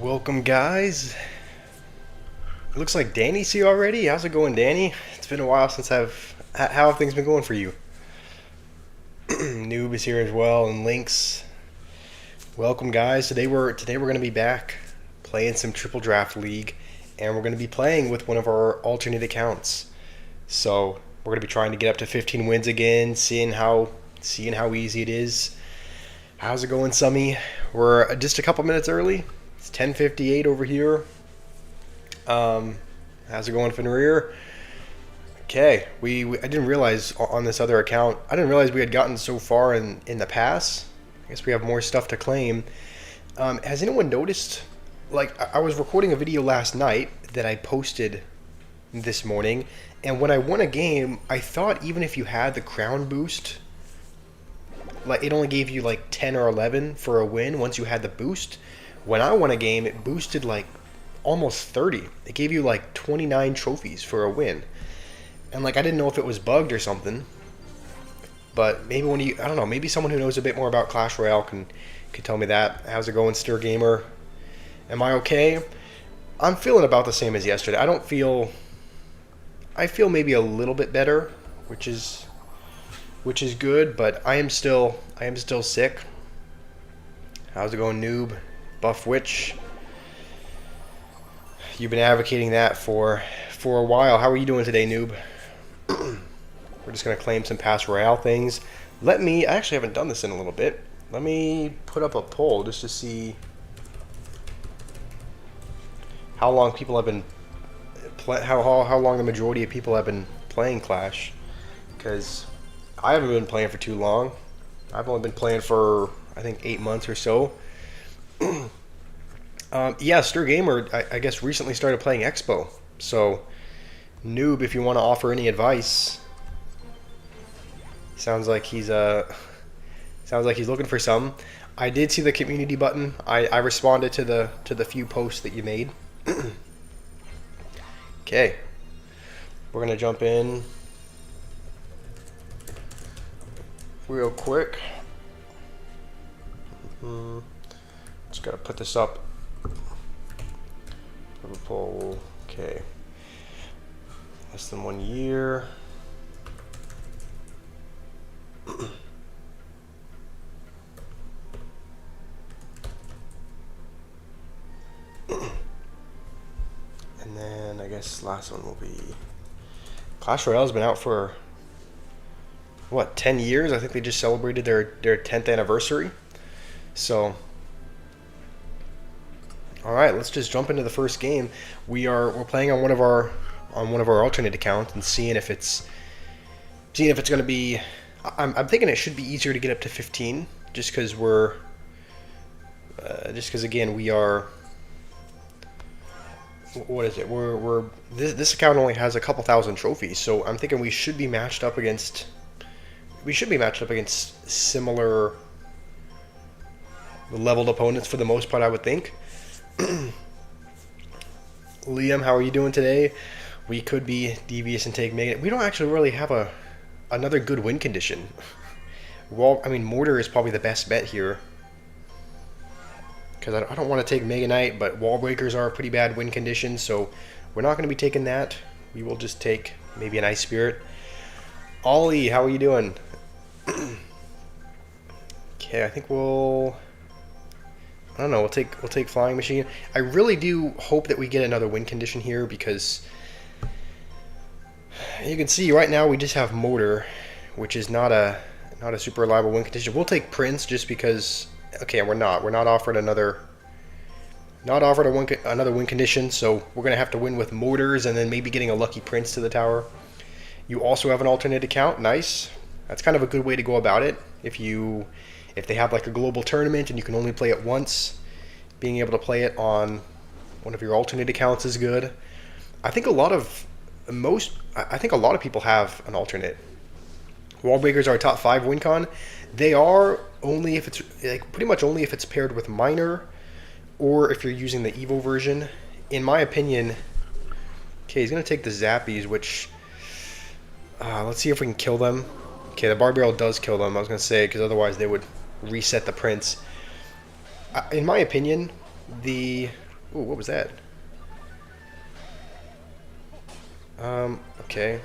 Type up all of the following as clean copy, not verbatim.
Welcome, guys. It looks like Danny's here already. How's it going, Danny? It's been a while since How have things been going for you? Noob is here as well, and Links. Welcome, guys. Today we're gonna be back playing some Triple Draft League, and we're gonna be playing with one of our alternate accounts. So we're gonna be trying to get up to 15 wins again, seeing how easy it is. How's it going, Summy? We're just a couple minutes early. It's 10:58 over here. How's it going, Fenrir? Okay, I didn't realize on this other account, I didn't realize we had gotten so far in the pass. I guess we have more stuff to claim. Has anyone noticed, like, I was recording a video last night that I posted this morning, and when I won a game, I thought even if you had the crown boost, like, it only gave you like 10 or 11 for a win once you had the boost. When I won a game, it boosted like almost 30. It gave you like 29 trophies for a win. And like I didn't know if it was bugged or something. But maybe I don't know, maybe someone who knows a bit more about Clash Royale can tell me that. How's it going, Stir Gamer? Am I okay? I'm feeling about the same as yesterday. I feel maybe a little bit better, which is good, but I am still sick. How's it going, Noob? Buff Witch? You've been advocating that for a while. How are you doing today, Noob? We're just going to claim some past Royale things. I actually haven't done this in a little bit. Let me put up a poll just to see how long people have been how long the majority of people have been playing Clash, because I haven't been playing for too long. I've only been playing for, I think, 8 months or so. Yeah, Stir Gamer, I guess, recently started playing Expo. So, Noob, if you want to offer any advice, sounds like he's looking for some. I did see the community button. I responded to the few posts that you made. Okay, we're gonna jump in real quick. Just gotta put this up. Liverpool, okay. Less than 1 year. And then I guess last one will be Clash Royale's been out for what, 10 years? I think they just celebrated their 10th anniversary. So all right, let's just jump into the first game. We're playing on one of our alternate accounts and seeing if it's going to be. I'm thinking it should be easier to get up to 15, just because again we are. What is it? This account only has a couple thousand trophies, so I'm thinking we should be matched up against. We should be matched up against similar leveled opponents for the most part, I would think. Liam, how are you doing today? We could be devious and take Mega. We don't actually really have another good win condition. Mortar is probably the best bet here, because I don't want to take Mega Knight, but Wall Breakers are a pretty bad win condition, so we're not going to be taking that. We will just take maybe an Ice Spirit. Ollie, how are you doing? Okay, I think I don't know, we'll take Flying Machine. I really do hope that we get another win condition here, because you can see right now we just have Motor, which is not a super reliable win condition. We'll take Prince just because. Okay, we're not offered another win condition, so we're gonna have to win with Motors and then maybe getting a lucky Prince to the tower. You also have an alternate account. Nice. That's kind of a good way to go about it. If they have like a global tournament and you can only play it once, being able to play it on one of your alternate accounts is good. I think a lot of people have an alternate. Wall Breakers are a top 5 win con. They are only if it's pretty much only if it's paired with Miner, or if you're using the Evo version. In my opinion, okay, he's gonna take the Zappies, which let's see if we can kill them. Okay, the Barbarrel does kill them. I was gonna say, because otherwise they would reset the Prince. In my opinion, the Ooh, what was that? Okay.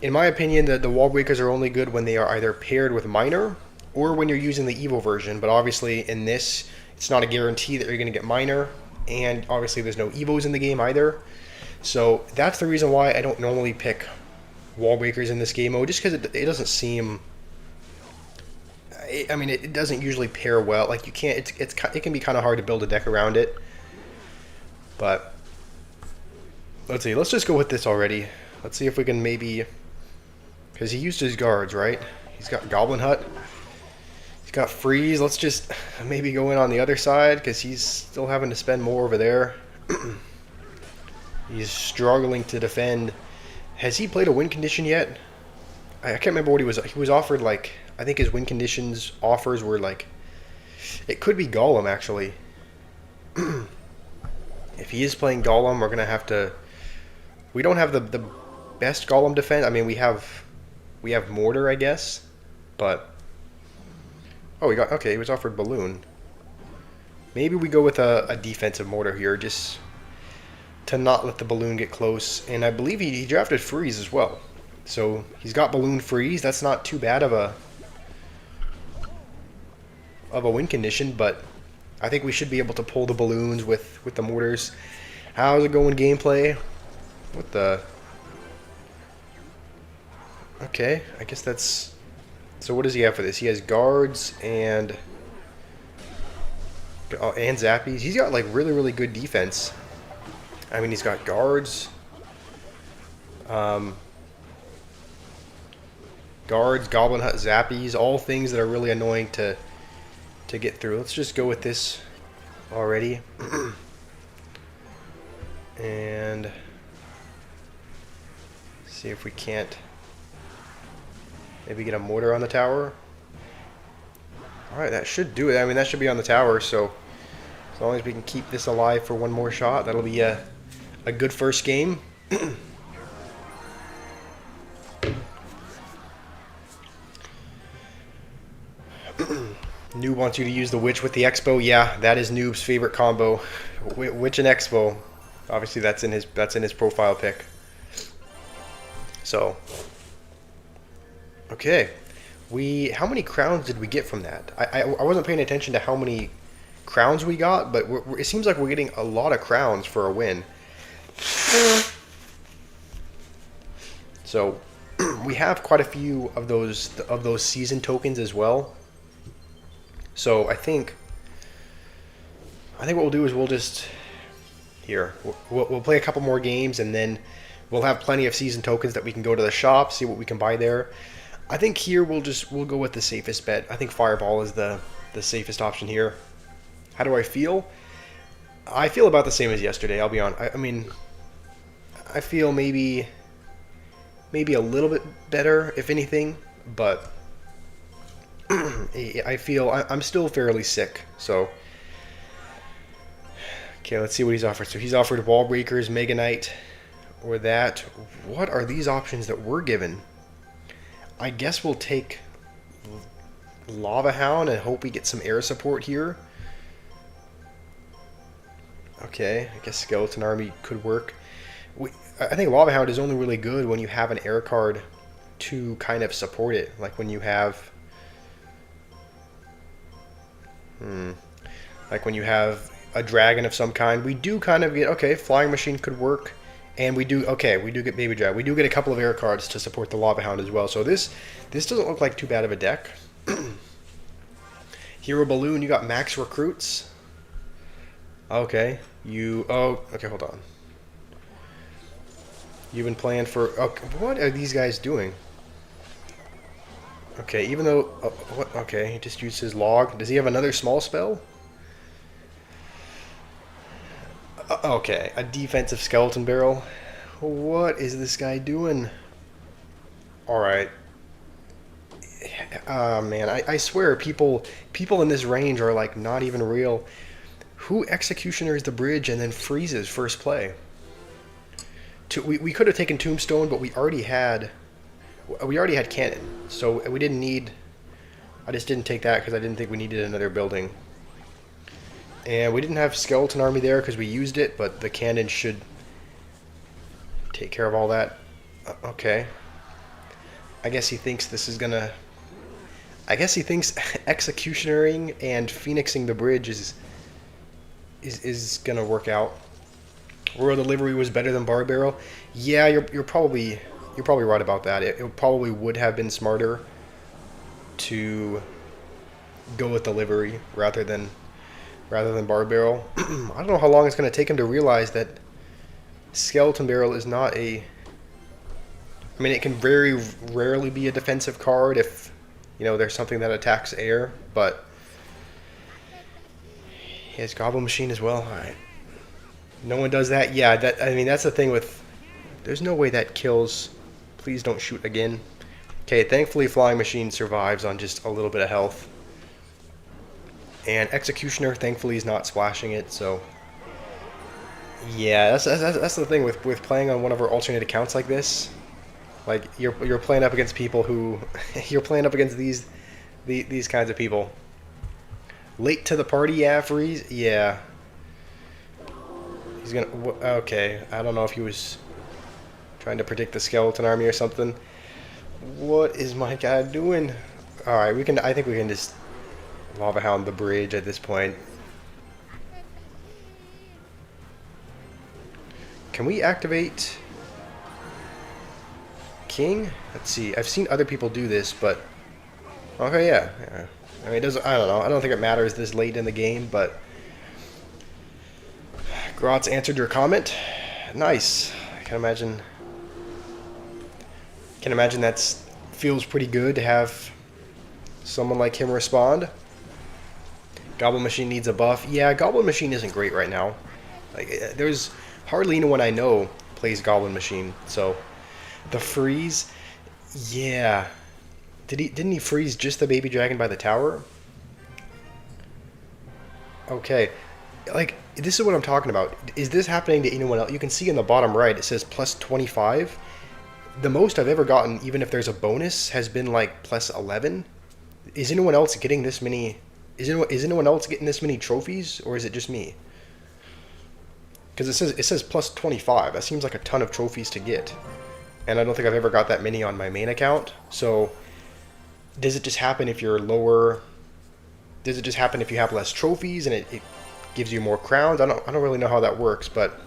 In my opinion, the wall breakers are only good when they are either paired with minor or when you're using the Evo version. But obviously, in this, it's not a guarantee that you're going to get minor, and obviously, there's no Evos in the game either. So that's the reason why I don't normally pick wall breakers in this game mode, just because it doesn't seem. I mean, it doesn't usually pair well. Like you can't. It can be kind of hard to build a deck around it. But let's see. Let's just go with this already. Let's see if we can maybe. Because he used his guards, right? He's got Goblin Hut. He's got Freeze. Let's just maybe go in on the other side because he's still having to spend more over there. He's struggling to defend. Has he played a win condition yet? I can't remember what he was offered. Like, I think his win conditions offers were like, it could be Golem actually. If he is playing Golem, we're gonna have to. We don't have the best Golem defense. I mean, we have Mortar, I guess, but oh, he was offered Balloon. Maybe we go with a defensive Mortar here, just to not let the Balloon get close. And I believe he drafted Freeze as well, so he's got Balloon Freeze. That's not too bad of a win condition, but I think we should be able to pull the balloons with the mortars. How's it going gameplay? What the? Okay, I guess that's... So what does he have for this? He has guards and zappies. He's got like really, really good defense. I mean, he's got guards. Guards, Goblin Hut, zappies, all things that are really annoying to get through. Let's just go with this already. And see if we can't maybe get a mortar on the tower. Alright, that should do it. I mean, that should be on the tower, so as long as we can keep this alive for one more shot, that'll be a good first game. Noob wants you to use the Witch with the Expo. Yeah, that is Noob's favorite combo. Witch and Expo. Obviously, that's in his profile pick. So, okay, how many crowns did we get from that? I wasn't paying attention to how many crowns we got, but it seems like we're getting a lot of crowns for a win. So, we have quite a few of those season tokens as well. So I think what we'll do is we'll just we'll play a couple more games, and then we'll have plenty of season tokens that we can go to the shop, see what we can buy there. I think here we'll go with the safest bet. I think Fireball is the safest option here. How do I feel? I feel about the same as yesterday. I'll be honest. I mean, I feel maybe a little bit better, if anything, but I feel I'm still fairly sick. So, okay, let's see what he's offered. So he's offered Wall Breakers, Mega Knight, or that. What are these options that we're given? I guess we'll take Lava Hound and hope we get some air support here. Okay, I guess Skeleton Army could work. I think Lava Hound is only really good when you have an air card to kind of support it, like when you have like when you have a dragon of some kind. We do kind of get, okay, Flying Machine could work, and we do get Baby Dragon. We do get a couple of air cards to support the Lava Hound as well. So this doesn't look like too bad of a deck. Hero Balloon, you got max recruits. Okay, okay, hold on. You've been playing for, what are these guys doing? Okay, even though, okay, he just used his log. Does he have another small spell? Okay, a defensive skeleton barrel. What is this guy doing? Alright. Man, I swear people in this range are like not even real. Who executioners the bridge and then freezes first play? We could have taken Tombstone, but we already had cannon, so we didn't need. I just didn't take that because I didn't think we needed another building. And we didn't have skeleton army there because we used it, but the cannon should take care of all that. Okay. I guess he thinks this is gonna... I guess he thinks executionering and phoenixing the bridge is gonna work out. Royal delivery was better than bar barrel. Yeah, you're probably right about that. It probably would have been smarter to go with delivery rather than bar barrel. I don't know how long it's gonna take him to realize that skeleton barrel is not a... I mean, it can very rarely be a defensive card if, you know, there's something that attacks air, but he has Goblin Machine as well. Alright. No one does that? Yeah, I mean, that's the thing with... There's no way that kills. Please don't shoot again. Okay, thankfully Flying Machine survives on just a little bit of health. And Executioner, thankfully, is not splashing it, so... Yeah, that's the thing with playing on one of our alternate accounts like this. Like, you're playing up against people who... you're playing up against these kinds of people. Late to the party, yeah, Freeze? Yeah. He's gonna... Okay, I don't know if he was trying to predict the skeleton army or something. What is my guy doing? Alright, I think we can just Lava Hound the bridge at this point. Can we activate King? Let's see. I've seen other people do this, but okay, yeah. I mean, it doesn't. I don't know. I don't think it matters this late in the game, but Grotz answered your comment. Nice. I can imagine. That feels pretty good to have someone like him respond. Goblin Machine needs a buff. Yeah, Goblin Machine isn't great right now. Like, there's hardly anyone I know plays Goblin Machine. So, the freeze, yeah. Didn't he freeze just the baby dragon by the tower? Okay, like, this is what I'm talking about. Is this happening to anyone else? You can see in the bottom right it says plus 25. The most I've ever gotten, even if there's a bonus, has been like plus 11. Is anyone else getting this many? Is anyone else getting this many trophies, or is it just me? Because it says plus 25. That seems like a ton of trophies to get, and I don't think I've ever got that many on my main account. So, does it just happen if you're lower? Does it just happen if you have less trophies and it gives you more crowns? I don't really know how that works, but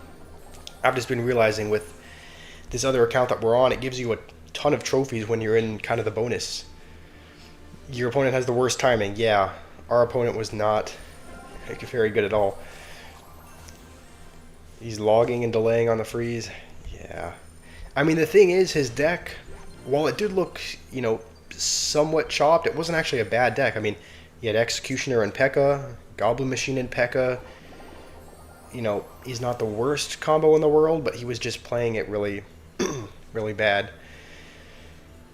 I've just been realizing with this other account that we're on, it gives you a ton of trophies when you're in kind of the bonus. Your opponent has the worst timing. Yeah, our opponent was not very good at all. He's logging and delaying on the freeze. Yeah. I mean, the thing is, his deck, while it did look, you know, somewhat chopped, it wasn't actually a bad deck. I mean, he had Executioner and P.E.K.K.A., Goblin Machine and P.E.K.K.A. You know, he's not the worst combo in the world, but he was just playing it really, really bad.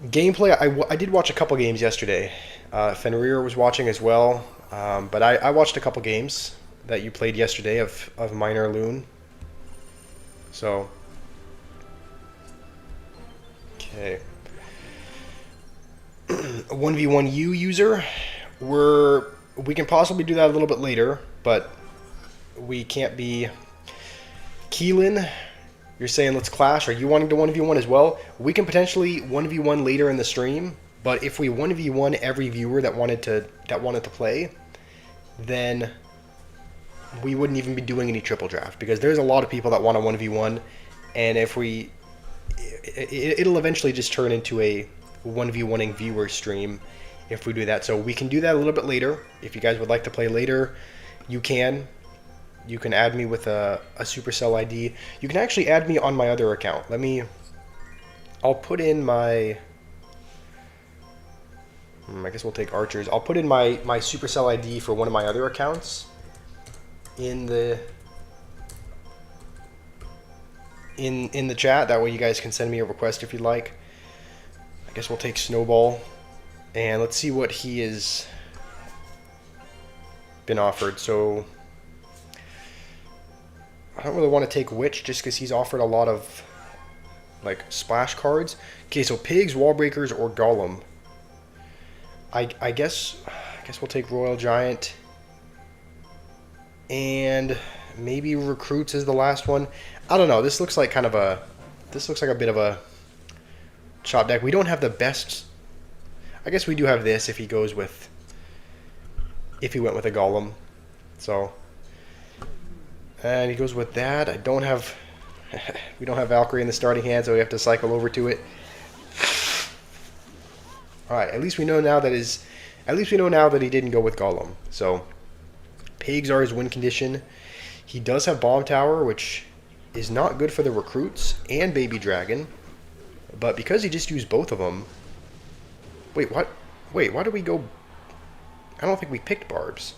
Gameplay, I did watch a couple games yesterday. Fenrir was watching as well, but I watched a couple games that you played yesterday of Minor Loon. So, okay. 1v1 U user, we can possibly do that a little bit later, but we can't be... Keelan, you're saying let's clash. Are you wanting to 1v1 as well? We can potentially 1v1 later in the stream, but if we 1v1 every viewer that wanted to play, then we wouldn't even be doing any triple draft, because there's a lot of people that want to 1v1, and if we... It'll eventually just turn into a 1v1ing viewer stream if we do that. So we can do that a little bit later. If you guys would like to play later, you can. You can add me with a Supercell ID. You can actually add me on my other account. I'll put in my... I guess we'll take archers. I'll put in my Supercell ID for one of my other accounts in the chat. That way you guys can send me a request if you'd like. I guess we'll take Snowball, and let's see what he has been offered. So I don't really want to take Witch just because he's offered a lot of like splash cards. Okay, so Pigs, Wall Breakers, or Golem. I guess we'll take Royal Giant. And maybe recruits is the last one. I don't know. This looks like kind of a. This looks like a bit of a chop deck. We don't have the best. I guess we do have this if he goes with. If he went with a golem, so. And he goes with that. I don't have. We don't have Valkyrie in the starting hand, so we have to cycle over to it. All right. At least we know now that his. At least we know now that he didn't go with golem. So. Pigs are his win condition. He does have Bomb Tower, which is not good for the recruits and Baby Dragon. But because he just used both of them... Wait, what? Wait, why did we go... I don't think we picked Barbs.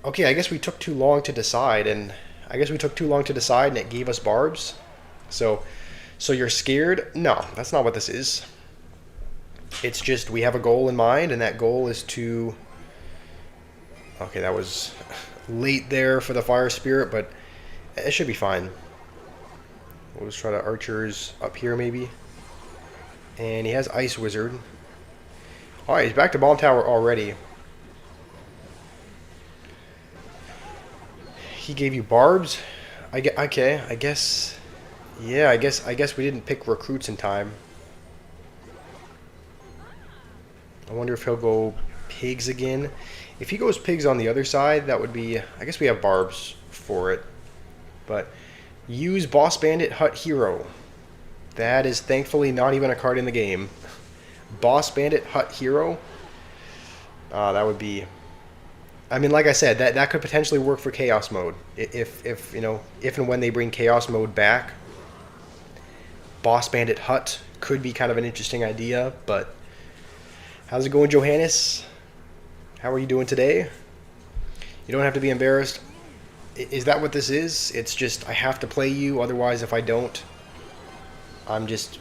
Okay, I guess we took too long to decide, and... I guess we took too long to decide, and it gave us Barbs. So you're scared? No, that's not what this is. It's just we have a goal in mind, and that goal is to... Okay, that was late there for the Fire Spirit, but it should be fine. We'll just try to Archers up here, maybe. And he has Ice Wizard. Alright, he's back to Bomb Tower already. He gave you Barbs? Okay, I guess... Yeah, I guess we didn't pick recruits in time. I wonder if he'll go Pigs again. If he goes Pigs on the other side, that would be... I guess we have Barbs for it. But use Boss Bandit Hut Hero. That is thankfully not even a card in the game. Boss Bandit Hut Hero. That would be... I mean, like I said, that could potentially work for Chaos Mode. If you know, if and when they bring Chaos Mode back, Boss Bandit Hut could be kind of an interesting idea. But how's it going, Johannes? How are you doing today? You don't have to be embarrassed. Is that what this is? It's just I have to play you, otherwise if I don't, I'm just...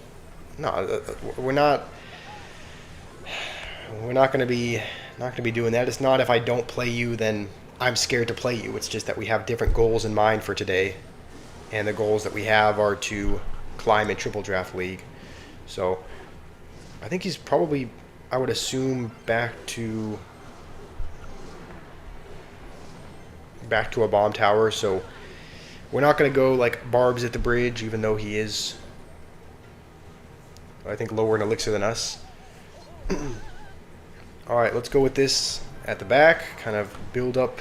No, we're not going to be doing that. It's not if I don't play you, then I'm scared to play you. It's just that we have different goals in mind for today, and the goals that we have are to climb in Triple Draft League. So I think he's probably, I would assume, back to a Bomb Tower. So we're not going to go like Barbs at the bridge, even though he is, I think, lower in elixir than us. Alright, let's go with this at the back. Kind of build up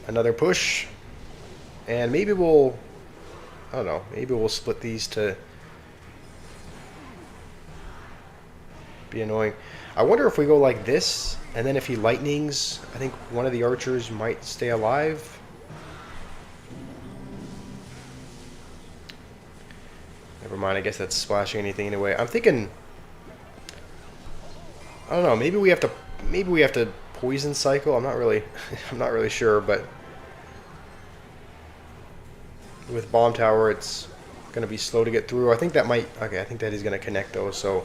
another push. And maybe we'll... I don't know. Maybe we'll split these to be annoying. I wonder if we go like this, and then if he lightnings, I think one of the archers might stay alive. Never mind, I guess that's splashing anything anyway. I'm thinking... I don't know, maybe we have to poison cycle. I'm not really sure, but with Bomb Tower it's going to be slow to get through. I think that might... Okay, I think that is going to connect though, so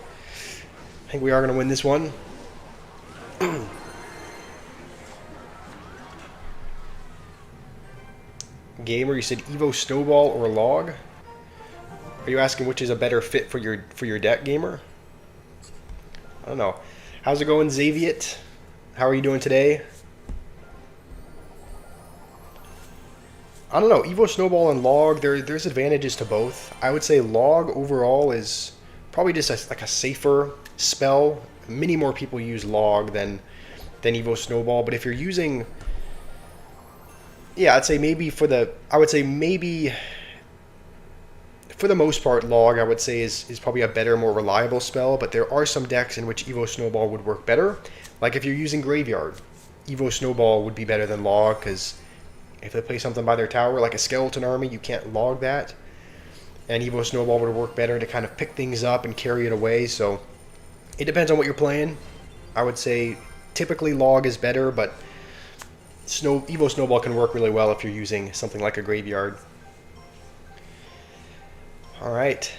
I think we are going to win this one. Gamer, you said Evo Snowball or Log? Are you asking which is a better fit for your deck, Gamer? I don't know. How's it going, Xaviet? How are you doing today? I don't know. Evo Snowball and Log, there's advantages to both. I would say Log overall is probably just like a safer spell. Many more people use Log than Evo Snowball. But if you're using... Yeah, I'd say maybe for the most part, Log, I would say, is probably a better, more reliable spell, but there are some decks in which Evo Snowball would work better. Like if you're using Graveyard, Evo Snowball would be better than Log, because if they play something by their tower, like a Skeleton Army, you can't log that. And Evo Snowball would work better to kind of pick things up and carry it away, so it depends on what you're playing. I would say typically Log is better, but Evo Snowball can work really well if you're using something like a Graveyard. All right,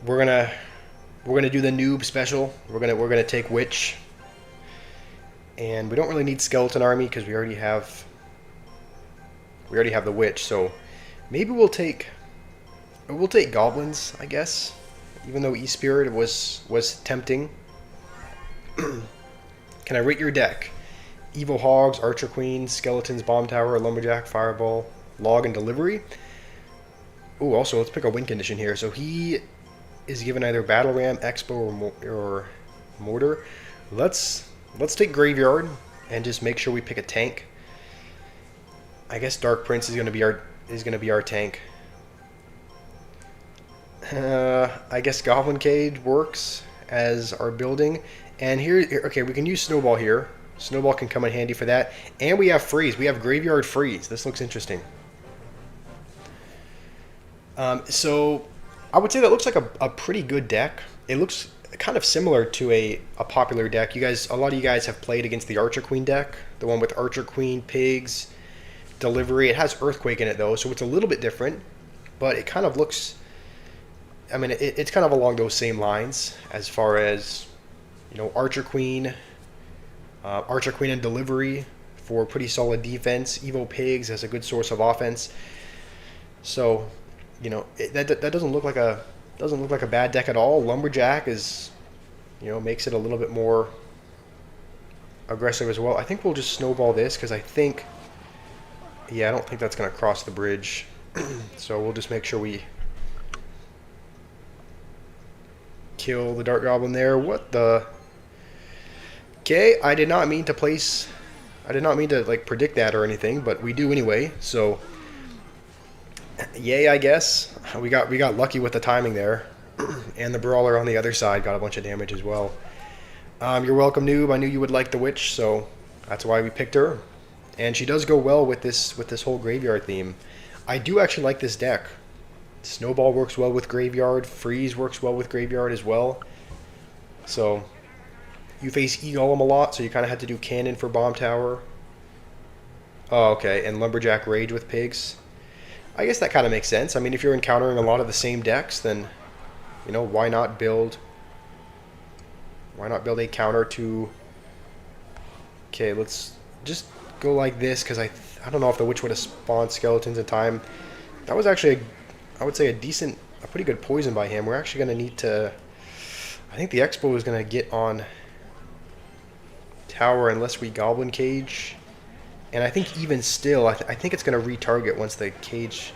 we're gonna do the noob special. We're gonna take Witch, and we don't really need Skeleton Army because we already have the Witch. So maybe we'll take Goblins, I guess. Even though E-Spirit was tempting. Can I rate your deck? Evil Hogs, Archer Queen, Skeletons, Bomb Tower, Lumberjack, Fireball, Log, and Delivery. Oh, also, let's pick a win condition here. So he is given either Battle Ram, Expo, or Mortar. Let's take Graveyard and just make sure we pick a tank. I guess Dark Prince is gonna be our tank. I guess Goblin Cage works as our building. And here, okay, we can use Snowball here. Snowball can come in handy for that. And we have Freeze. We have Graveyard Freeze. This looks interesting. So I would say that looks like a pretty good deck. It looks kind of similar to a popular deck. A lot of you guys have played against the Archer Queen deck. The one with Archer Queen, Pigs, Delivery. It has Earthquake in it though, so it's a little bit different. But it kind of looks... I mean, it's kind of along those same lines as far as, you know, Archer Queen and Delivery for pretty solid defense. Evo Pigs has a good source of offense. So, you know, that doesn't look like a bad deck at all. Lumberjack is, you know, makes it a little bit more aggressive as well. I think we'll just snowball this because I think, yeah, I don't think that's going to cross the bridge. So we'll just make sure we kill the Dart Goblin there. What the? Okay, I did not mean to like predict that or anything, but we do anyway. So, yay, I guess. We got lucky with the timing there, and the Brawler on the other side got a bunch of damage as well. You're welcome, noob. I knew you would like the Witch, so that's why we picked her, and she does go well with this whole Graveyard theme. I do actually like this deck. Snowball works well with Graveyard. Freeze works well with Graveyard as well. So you face E-Golem a lot, so you kind of had to do Cannon for Bomb Tower. Oh, okay, and Lumberjack Rage with Pigs. I guess that kind of makes sense. I mean, if you're encountering a lot of the same decks, then, you know, why not build a counter to... Okay, let's just go like this, because I don't know if the Witch would have spawned Skeletons in time. That was actually I would say a pretty good poison by him. We're actually going to need to... I think the Expo is going to get on tower unless we Goblin Cage. And I think even still, I think it's going to retarget once the cage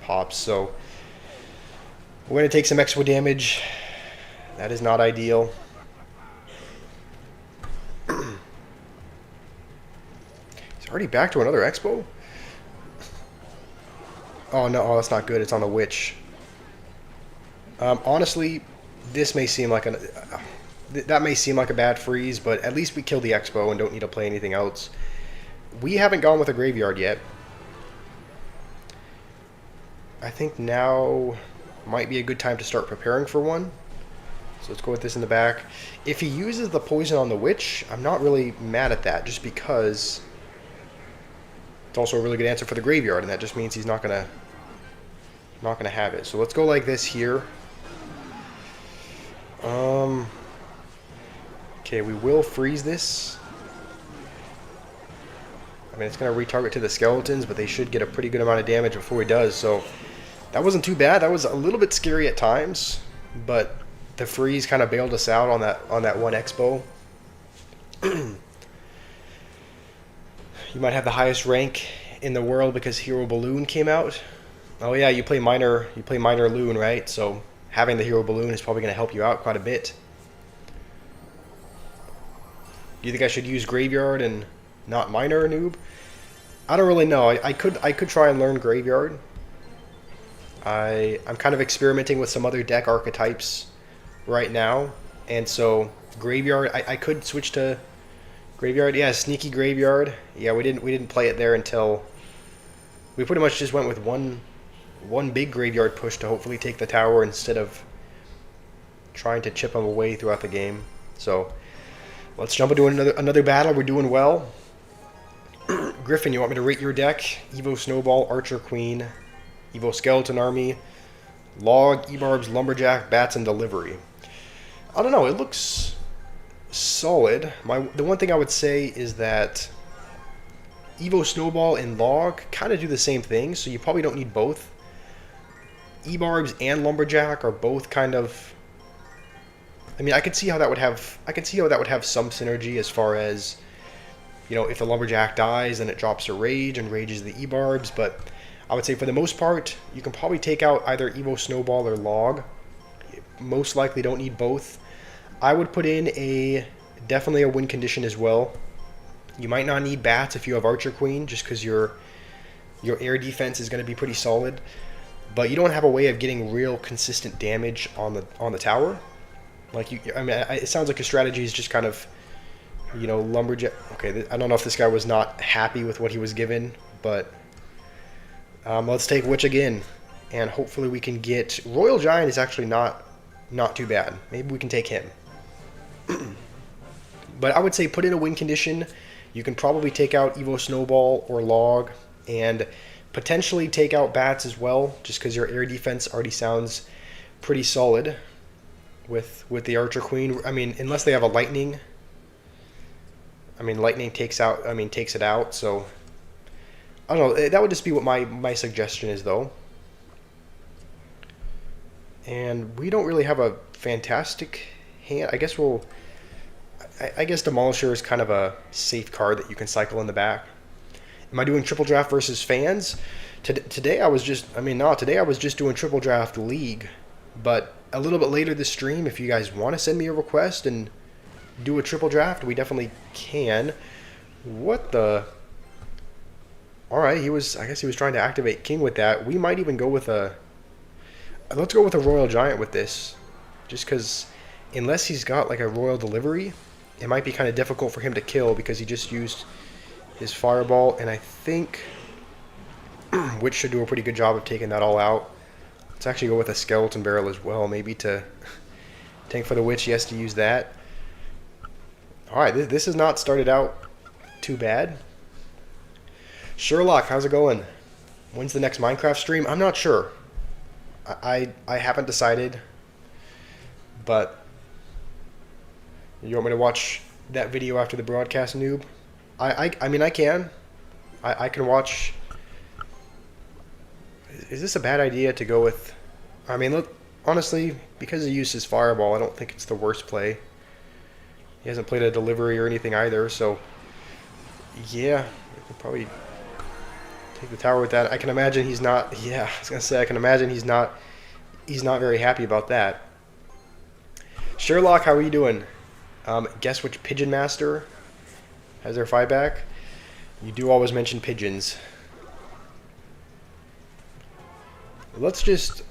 pops. So we're going to take some Expo damage. That is not ideal. It's already back to another Expo? Oh no, oh, that's not good. It's on the Witch. Honestly, this may seem like that may seem like a bad freeze, but at least we killed the Expo and don't need to play anything else. We haven't gone with a Graveyard yet. I think now might be a good time to start preparing for one. So let's go with this in the back. If he uses the poison on the Witch, I'm not really mad at that, just because it's also a really good answer for the Graveyard, and that just means he's not gonna have it. So let's go like this here. Okay, we will freeze this. I mean, it's gonna retarget to the Skeletons, but they should get a pretty good amount of damage before he does. So that wasn't too bad. That was a little bit scary at times, but the freeze kind of bailed us out on that one Expo. You might have the highest rank in the world because Hero Balloon came out. Oh yeah, you play minor Loon, right? So having the Hero Balloon is probably going to help you out quite a bit. Do you think I should use Graveyard and not minor, noob? I don't really know. I could try and learn Graveyard. I'm kind of experimenting with some other deck archetypes right now, and so Graveyard, I could switch to Graveyard. Yeah, Sneaky Graveyard. Yeah, we didn't play it there until we pretty much just went with one big Graveyard push to hopefully take the tower instead of trying to chip them away throughout the game. So let's jump into another battle. We're doing well. Griffin, you want me to rate your deck? Evo Snowball, Archer Queen, Evo Skeleton Army, Log, E-Barbs, Lumberjack, Bats, and Delivery. I don't know. It looks solid. The one thing I would say is that Evo Snowball and Log kind of do the same thing, so you probably don't need both. E-Barbs and Lumberjack are both kind of... I mean, I could see how that would have some synergy as far as, if the lumberjack dies, then it drops a rage and rages the e-barbs. But I would say for the most part, you can probably take out either Evo Snowball or Log. Most likely don't need both. I would put in definitely a win condition as well. You might not need bats if you have Archer Queen, just because your air defense is going to be pretty solid. But you don't have a way of getting real consistent damage on the tower. It sounds like your strategy is just kind of, lumberjack. Okay, I don't know if this guy was not happy with what he was given, but let's take Witch again, and hopefully we can get Royal Giant. Is actually not too bad. Maybe we can take him. But I would say put in a win condition. You can probably take out Evo Snowball or Log, and potentially take out bats as well, just because your air defense already sounds pretty solid with the Archer Queen. I mean, unless they have a lightning. I mean, lightning takes it out. So I don't know. That would just be what my suggestion is, though. And we don't really have a fantastic hand. I guess Demolisher is kind of a safe card that you can cycle in the back. Am I doing triple draft versus fans? Today I was just doing triple draft league. But a little bit later this stream, if you guys want to send me a request and do a triple draft, we definitely can. What the? Alright, I guess he was trying to activate King with that. We might even go with let's go with a Royal Giant with this. Just because, unless he's got like a Royal Delivery, it might be kind of difficult for him to kill because he just used his Fireball, and I think Witch should do a pretty good job of taking that all out. Let's actually go with a Skeleton Barrel as well, maybe to tank for the Witch. He has to use that. Alright, this has not started out too bad. Sherlock, how's it going? When's the next Minecraft stream? I'm not sure. I haven't decided, but you want me to watch that video after the broadcast, noob? I mean, I can. I can watch. Is this a bad idea to go with? I mean, look, honestly, because he used his Fireball, I don't think it's the worst play. He hasn't played a Delivery or anything either, so yeah, we could probably take the tower with that. I can imagine he's not. Yeah, I was gonna say I can imagine he's not very happy about that. Sherlock, how are you doing? Guess which Pigeon Master has their fight back? You do always mention pigeons. Let's just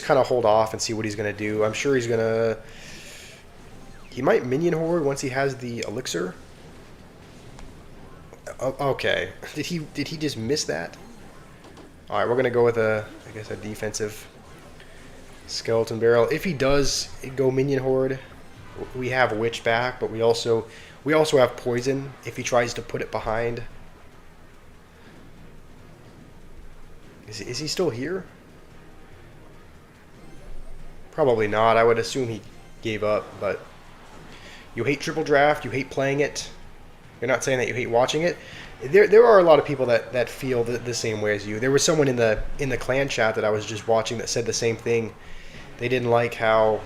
kind of hold off and see what he's gonna do. I'm sure he might minion horde once he has the elixir. Okay, did he just miss that? All right, we're gonna go with I guess a defensive Skeleton Barrel. If he does go minion horde, we have Witch back, but we also have Poison if he tries to put it behind. Is he still here? Probably not. I would assume he gave up, but you hate triple draft, you hate playing it. You're not saying that you hate watching it. There are a lot of people that feel the same way as you. There was someone in the clan chat that I was just watching that said the same thing. They didn't like how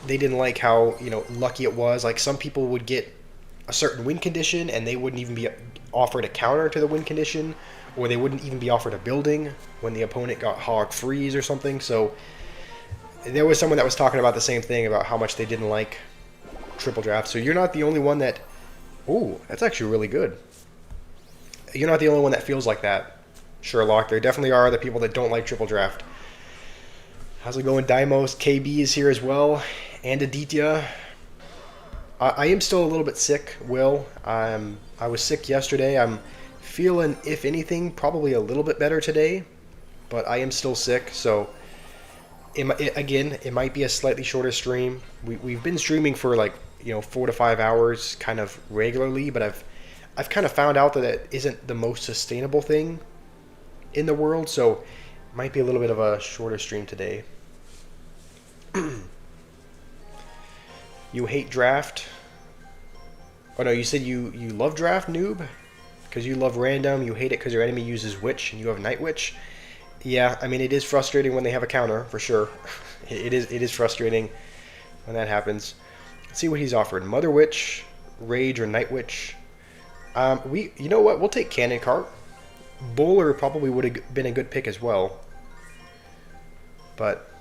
lucky it was. Like, some people would get a certain win condition and they wouldn't even be offered a counter to the win condition, or they wouldn't even be offered a building when the opponent got hog freeze or something. So there was someone that was talking about the same thing, about how much they didn't like triple draft. So you're not the only one that... Ooh, that's actually really good. You're not the only one that feels like that, Sherlock. There definitely are other people that don't like triple draft. How's it going, Dimos? KB is here as well, and Aditya. I am still a little bit sick, Will. I was sick yesterday. I'm feeling, if anything, probably a little bit better today, but I am still sick, so it might be a slightly shorter stream. We've been streaming for 4 to 5 hours kind of regularly, but I've kind of found out that it isn't the most sustainable thing in the world, so it might be a little bit of a shorter stream today. You hate draft? Oh no, you said you love draft, noob? Because you love random, you hate it because your enemy uses Witch and you have Night Witch? Yeah, I mean, it is frustrating when they have a counter, for sure. It is frustrating when that happens. Let's see what he's offered. Mother Witch, Rage, or Night Witch. You know what? We'll take Cannon Cart. Bowler probably would have been a good pick as well, but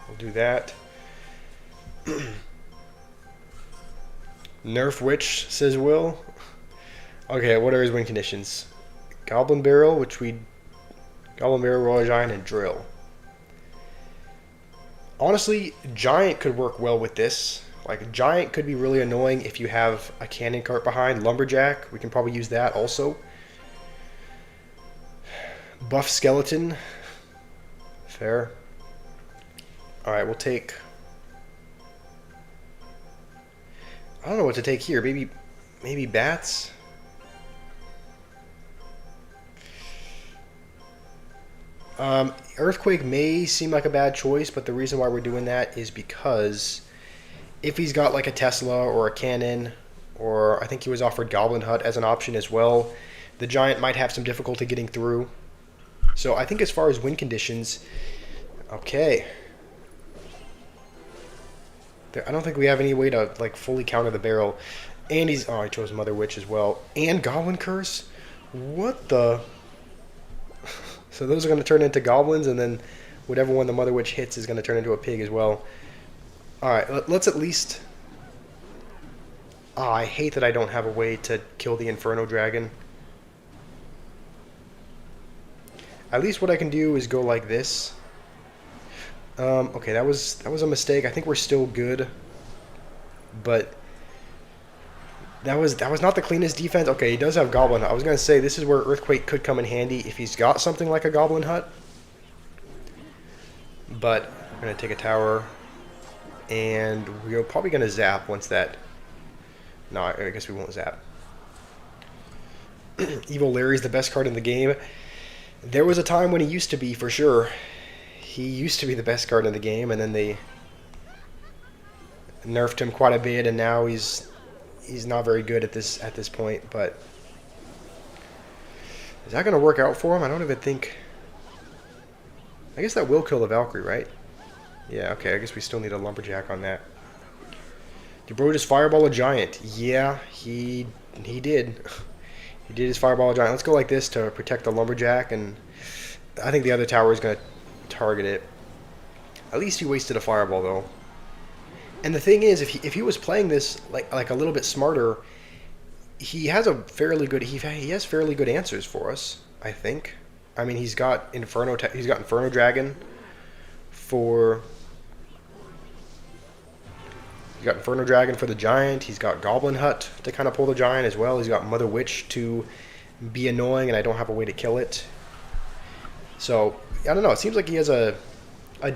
we'll do that. Nerf Witch, says Will. Okay, what are his win conditions? Goblin Barrel, Goblin Barrel, Royal Giant, and Drill. Honestly, Giant could work well with this. Like, Giant could be really annoying if you have a Cannon Cart behind. Lumberjack, we can probably use that also. Buff Skeleton. Fair. Alright, we'll take... I don't know what to take here. Maybe Bats? Earthquake may seem like a bad choice, but the reason why we're doing that is because if he's got like a Tesla or a cannon, or I think he was offered Goblin Hut as an option as well, the Giant might have some difficulty getting through. So I think as far as win conditions, okay. I don't think we have any way to like fully counter the barrel. And I chose Mother Witch as well. And Goblin Curse? What the... So those are going to turn into goblins, and then whatever one the Mother Witch hits is going to turn into a pig as well. Alright, let's at least... I hate that I don't have a way to kill the Inferno Dragon. At least what I can do is go like this. Okay, that was a mistake. I think we're still good. But... That was not the cleanest defense. Okay, he does have Goblin Hut. I was going to say, this is where Earthquake could come in handy if he's got something like a Goblin Hut. But we're going to take a tower. And we're probably going to zap once that... No, I guess we won't zap. Evil Larry's the best card in the game. There was a time when he used to be, for sure. He used to be the best card in the game, and then they nerfed him quite a bit, and now he's not very good at this point, but is that going to work out for him? I don't even think... I guess that will kill the Valkyrie, right? Yeah, okay, I guess we still need a Lumberjack on that. Did bro just Fireball a Giant? Yeah, he did. He did his Fireball a Giant. Let's go like this to protect the Lumberjack, and I think the other tower is going to target it. At least he wasted a Fireball, though. And the thing is, if he was playing this like a little bit smarter, he has fairly good answers for us, I think. I mean, he's got Inferno Dragon for the Giant. He's got Goblin Hut to kind of pull the Giant as well. He's got Mother Witch to be annoying, and I don't have a way to kill it. So I don't know. It seems like he has a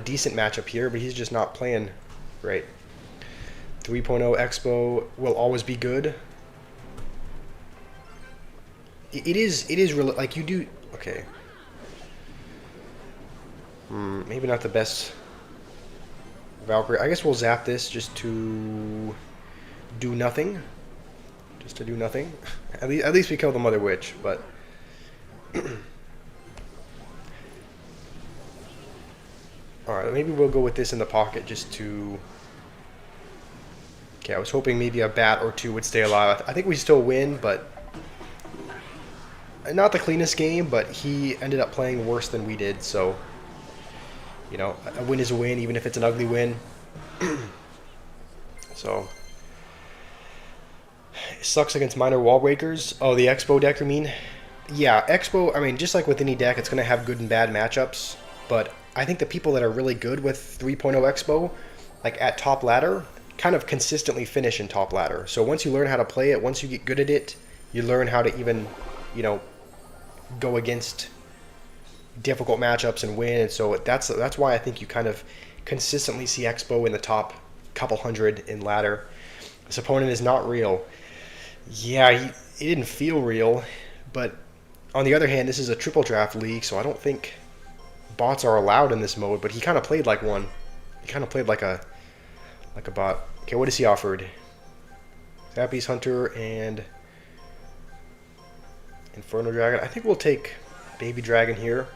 decent matchup here, but he's just not playing great. 3.0 Expo will always be good. It is really, like, you do... Okay. Maybe not the best Valkyrie. I guess we'll zap this just to do nothing. Just to do nothing. At least we kill the Mother Witch, but... Alright, maybe we'll go with this in the pocket just to... Okay, I was hoping maybe a bat or two would stay alive. I think we still win, but... Not the cleanest game, but he ended up playing worse than we did, so... You know, a win is a win, even if it's an ugly win. So... It sucks against minor wall breakers. Oh, the Expo deck, you mean? Yeah, Expo, I mean, just like with any deck, it's going to have good and bad matchups, but I think the people that are really good with 3.0 Expo, like at top ladder, kind of consistently finish in top ladder. So once you learn how to play it, once you get good at it, you learn how to even, you know, go against difficult matchups and win. And so that's why I think you kind of consistently see Expo in the top couple hundred in ladder. This opponent is not real. Yeah, he didn't feel real, but on the other hand, this is a triple draft league, so I don't think bots are allowed in this mode, but he kind of played like one. He kind of played like a bot. Okay, what is he offered? Zappy's Hunter and Inferno Dragon. I think we'll take Baby Dragon here.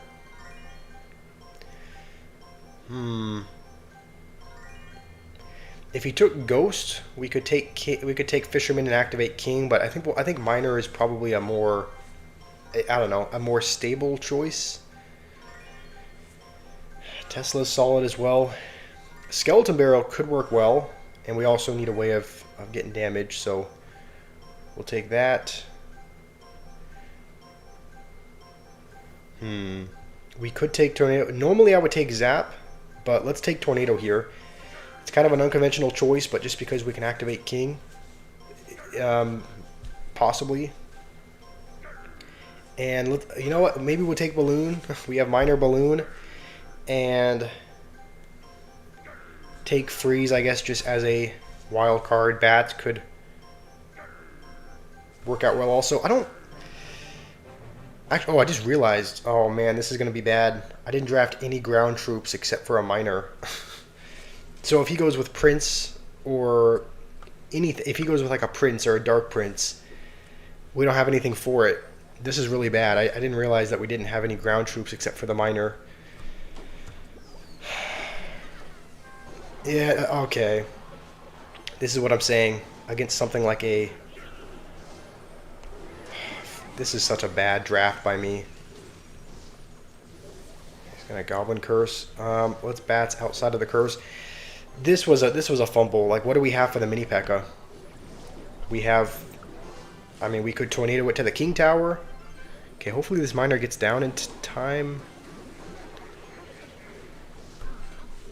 If he took Ghost, we could take Fisherman and activate King, but I think Miner is probably a more, I don't know, a more stable choice. Tesla's solid as well. Skeleton Barrel could work well, and we also need a way of getting damage, so we'll take that. We could take Tornado. Normally I would take Zap, but let's take Tornado here. It's kind of an unconventional choice, but just because we can activate King, possibly. And you know what? Maybe we'll take Balloon. We have Minor Balloon, and take Freeze, I guess, just as a wild card. Bats could work out well also. I don't... Actually, oh, I just realized. Oh man, this is going to be bad. I didn't draft any ground troops except for a Miner. So if he goes with Prince or anything, if he goes with like a Prince or a Dark Prince, we don't have anything for it. This is really bad. I didn't realize that we didn't have any ground troops except for the Miner. Yeah, okay. This is what I'm saying. Against something like a... This is such a bad draft by me. He's gonna Goblin Curse. Let's Bats outside of the curse. This was a fumble. Like, what do we have for the mini P.E.K.K.A? We have... I mean, we could Tornado it to the King Tower. Okay, hopefully this Miner gets down in time.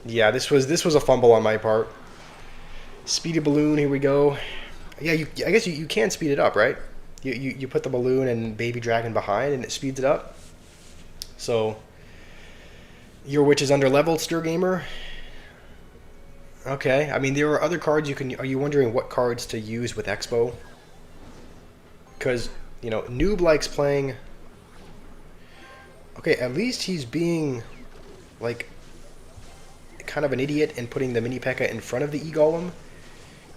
Yeah, this was a fumble on my part. Speedy Balloon, here we go. Yeah, I guess you can speed it up, right? You put the Balloon and Baby Dragon behind and it speeds it up. So, your Witch is under leveled, Stir Gamer. Okay, I mean, there are other cards you can... Are you wondering what cards to use with Expo? Because, you know, Noob likes playing... Okay, at least he's being, like, kind of an idiot and putting the mini P.E.K.K.A in front of the E-Golem.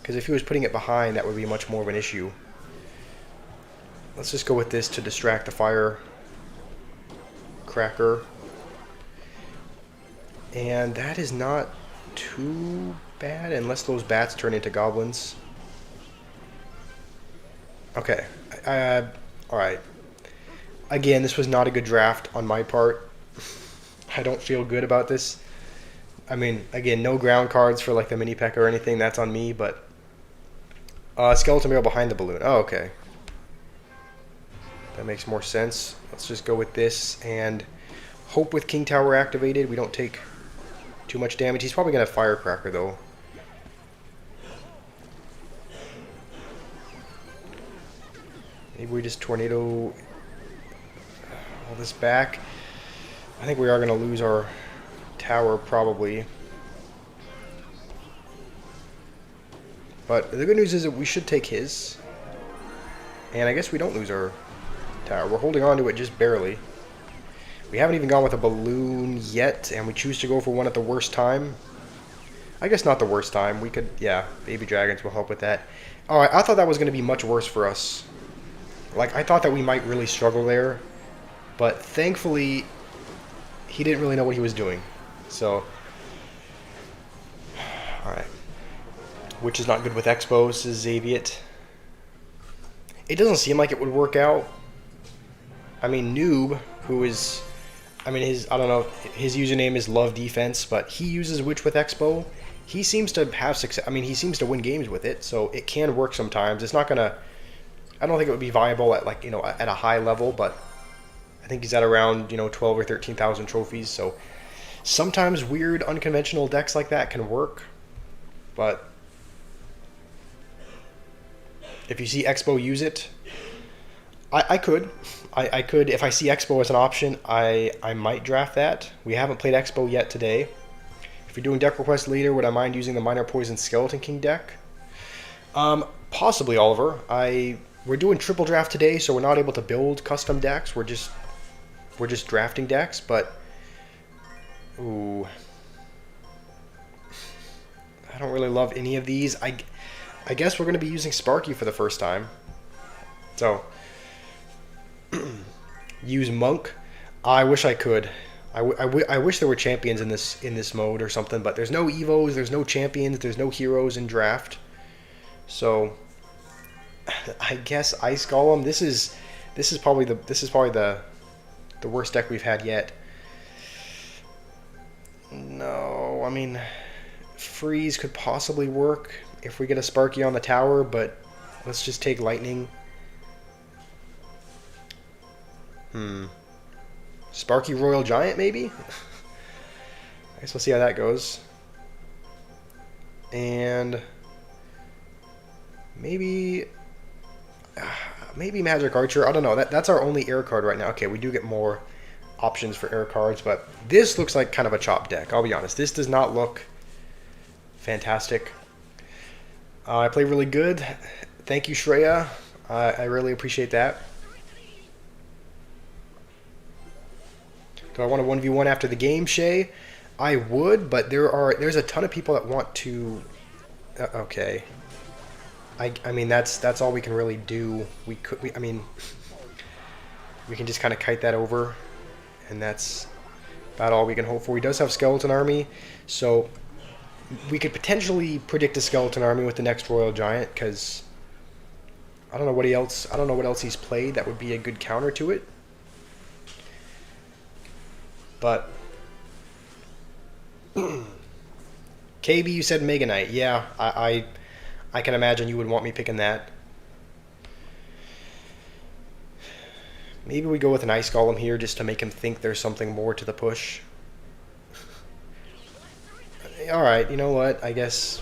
Because if he was putting it behind, that would be much more of an issue. Let's just go with this to distract the Fire Cracker. And that is not too bad, unless those Bats turn into Goblins. Okay. Alright. Again, this was not a good draft on my part. I don't feel good about this. I mean, again, no ground cards for like the mini P.E.K.K.A or anything. That's on me, but... Skeleton Barrel behind the Balloon. Oh, okay. That makes more sense. Let's just go with this and hope with King Tower activated we don't take too much damage. He's probably going to Firecracker, though. Maybe we just Tornado all this back. I think we are going to lose our tower, probably. But the good news is that we should take his. And I guess we don't lose our tower. We're holding on to it just barely. We haven't even gone with a Balloon yet, and we choose to go for one at the worst time. I guess not the worst time. We could, yeah, Baby Dragons will help with that. Alright, I thought that was going to be much worse for us. Like, I thought that we might really struggle there. But thankfully, he didn't really know what he was doing. So, alright. Which is not good with Expo. This is Xaviet. It doesn't seem like it would work out. I mean, Noob, who is... I mean, I don't know, his username is Love Defense, but he uses Witch with Expo. He seems to have success. I mean, he seems to win games with it, so it can work sometimes. It's not going to... I don't think it would be viable at, like, you know, at a high level, but I think he's at around, you know, 12 or 13,000 trophies, so sometimes weird, unconventional decks like that can work, but if you see Expo use it, I could. I could, if I see Expo as an option, I might draft that. We haven't played Expo yet today. If you're doing deck requests later, would I mind using the Minor Poison Skeleton King deck? Possibly, Oliver. We're doing triple draft today, so we're not able to build custom decks. We're just drafting decks, but ooh, I don't really love any of these. I guess we're going to be using Sparky for the first time. So use Monk. I wish I could. I wish there were champions in this mode or something, but there's no evos, there's no champions, there's no heroes in draft. So I guess Ice Golem. This is probably the worst deck we've had yet. No, I mean, freeze could possibly work if we get a Sparky on the tower, but let's just take lightning. Sparky Royal Giant, maybe? I guess we'll see how that goes. And maybe Magic Archer. I don't know. That's our only air card right now. Okay, we do get more options for air cards, but this looks like kind of a chop deck. I'll be honest. This does not look fantastic. I play really good. Thank you, Shreya. I really appreciate that. Do I want to 1v1 after the game, Shay? I would, but there's a ton of people that want to. Okay. I mean that's all we can really do. I mean we can just kind of kite that over, and that's about all we can hope for. He does have Skeleton Army, so we could potentially predict a Skeleton Army with the next Royal Giant, because I don't know what else he's played that would be a good counter to it. But KB, you said Mega Knight. Yeah, I can imagine you would want me picking that. Maybe we go with an Ice Golem here just to make him think there's something more to the push. Alright, you know what? I guess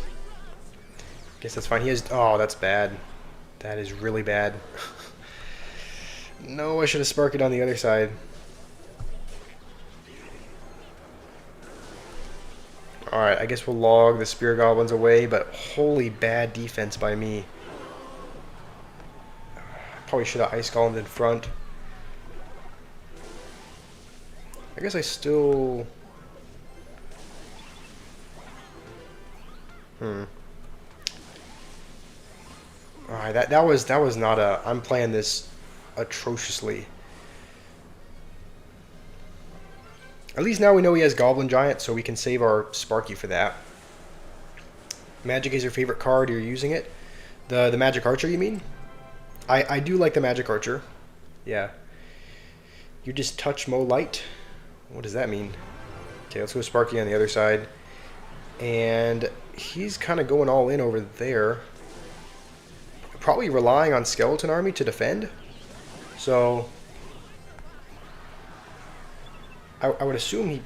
that's fine. He has... Oh, that's bad. That is really bad. No, I should have Sparked on the other side. Alright, I guess we'll log the Spear Goblins away, but holy bad defense by me. Probably should have Ice Golemed in front. I guess I still... Alright, that was not a... I'm playing this atrociously. At least now we know he has Goblin Giant, so we can save our Sparky for that. Magic is your favorite card, you're using it. The Magic Archer, you mean? I do like the Magic Archer. Yeah. You just touch Mo Light. What does that mean? Okay, let's go Sparky on the other side. And he's kind of going all in over there. Probably relying on Skeleton Army to defend. So I would assume he...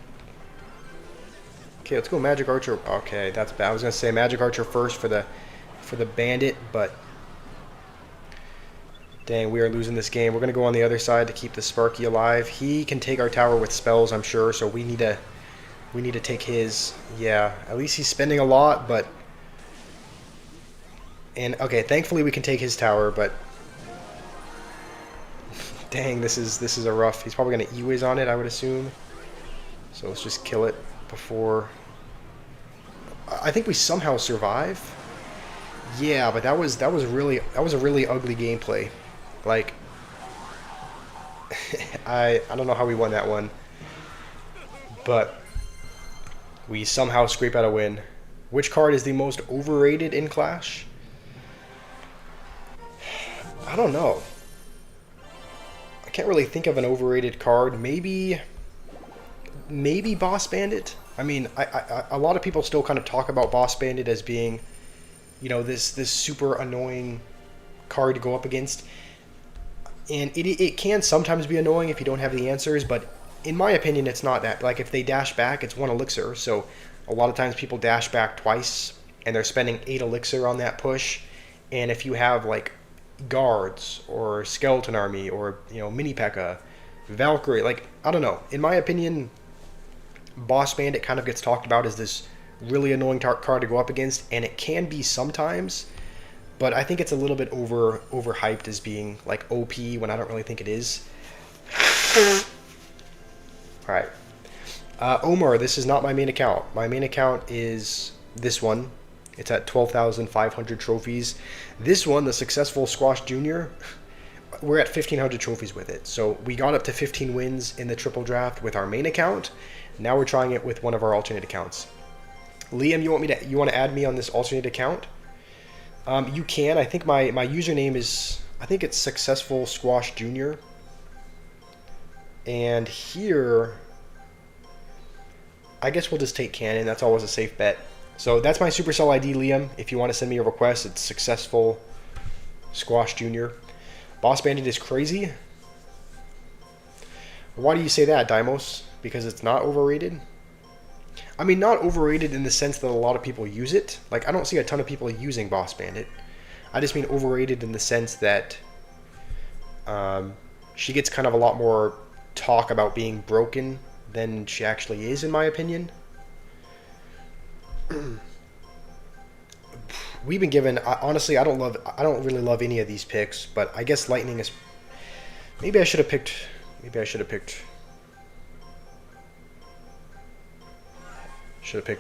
Okay, let's go Magic Archer. Okay, that's bad. I was going to say Magic Archer first for the Bandit, but... Dang, we are losing this game. We're going to go on the other side to keep the Sparky alive. He can take our tower with spells, I'm sure, so we need to take his. Yeah, at least he's spending a lot, but... And, okay, thankfully we can take his tower, but... Dang, this is a rough... He's probably going to E-Wiz on it, I would assume. So let's just kill it before... I think we somehow survive. Yeah, but that was a really ugly gameplay. Like, I don't know how we won that one, but we somehow scrape out a win. Which card is the most overrated in Clash? I don't know. I can't really think of an overrated card. Maybe Boss Bandit. I mean, a lot of people still kind of talk about Boss Bandit as being, you know, this super annoying card to go up against. And it can sometimes be annoying if you don't have the answers, but in my opinion, it's not that. Like, if they dash back, it's 1 elixir, so a lot of times people dash back twice, and they're spending 8 elixir on that push, and if you have, like, guards, or Skeleton Army, or, you know, Mini P.E.K.K.A., Valkyrie, like, I don't know. In my opinion, Boss Bandit kind of gets talked about as this really annoying card to go up against, and it can be sometimes, but I think it's a little bit overhyped as being like OP when I don't really think it is. Alright. Omar, this is not my main account. My main account is this one. It's at 12,500 trophies. This one, the Successful Squash Jr., we're at 1,500 trophies with it. So we got up to 15 wins in the triple draft with our main account. Now we're trying it with one of our alternate accounts. Liam, you want to add me on this alternate account? You can. I think my username is, I think it's Successful Squash Junior. And here, I guess we'll just take Cannon. That's always a safe bet. So that's my Supercell ID, Liam. If you want to send me a request, it's Successful Squash Junior. Boss Bandit is crazy. Why do you say that, Dimos? Because it's not overrated? I mean, not overrated in the sense that a lot of people use it. Like, I don't see a ton of people using Boss Bandit. I just mean overrated in the sense that she gets kind of a lot more talk about being broken than she actually is, in my opinion. We've been given, honestly, I don't really love any of these picks, but I guess Lightning is, maybe I should have picked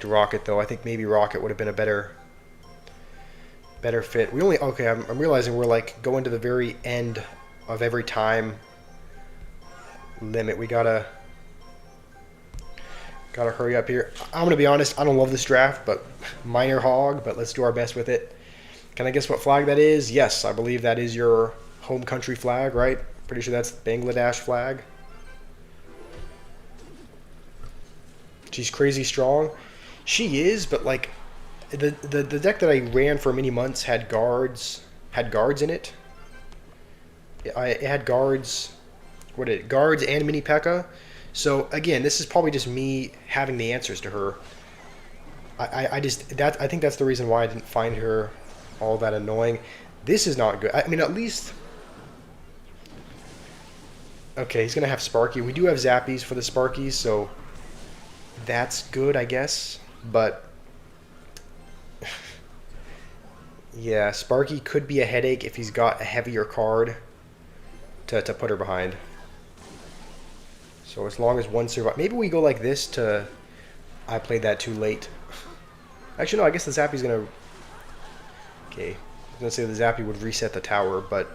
Rocket, though. I think maybe Rocket would have been a better fit. I'm realizing we're like going to the very end of every time limit. We gotta hurry up here. I'm gonna be honest, I don't love this draft, but minor hog, but let's do our best with it. Can I guess what flag that is? Yes, I believe that is your home country flag, right? Pretty sure that's Bangladesh flag. She's crazy strong. She is, but like the deck that I ran for many months had guards in it. It had guards. Guards and mini P.E.K.K.A. So again, this is probably just me having the answers to her. I think that's the reason why I didn't find her all that annoying. This is not good. I mean, at least. Okay, he's gonna have Sparky. We do have Zappies for the Sparkies, so that's good, I guess. But yeah, Sparky could be a headache if he's got a heavier card to put her behind. So as long as one survives, maybe we go like this to. I played that too late. Actually, no. I guess the Zappy's gonna. Okay, I was gonna say the Zappy would reset the tower, but.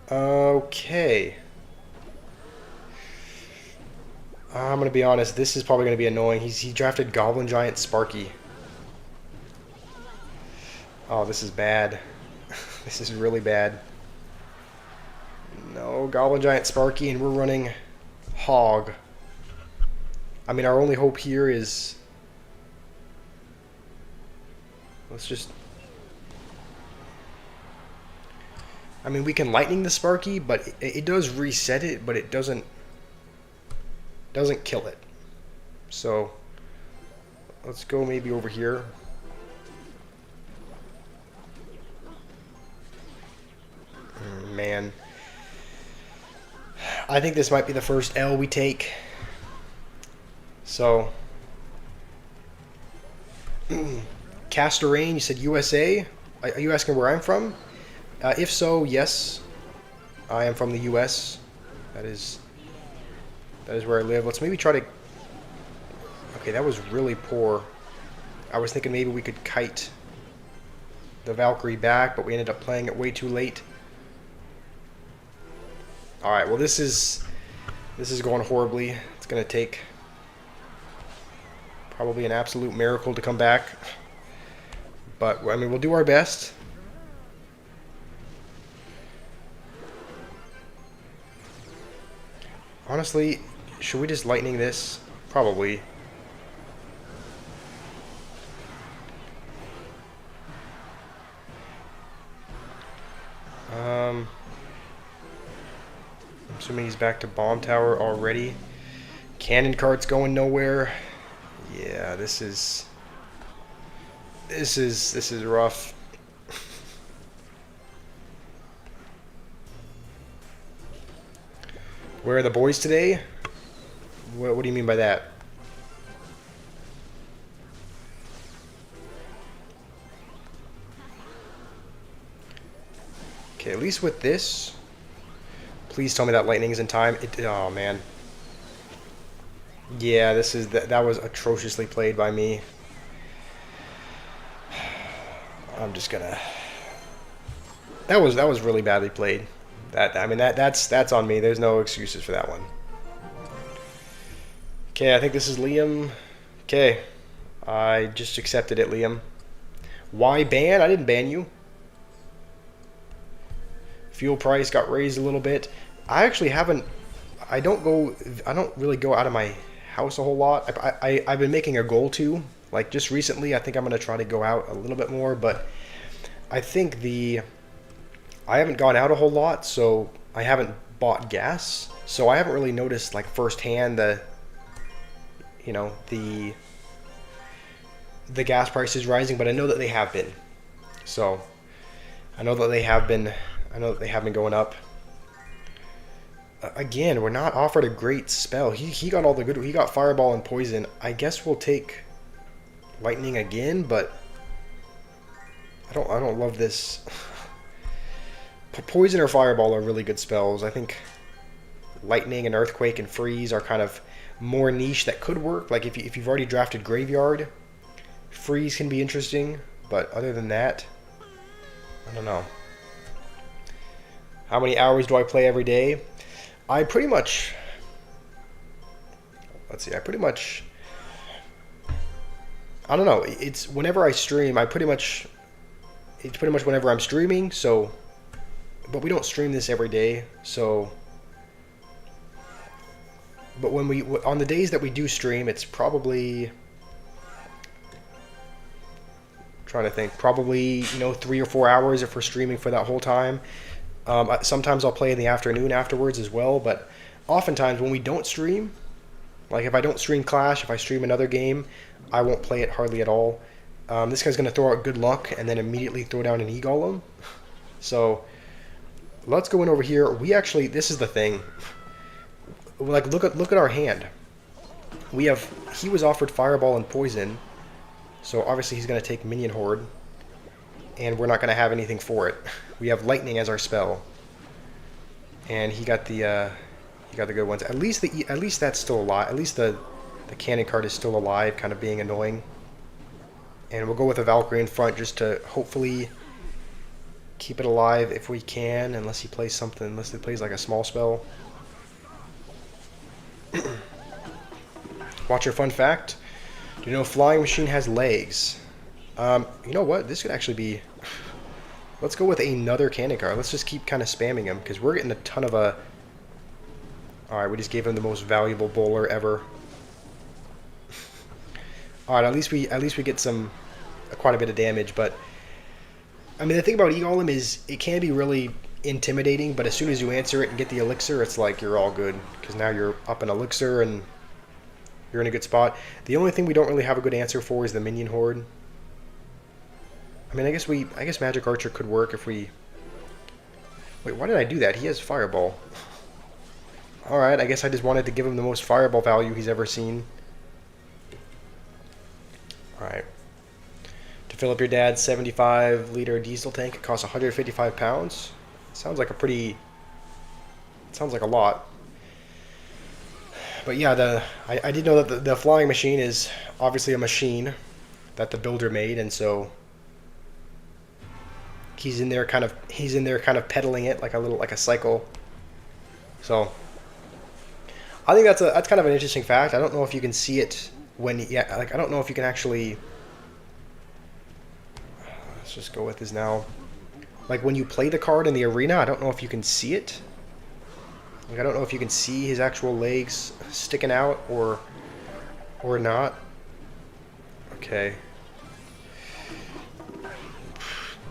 Okay. I'm gonna be honest. This is probably gonna be annoying. He drafted Goblin Giant Sparky. Oh, this is bad. This is really bad. No, Goblin Giant Sparky, and we're running Hog. I mean, our only hope here is... Let's just... I mean, we can Lightning the Sparky, but it does reset it, but it doesn't kill it. So, let's go maybe over here. Man, I think this might be the first L we take. So, Caster Rain, you said USA? Are you asking where I'm from? If so, yes. I am from the US. That is where I live. Let's maybe try to... Okay, that was really poor. I was thinking maybe we could kite the Valkyrie back, but we ended up playing it way too late. Alright, well this is going horribly. It's going to take probably an absolute miracle to come back. But, I mean, we'll do our best. Honestly, should we just Lightning this? Probably. I'm assuming he's back to Bomb Tower already. Cannon cart's going nowhere. Yeah, this is rough. Where are the boys today? What do you mean by that? Okay, at least with this. Please tell me that Lightning's in time. Oh man. Yeah, that was atrociously played by me. I'm just gonna. That was really badly played. I mean that's on me. There's no excuses for that one. Okay, I think this is Liam. Okay, I just accepted it, Liam. Why ban? I didn't ban you. Fuel price got raised a little bit. I actually haven't. I don't really go out of my house a whole lot. I've been making a goal to. Like just recently, I think I'm gonna try to go out a little bit more, but I think I haven't gone out a whole lot, so I haven't bought gas, so I haven't really noticed like firsthand the gas prices rising, but I know that they have been. So I know that they have been going up. Again, we're not offered a great spell. He got all the good. He got fireball and poison. I guess we'll take lightning again, but I don't love this. Poison or fireball are really good spells. I think lightning and earthquake and freeze are kind of more niche that could work. Like if you've already drafted graveyard, freeze can be interesting, but other than that, I don't know. How many hours do I play every day? I pretty much, let's see, I don't know. It's whenever I stream, it's pretty much whenever I'm streaming, so, but we don't stream this every day, so, but on the days that we do stream, it's probably, trying to think, probably, 3 or 4 hours if we're streaming for that whole time. Sometimes I'll play in the afternoon afterwards as well, but oftentimes when we don't stream, like if I don't stream Clash, if I stream another game, I won't play it hardly at all. This guy's going to throw out good luck and then immediately throw down an E-Golem. So let's go in over here. This is the thing. Like look at our hand. He was offered fireball and poison, so obviously he's going to take minion horde, and we're not going to have anything for it. We have lightning as our spell, and he got the good ones. At least that's still alive. At least the cannon card is still alive, kind of being annoying. And we'll go with a Valkyrie in front just to hopefully keep it alive if we can, unless he plays like a small spell. Watch your fun fact. Do you know flying machine has legs? You know what? This could actually be. Let's go with another cannon card. Let's just keep kind of spamming him because we're getting a ton of a. All right, we just gave him the most valuable bowler ever. All right, at least we get quite a bit of damage. But I mean, the thing about E-Golem is it can be really intimidating, but as soon as you answer it and get the elixir, it's like you're all good because now you're up an elixir and you're in a good spot. The only thing we don't really have a good answer for is the minion horde. I mean, I guess Magic Archer could work if we. Wait, why did I do that? He has Fireball. All right, I guess I just wanted to give him the most Fireball value he's ever seen. All right. To fill up your dad's 75-liter diesel tank, it costs 155 pounds. Sounds like a lot. But yeah, I did know that the flying machine is obviously a machine that the builder made, and so he's in there kind of pedaling it like a cycle. So I think that's kind of an interesting fact. I don't know if you can see it I don't know if you can actually. Let's just go with this now. Like when you play the card in the arena, I don't know if you can see it. Like I don't know if you can see his actual legs sticking out or not. Okay.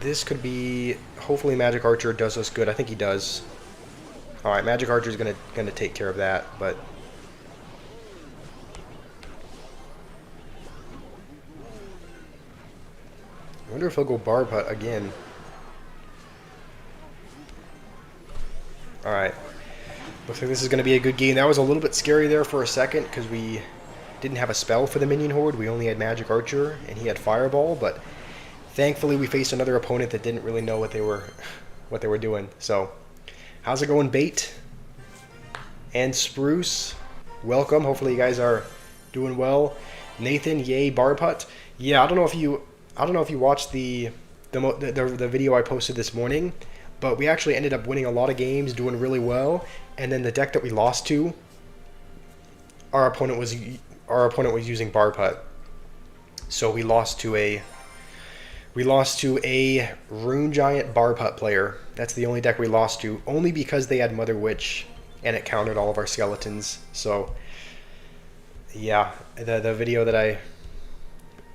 This could be. Hopefully, Magic Archer does us good. I think he does. All right, Magic Archer is gonna take care of that, but. I wonder if he'll go Barb Hut again. All right. Looks like this is going to be a good game. That was a little bit scary there for a second because we didn't have a spell for the minion horde. We only had Magic Archer and he had Fireball, but thankfully we faced another opponent that didn't really know what they were doing. So, how's it going, Bait and Spruce? Welcome. Hopefully you guys are doing well. Nathan, yay, Barb Hut. Yeah, I don't know if you watched the the video I posted this morning, but we actually ended up winning a lot of games, doing really well. And then the deck that we lost to, our opponent was using bar putt, so we lost to a Rune Giant bar putt player. That's the only deck we lost to, only because they had Mother Witch and it countered all of our skeletons. So yeah, the video I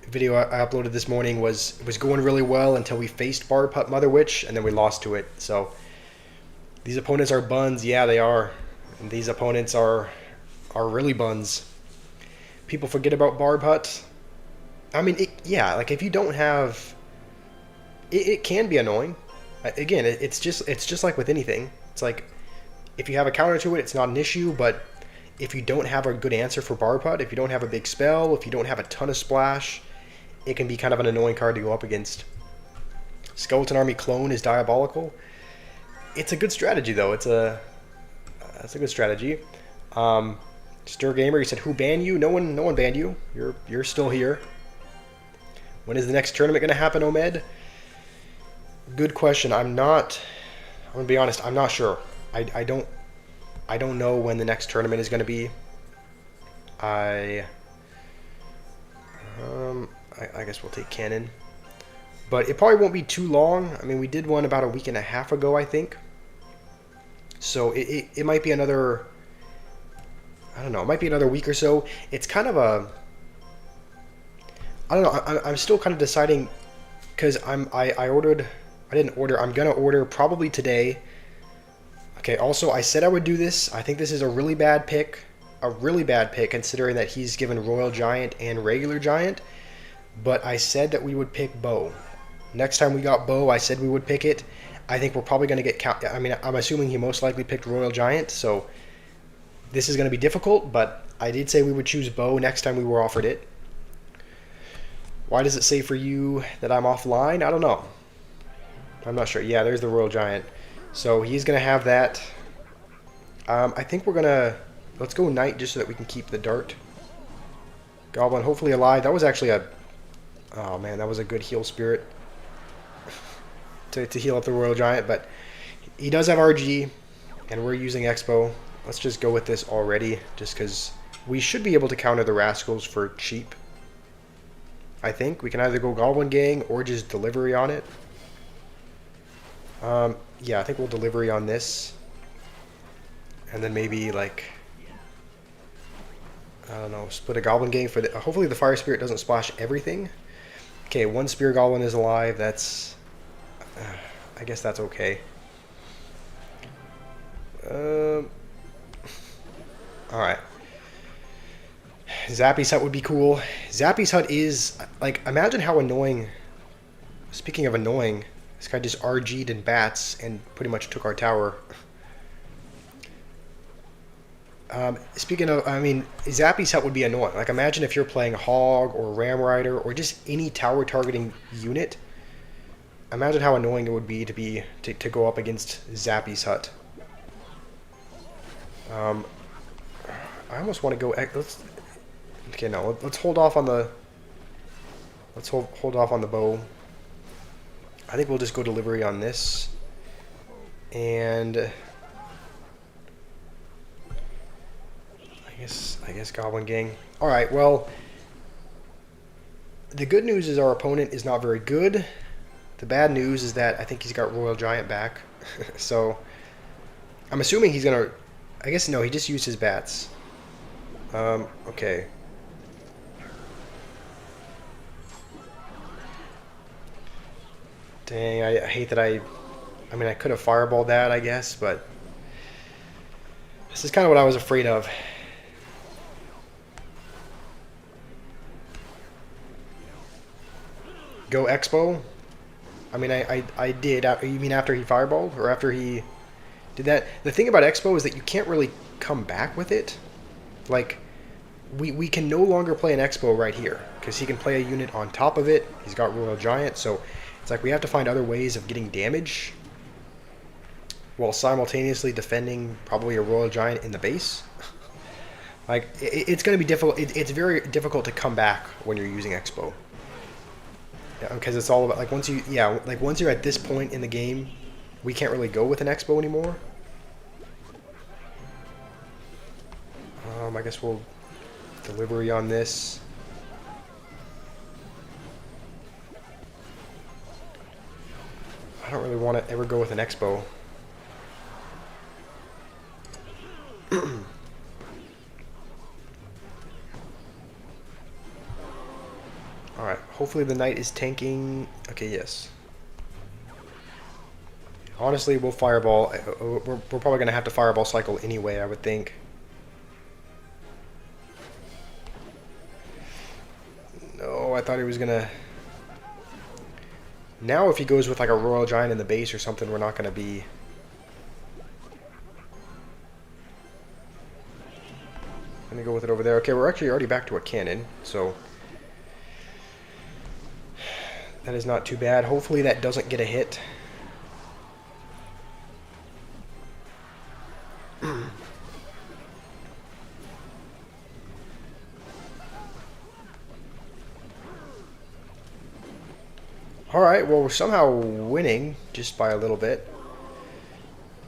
uploaded this morning was going really well until we faced bar putt Mother Witch, and then we lost to it. So these opponents are buns. Yeah, they are. And these opponents are really buns. People forget about bar putt. I mean, like if you don't have, it can be annoying. Again, it's just like with anything. It's like if you have a counter to it, it's not an issue. But if you don't have a good answer for bar putt, if you don't have a big spell, if you don't have a ton of splash, it can be kind of an annoying card to go up against. Skeleton Army Clone is diabolical. It's a good strategy though. That's a good strategy. Stir Gamer, he said, "Who banned you?" No one banned you. You're still here. When is the next tournament going to happen, Omed? Good question. I'm gonna be honest. I'm not sure. I don't know when the next tournament is going to be. I guess we'll take Cannon, but it probably won't be too long. I mean, we did one about a week and a half ago, I think. So it might be another. I don't know. It might be another week or so. It's kind of a. I don't know. I'm still kind of deciding, because I ordered. I didn't order. I'm gonna order probably today. Okay. Also, I said I would do this. I think this is a really bad pick. A really bad pick, considering that he's given Royal Giant and Regular Giant. But I said that we would pick Bow. Next time we got Bow, I said we would pick it. I think we're probably going to get... I mean, I'm assuming he most likely picked Royal Giant, so this is going to be difficult, but I did say we would choose Bow next time we were offered it. Why does it say for you that I'm offline? I don't know. I'm not sure. Yeah, there's the Royal Giant. So he's going to have that. I think we're going to... Let's go Knight just so that we can keep the Dart. Goblin hopefully alive. That was actually a... Oh man, that was a good heal spirit to heal up the Royal Giant, but he does have RG, and we're using Expo. Let's just go with this already, just because we should be able to counter the Rascals for cheap. I think we can either go Goblin Gang or just delivery on it. Yeah, I think we'll delivery on this, and then maybe like, I don't know, split a Goblin Gang for the. Hopefully the Fire Spirit doesn't splash everything. Okay, one Spear Goblin is alive. That's, I guess that's okay. All right. Zappy's Hut would be cool. Zappy's Hut is, like, imagine how annoying. Speaking of annoying, this guy just RG'd in bats and pretty much took our tower. Speaking of, I mean, Zappy's Hut would be annoying. Like, imagine if you're playing Hog or Ram Rider or just any tower targeting unit. Imagine how annoying it would be to go up against Zappy's Hut. I almost want to go. Let's. Okay, no. Let's hold off on the. Let's hold off on the bow. I think we'll just go delivery on this, and. I guess Goblin Gang. All right. Well, the good news is our opponent is not very good. The bad news is that I think he's got Royal Giant back. So I'm assuming he's gonna. I guess no. He just used his bats. Okay. Dang, I hate that I mean, I could have fireballed that, I guess, but this is kind of what I was afraid of. Go Expo? I mean, I did. You mean after he fireballed? Or after he did that? The thing about Expo is that you can't really come back with it. Like, we can no longer play an Expo right here, because he can play a unit on top of it. He's got Royal Giant, so it's like we have to find other ways of getting damage while simultaneously defending probably a Royal Giant in the base. Like, it's going to be difficult. It's very difficult to come back when you're using Expo. because it's all about like once you like once you're at this point in the game, we can't really go with an expo anymore. I guess we'll delivery on this. I don't really want to ever go with an expo. Alright, hopefully the knight is tanking. Okay, yes. Honestly, we'll fireball. We're probably going to have to fireball cycle anyway, I would think. No, I thought he was going to... Now if he goes with like a Royal Giant in the base or something, we're not going to be... I'm going to go with it over there. Okay, we're actually already back to a cannon, so... That is not too bad. Hopefully that doesn't get a hit. Alright, well, we're somehow winning just by a little bit.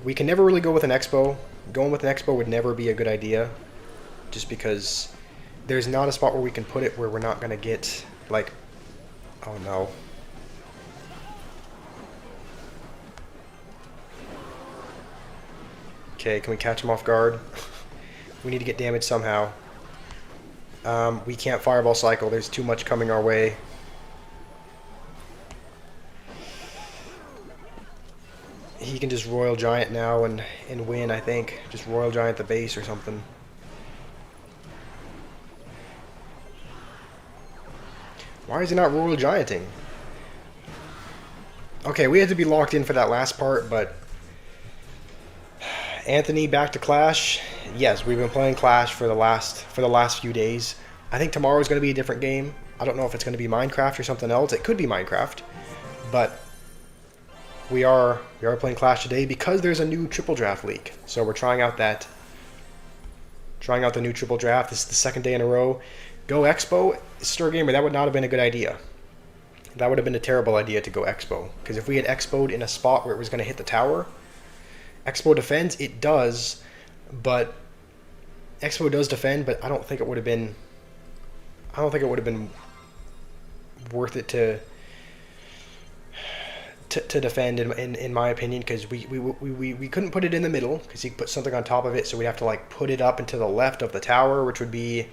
We can never really go with an expo. Going with an expo would never be a good idea. Just because there's not a spot where we can put it where we're not going to get, like... Oh, no. Okay, can we catch him off guard? We need to get damage somehow. We can't fireball cycle. There's too much coming our way. He can just Royal Giant now and win, I think. Just Royal Giant the base or something. Why is he not Royal Gianting? Okay, we had to be locked in for that last part, but... Anthony, back to Clash. Yes, we've been playing Clash for the last few days. I think tomorrow is going to be a different game. I don't know if it's going to be Minecraft or something else. It could be Minecraft, but we are playing Clash today because there's a new triple draft league. So we're trying out the new triple draft. This is the second day in a row. Go Expo, Stir Gamer. That would not have been a good idea. That would have been a terrible idea to go Expo, because if we had Expo'd in a spot where it was going to hit the tower. Expo defends, it does, but Expo does defend, but I don't think it would have been worth it to defend in my opinion, because we couldn't put it in the middle because he put something on top of it, so we have to like put it up and to the left of the tower, which would be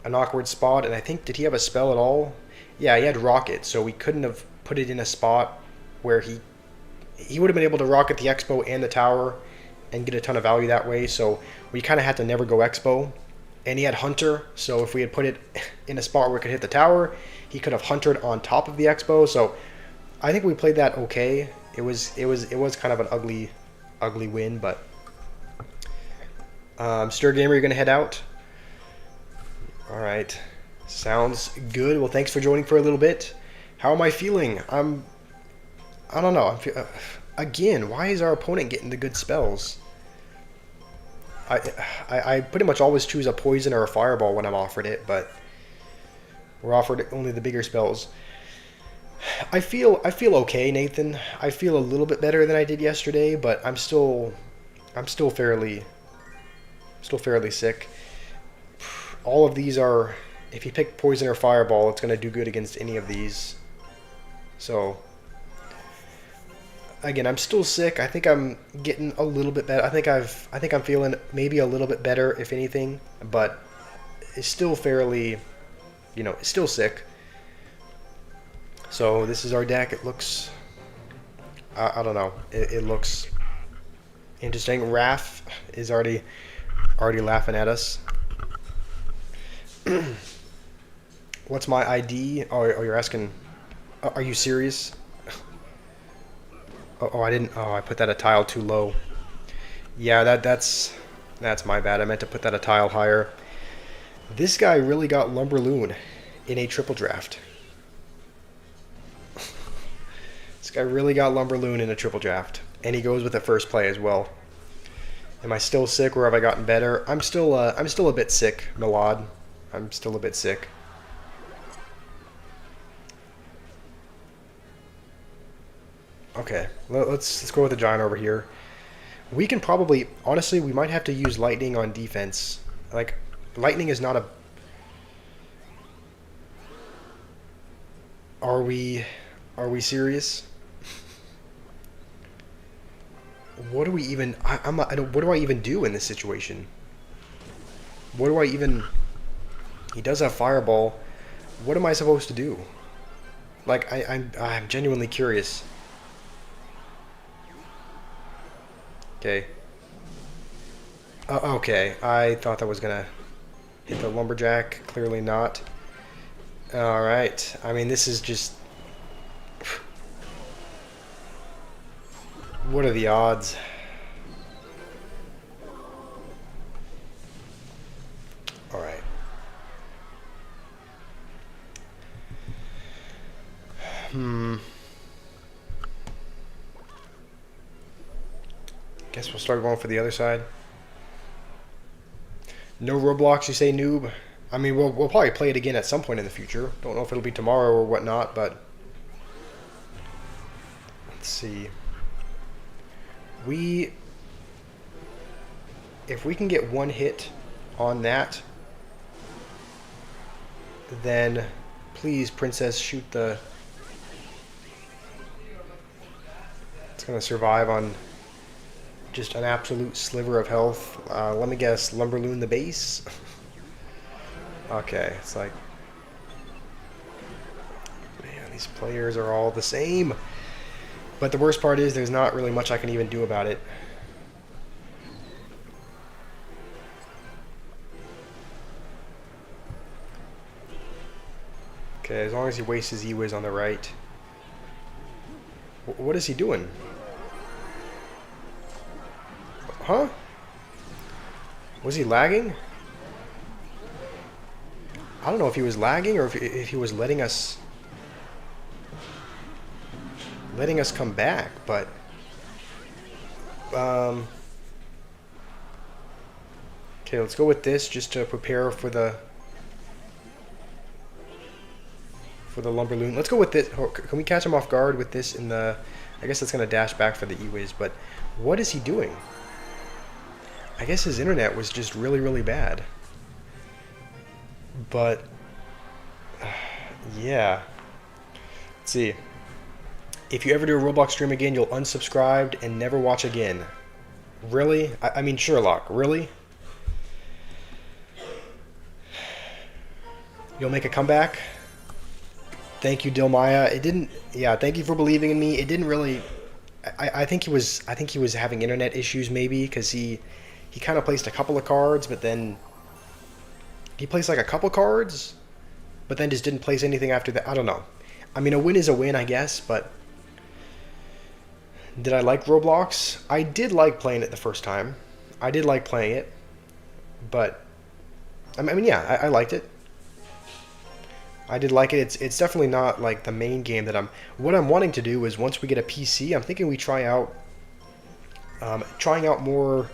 an awkward spot. And I think, did he have a spell at all? Yeah, he had rocket, so we couldn't have put it in a spot where he would have been able to rocket the Expo and the tower and get a ton of value that way. So we kind of had to never go Expo. And he had Hunter, so if we had put it in a spot where it could hit the tower, he could have Huntered on top of the Expo. So I think we played that okay. It was kind of an ugly win, but Stir Gamer, you're gonna head out. All right, sounds good. Well, thanks for joining for a little bit. How am I feeling? I don't know. Again, why is our opponent getting the good spells? I pretty much always choose a poison or a fireball when I'm offered it, but we're offered only the bigger spells. I feel okay, Nathan. I feel a little bit better than I did yesterday, but I'm still fairly sick. All of these are, if you pick poison or fireball, it's going to do good against any of these. So again, I'm still sick. I think I'm getting a little bit better. I think I'm feeling maybe a little bit better, if anything, but it's still fairly, it's still sick. So this is our deck. It looks, I don't know. It looks interesting. Raph is already laughing at us. What's my ID? Oh, you're asking. Are you serious? Oh, I didn't. Oh, I put that a tile too low. Yeah, that's my bad. I meant to put that a tile higher. This guy really got Lumberloon in a triple draft. This guy really got Lumberloon in a triple draft, and he goes with it first play as well. Am I still sick, or have I gotten better? I'm still a bit sick, Milad. I'm still a bit sick. Okay, let's go with the giant over here. We can probably, honestly, we might have to use lightning on defense. Like, lightning is not a. Are we, are we serious? What do we even? I don't. What do I even do in this situation? What do I even? He does have fireball. What am I supposed to do? Like, I'm genuinely curious. Okay. Okay, I thought that was gonna hit the lumberjack. Clearly not. All right. I mean, this is just. What are the odds? All right. Hmm. Guess we'll start going for the other side. No Roblox, you say, noob? I mean, we'll probably play it again at some point in the future. Don't know if it'll be tomorrow or whatnot, but let's see. We, if we can get one hit on that, then please, princess, shoot the. It's gonna survive on just an absolute sliver of health. Let me guess, Lumberloon the base. Okay, it's like, man, these players are all the same. But the worst part is there's not really much I can even do about it. Okay, as long as he wastes his E-Wiz on the right. What is he doing? Huh? Was he lagging? I don't know if he was lagging or if he was letting us come back, but okay, let's go with this just to prepare for the Lumberloon. Let's go with this. Can we catch him off guard with this in the? I guess it's gonna dash back for the E-Wiz, but what is he doing? I guess his internet was just really, really bad. But yeah. Let's see. If you ever do a Roblox stream again, you'll unsubscribe and never watch again. Really? I mean, Sherlock, really? You'll make a comeback? Thank you, Dilmaya. It didn't. Yeah, thank you for believing in me. It didn't really. I think he was. I think he was having internet issues, maybe, because he kind of placed a couple of cards, but then he placed like a couple cards, but then just didn't place anything after that. I don't know. I mean, a win is a win, I guess, but did I like Roblox? I did like playing it the first time. I did like playing it, but I mean, yeah, I liked it. I did like it. It's definitely not like the main game that I'm. What I'm wanting to do is once we get a PC, I'm thinking we try out, trying out more,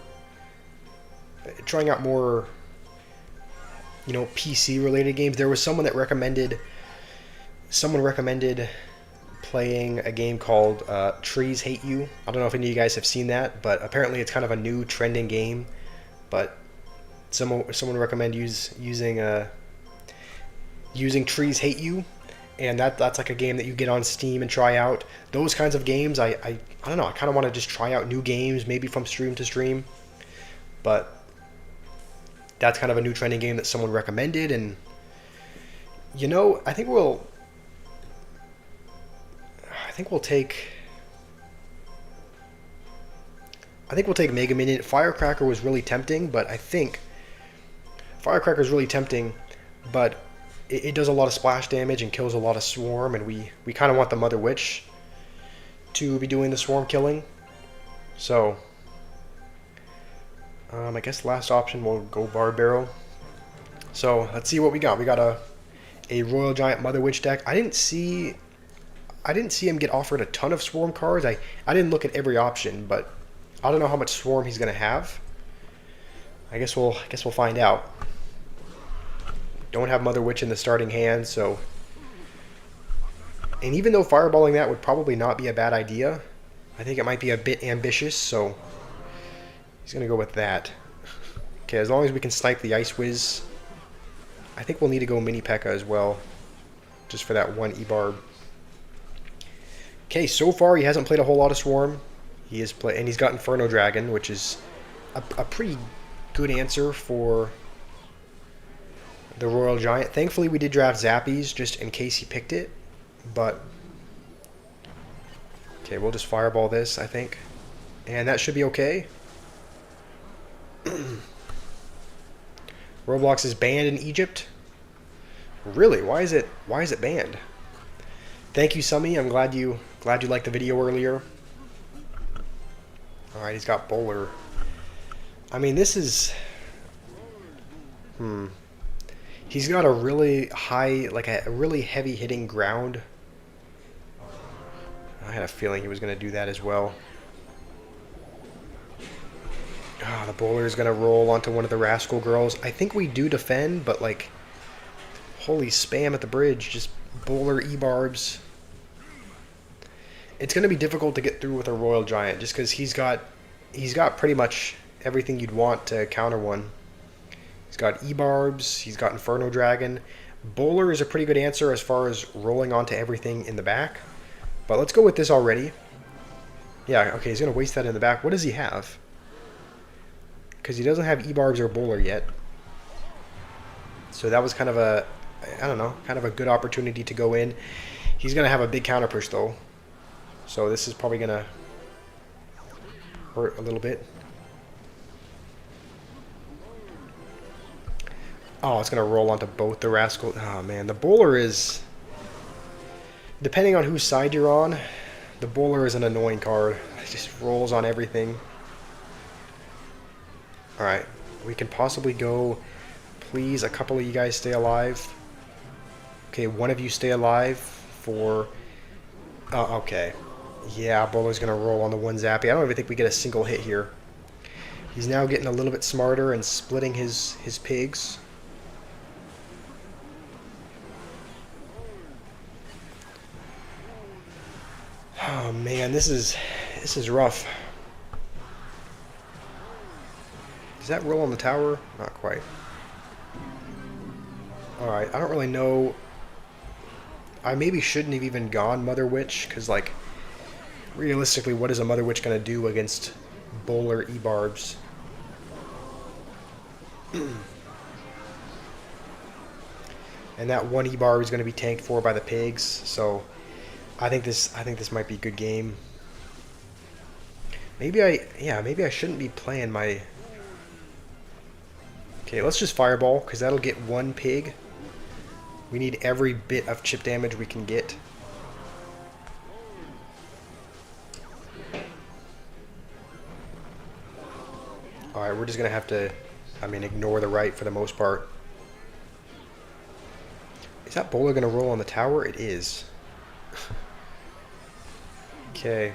PC related games. There was someone recommended playing a game called Trees Hate You. I don't know if any of you guys have seen that, but apparently it's kind of a new trending game. But someone recommended using Trees Hate You, and that's like a game that you get on Steam and try out. Those kinds of games, I don't know, I kind of want to just try out new games, maybe from stream to stream. But that's kind of a new trending game that someone recommended, and I think we'll take Mega Minion. Firecracker was really tempting, but I think Firecracker is really tempting, but it does a lot of splash damage and kills a lot of swarm, and we kind of want the Mother Witch to be doing the swarm killing. So I guess last option we'll go Bard Barrel. So let's see what we got. We got a Royal Giant Mother Witch deck. I didn't see him get offered a ton of swarm cards. I didn't look at every option, but I don't know how much swarm he's gonna have. I guess we'll find out. Don't have Mother Witch in the starting hand, so. And even though fireballing that would probably not be a bad idea, I think it might be a bit ambitious, so he's going to go with that. Okay, as long as we can snipe the Ice Whiz, I think we'll need to go Mini P.E.K.K.A. as well, just for that one E-Barb. Okay, so far he hasn't played a whole lot of Swarm. And he's got Inferno Dragon, which is a pretty good answer for the Royal Giant. Thankfully, we did draft Zappies just in case he picked it, but okay, we'll just Fireball this, I think, and that should be okay. Roblox is banned in Egypt. Really? Why is it banned? Thank you, Summy. I'm glad you liked the video earlier. All right, he's got Bowler. I mean, this is He's got a really high, like a really heavy hitting ground. I had a feeling he was going to do that as well. Ah, the Bowler is going to roll onto one of the Rascal Girls. I think we do defend, but like, holy spam at the bridge. Just Bowler E-Barbs. It's going to be difficult to get through with a Royal Giant just because he's got pretty much everything you'd want to counter one. He's got E-Barbs, he's got Inferno Dragon. Bowler is a pretty good answer as far as rolling onto everything in the back. But let's go with this already. Yeah, okay, he's going to waste that in the back. What does he have? Because he doesn't have E-Barbs or Bowler yet. So that was kind of a, I don't know, kind of a good opportunity to go in. He's going to have a big counter push though. So this is probably going to hurt a little bit. Oh, it's going to roll onto both the Rascal. Oh, man. The Bowler is... Depending on whose side you're on, the Bowler is an annoying card. It just rolls on everything. Alright. We can possibly go... Please, a couple of you guys stay alive. Okay, one of you stay alive for... okay. Yeah, Bowler's going to roll on the one Zappy. I don't even think we get a single hit here. He's now getting a little bit smarter and splitting his pigs. Oh man, this is rough. Does that roll on the tower? Not quite. Alright, I don't really know. I maybe shouldn't have even gone Mother Witch, because like, realistically, what is a Mother Witch going to do against Bowler E-Barbs? And that one E-Barb is going to be tanked for by the pigs, so I think this might be a good game. Maybe I shouldn't be playing my... Okay, let's just Fireball, because that'll get one pig. We need every bit of chip damage we can get. Alright, we're just going to have to, ignore the right for the most part. Is that Bowler going to roll on the tower? It is. Okay.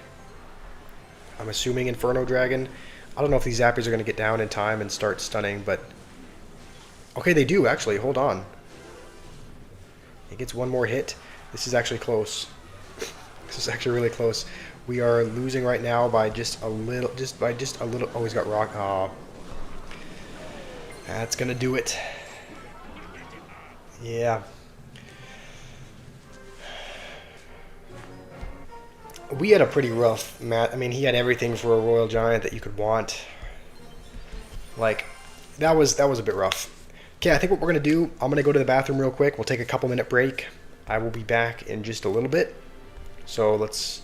I'm assuming Inferno Dragon. I don't know if these Zappers are going to get down in time and start stunning, but... Okay, they do, actually. Hold on. It gets one more hit. This is actually close. This is actually really close. We are losing right now by just a little... Oh, he's got rock. Oh. That's going to do it. Yeah. We had a pretty rough match. I mean, he had everything for a Royal Giant that you could want. Like, that was a bit rough. Okay, I think what we're going to do, I'm going to go to the bathroom real quick. We'll take a couple-minute break. I will be back in just a little bit. So let's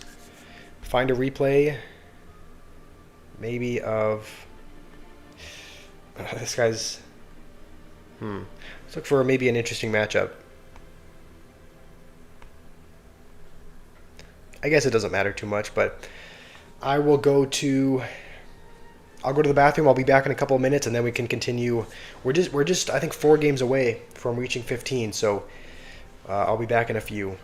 find a replay. Maybe of... this guy's... Let's look for maybe an interesting matchup. I guess it doesn't matter too much, but I'll go to the bathroom. I'll be back in a couple of minutes, and then we can continue. We're just I think 4 games away from reaching 15, so I'll be back in a few.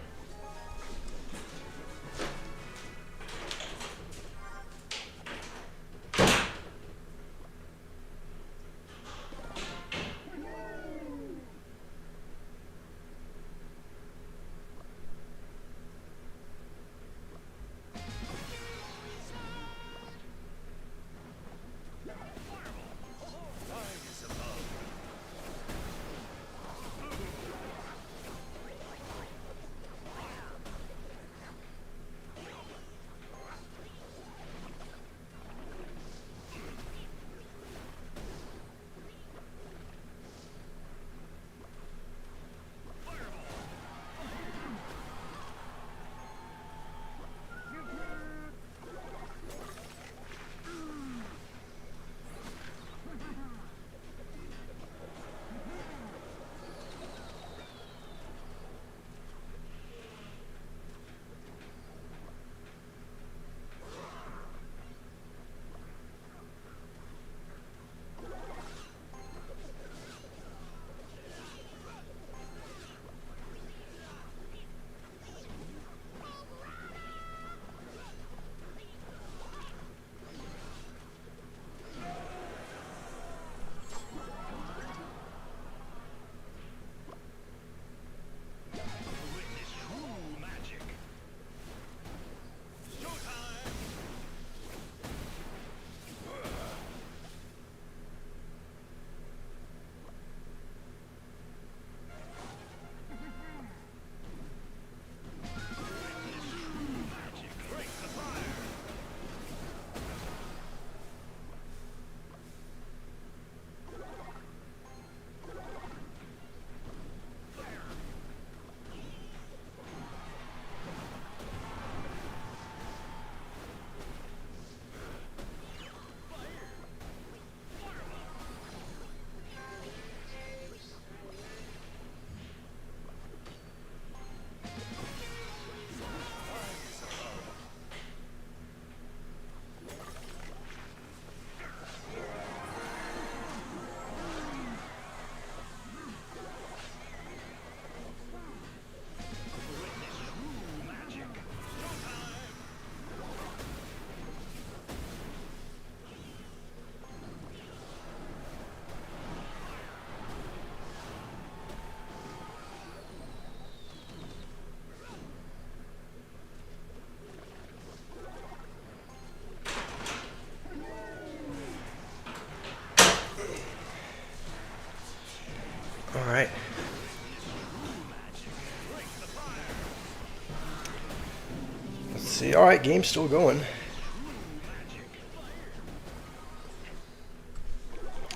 see. All right, game's still going.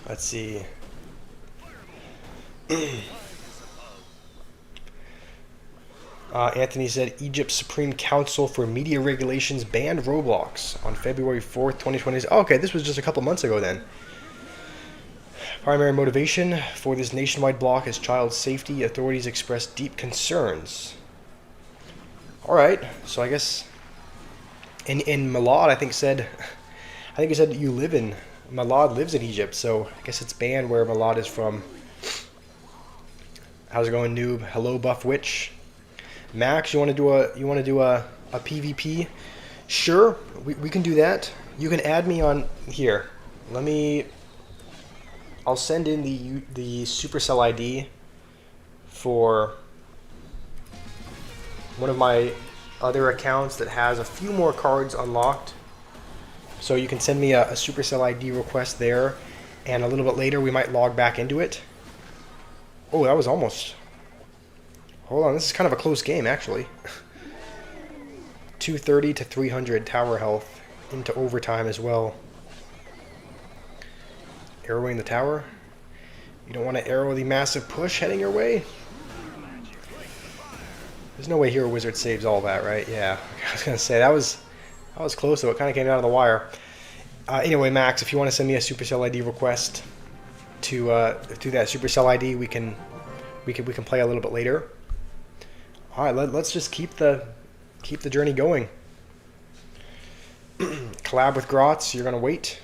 Let's see. Anthony said Egypt's Supreme Council for Media Regulations banned Roblox on February 4th, 2020. Oh, okay, this was just a couple months ago then. Primary motivation for this nationwide block is child safety. Authorities expressed deep concerns. All right, so I guess in Malad, I think he said you live in Malad lives in Egypt, so I guess it's banned where Malad is from. How's it going, noob? Hello, Buff Witch. Max, you want to do a PvP? Sure, we can do that. You can add me on here. I'll send in the Supercell ID for one of my other accounts that has a few more cards unlocked. So you can send me a Supercell ID request there, and a little bit later we might log back into it. Oh, that was almost... Hold on, this is kind of a close game, actually. 230 to 300 tower health into overtime as well. Arrowing the tower. You don't want to arrow the massive push heading your way? There's no way Hero Wizard saves all that, right? Yeah, I was going to say, that was close, though. It kind of came out of the wire. Anyway, Max, if you want to send me a Supercell ID request to through that Supercell ID, we can play a little bit later. All right, let's just keep the journey going. Collab with Grotz, you're gonna wait.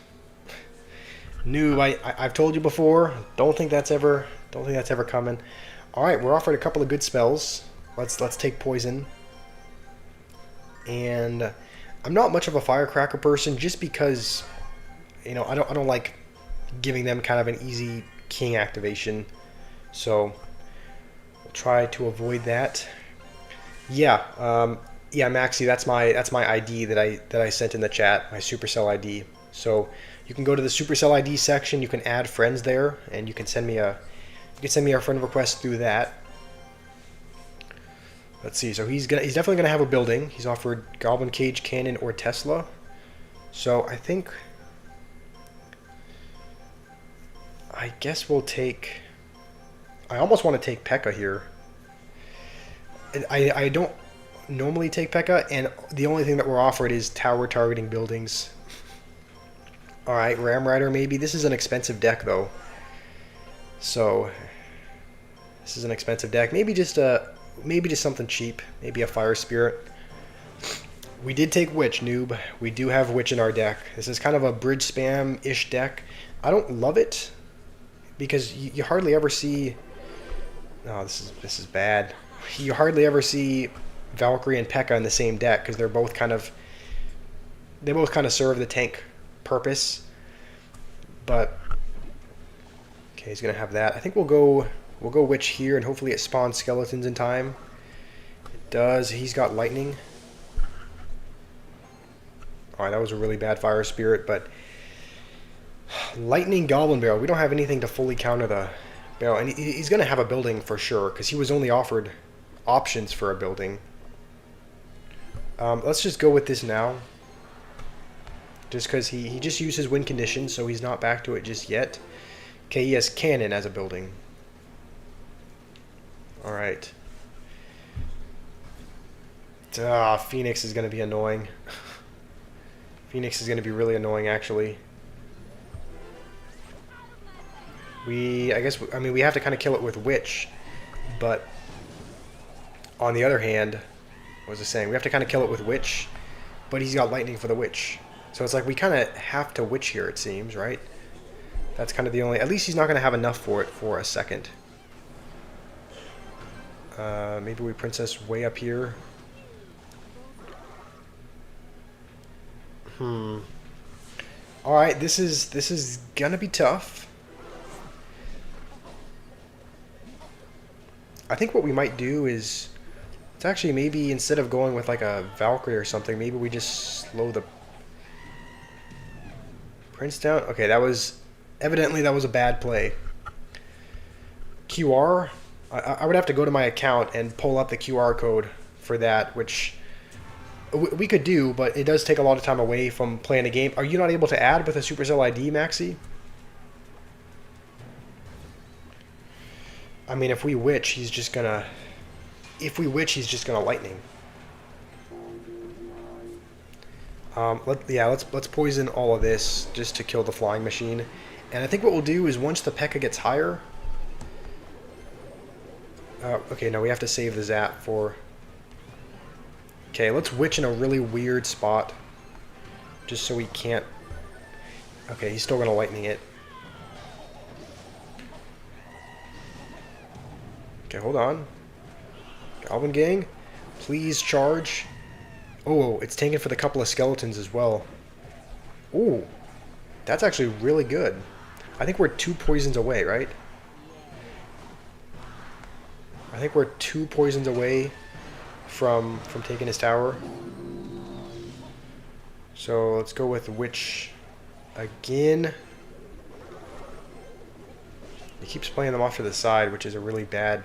Noob, I've told you before. Don't think that's ever coming. All right, we're offered a couple of good spells. Let's take poison. And I'm not much of a firecracker person, just because, you know, I don't like giving them kind of an easy king activation. So we'll try to avoid that. Yeah, yeah, Maxi, that's my ID that I sent in the chat, my Supercell ID. So you can go to the Supercell ID section. You can add friends there, and you can send me a friend request through that. Let's see. So he's definitely gonna have a building. He's offered Goblin Cage, Cannon, or Tesla. So I guess we'll take. I almost want to take P.E.K.K.A. here. I don't normally take P.E.K.K.A. and the only thing that we're offered is tower targeting buildings. Alright, Ram Rider maybe. This is an expensive deck though. So this is an expensive deck. Maybe just something cheap. Maybe a Fire Spirit. We did take Witch, noob. We do have Witch in our deck. This is kind of a bridge spam-ish deck. I don't love it because you hardly ever see... Oh, this is bad. You hardly ever see Valkyrie and P.E.K.K.A. in the same deck because they both kind of serve the tank purpose. But okay, he's gonna have that. I think we'll go Witch here, and hopefully it spawns skeletons in time. It does. He's got lightning. All right, that was a really bad Fire Spirit, but lightning Goblin Barrel. We don't have anything to fully counter the barrel, and he's gonna have a building for sure because he was only offered options for a building. Let's just go with this now. Just because he just used his win condition, so he's not back to it just yet. Okay, he has Cannon as a building. Alright. Phoenix is going to be annoying. Phoenix is going to be really annoying, actually. We have to kind of kill it with Witch, but on the other hand, what was I saying? We have to kind of kill it with Witch, but he's got lightning for the Witch. So it's like we kind of have to Witch here, it seems, right? That's kind of the only... At least he's not going to have enough for it for a second. Maybe we Princess way up here. Alright, this is going to be tough. I think what we might do is... It's actually maybe instead of going with like a Valkyrie or something, maybe we just slow the Prince down. Okay, evidently that was a bad play. QR, I would have to go to my account and pull up the QR code for that, which We could do, but it does take a lot of time away from playing the game. Are you not able to add with a Supercell ID, Maxi? I mean, if we witch, he's just gonna... If we witch, he's just gonna lightning. Let's poison all of this just to kill the flying machine. And I think what we'll do is once the P.E.K.K.A gets higher... okay, no, we have to save the Zap for... Okay, let's witch in a really weird spot. Just so we can't... Okay, he's still gonna lightning it. Okay, hold on. Goblin Gang, please charge. Oh, it's tanking for the couple of skeletons as well. Ooh, that's actually really good. I think we're 2 poisons away, right? I think we're 2 poisons away from taking his tower. So let's go with Witch again. He keeps playing them off to the side, which is a really bad...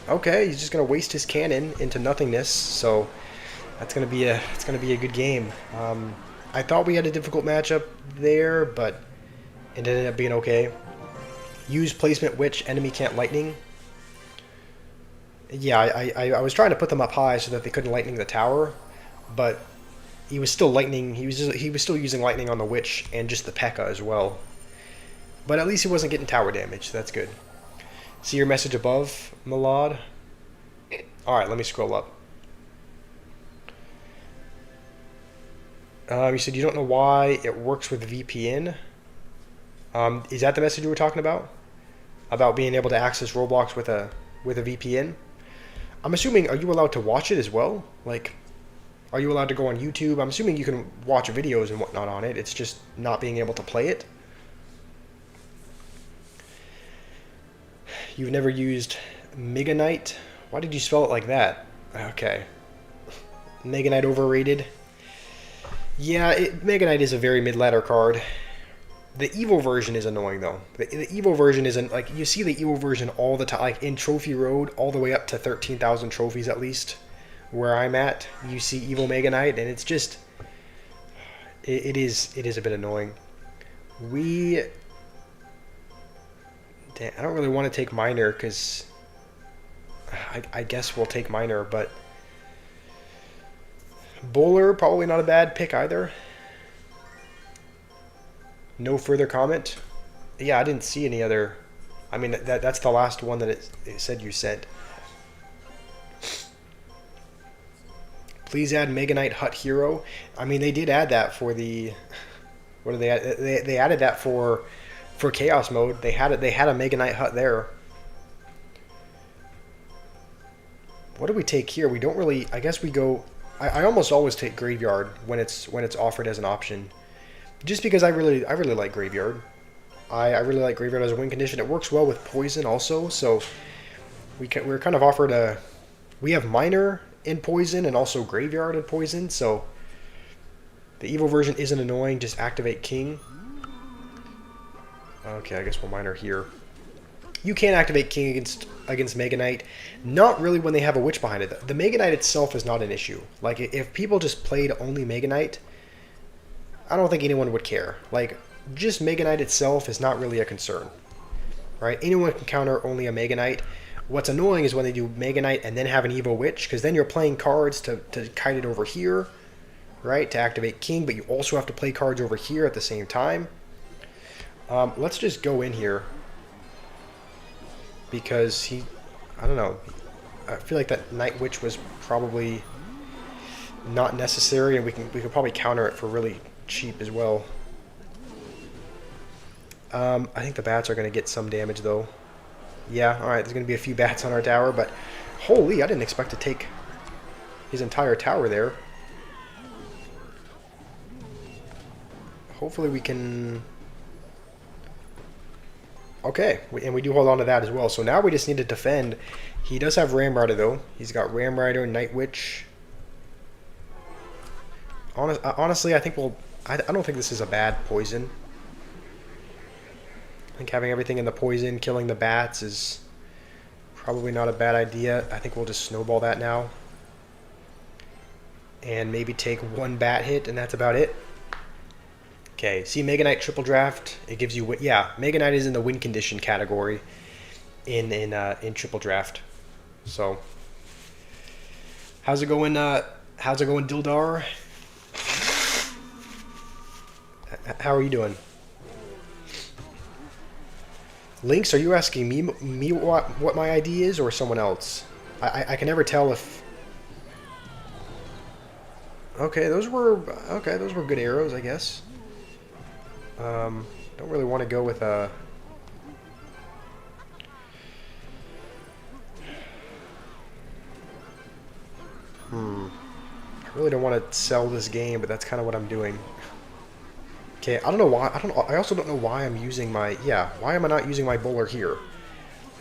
Okay, he's just gonna waste his cannon into nothingness, so it's gonna be a good game. I thought we had a difficult matchup there, but it ended up being okay. Use placement witch, enemy can't lightning. Yeah, I was trying to put them up high so that they couldn't lightning the tower, but he was still lightning. He was still using lightning on the witch and just the P.E.K.K.A as well. But at least he wasn't getting tower damage. So that's good. See your message above, Milad? Alright, let me scroll up. You said you don't know why it works with VPN. Is that the message you were talking about? About being able to access Roblox with a VPN? I'm assuming, are you allowed to watch it as well? Like, are you allowed to go on YouTube? I'm assuming you can watch videos and whatnot on it. It's just not being able to play it. You've never used Mega Knight? Why did you spell it like that? Okay. Mega Knight overrated. Yeah, Mega Knight is a very mid-ladder card. The Evo version is annoying, though. The Evo version isn't... Like, you see the Evo version all the time. Like, in Trophy Road, all the way up to 13,000 trophies, at least. Where I'm at, you see Evo Mega Knight, and it's just... It is a bit annoying. I don't really want to take Miner, because... I guess we'll take Miner, but... Bowler, probably not a bad pick either. No further comment? Yeah, I didn't see any other... I mean, that's the last one that it said you sent. Please add Mega Knight Hut Hero. I mean, they did add that for the... What did they add? They added that for Chaos Mode. They had a Mega Knight Hut there. What do we take here? We don't really... I guess we go... I almost always take Graveyard when it's offered as an option. Just because I really like Graveyard. I really like Graveyard as a win condition. It works well with Poison also, so we're kind of offered a... We have Miner in Poison and also Graveyard in Poison, so the Evo version isn't annoying. Just activate King. Okay, I guess we'll Miner here. You can activate King against Mega Knight. Not really when they have a Witch behind it. The Mega Knight itself is not an issue. Like, if people just played only Mega Knight, I don't think anyone would care. Like, just Mega Knight itself is not really a concern. Right? Anyone can counter only a Mega Knight. What's annoying is when they do Mega Knight and then have an Evo Witch, because then you're playing cards to kite it over here, right, to activate King, but you also have to play cards over here at the same time. Let's just go in here. Because I don't know, I feel like that Night Witch was probably not necessary, and we could probably counter it for really cheap as well. I think the bats are going to get some damage though. Yeah, alright, there's going to be a few bats on our tower, but holy, I didn't expect to take his entire tower there. Hopefully we can... Okay, and we do hold on to that as well. So now we just need to defend. He does have Ram Rider, though. He's got Ram Rider, Night Witch. Honestly, I think we'll... I don't think this is a bad poison. I think having everything in the poison, killing the bats is Probably not a bad idea. I think we'll just snowball that now. And maybe take one bat hit, and that's about it. Okay, see Mega Knight triple draft. It gives you, yeah, Mega Knight is in the win condition category in triple draft. So, how's it going? How's it going, Dildar? How are you doing? Lynx, are you asking me what my ID is, or someone else? I can never tell if. Okay, those were good arrows, I guess. Don't really want to go with a. I really don't want to sell this game, but that's kind of what I'm doing. Okay, I don't know why. I also don't know why I'm using my. Yeah, why am I not using my bowler here?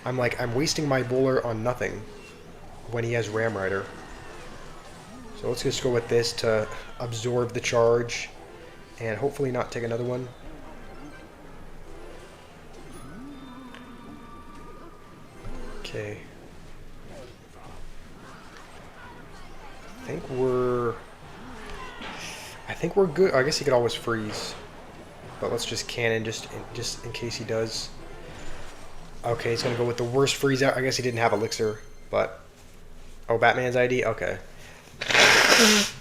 I'm wasting my bowler on nothing when he has Ram Rider. So let's just go with this to absorb the charge and hopefully not take another one. Okay. I think we're good. I guess he could always freeze. But let's just cannon just in case he does. Okay, he's going to go with the worst freeze out. I guess he didn't have Elixir, but... Oh, Batman's ID? Okay. That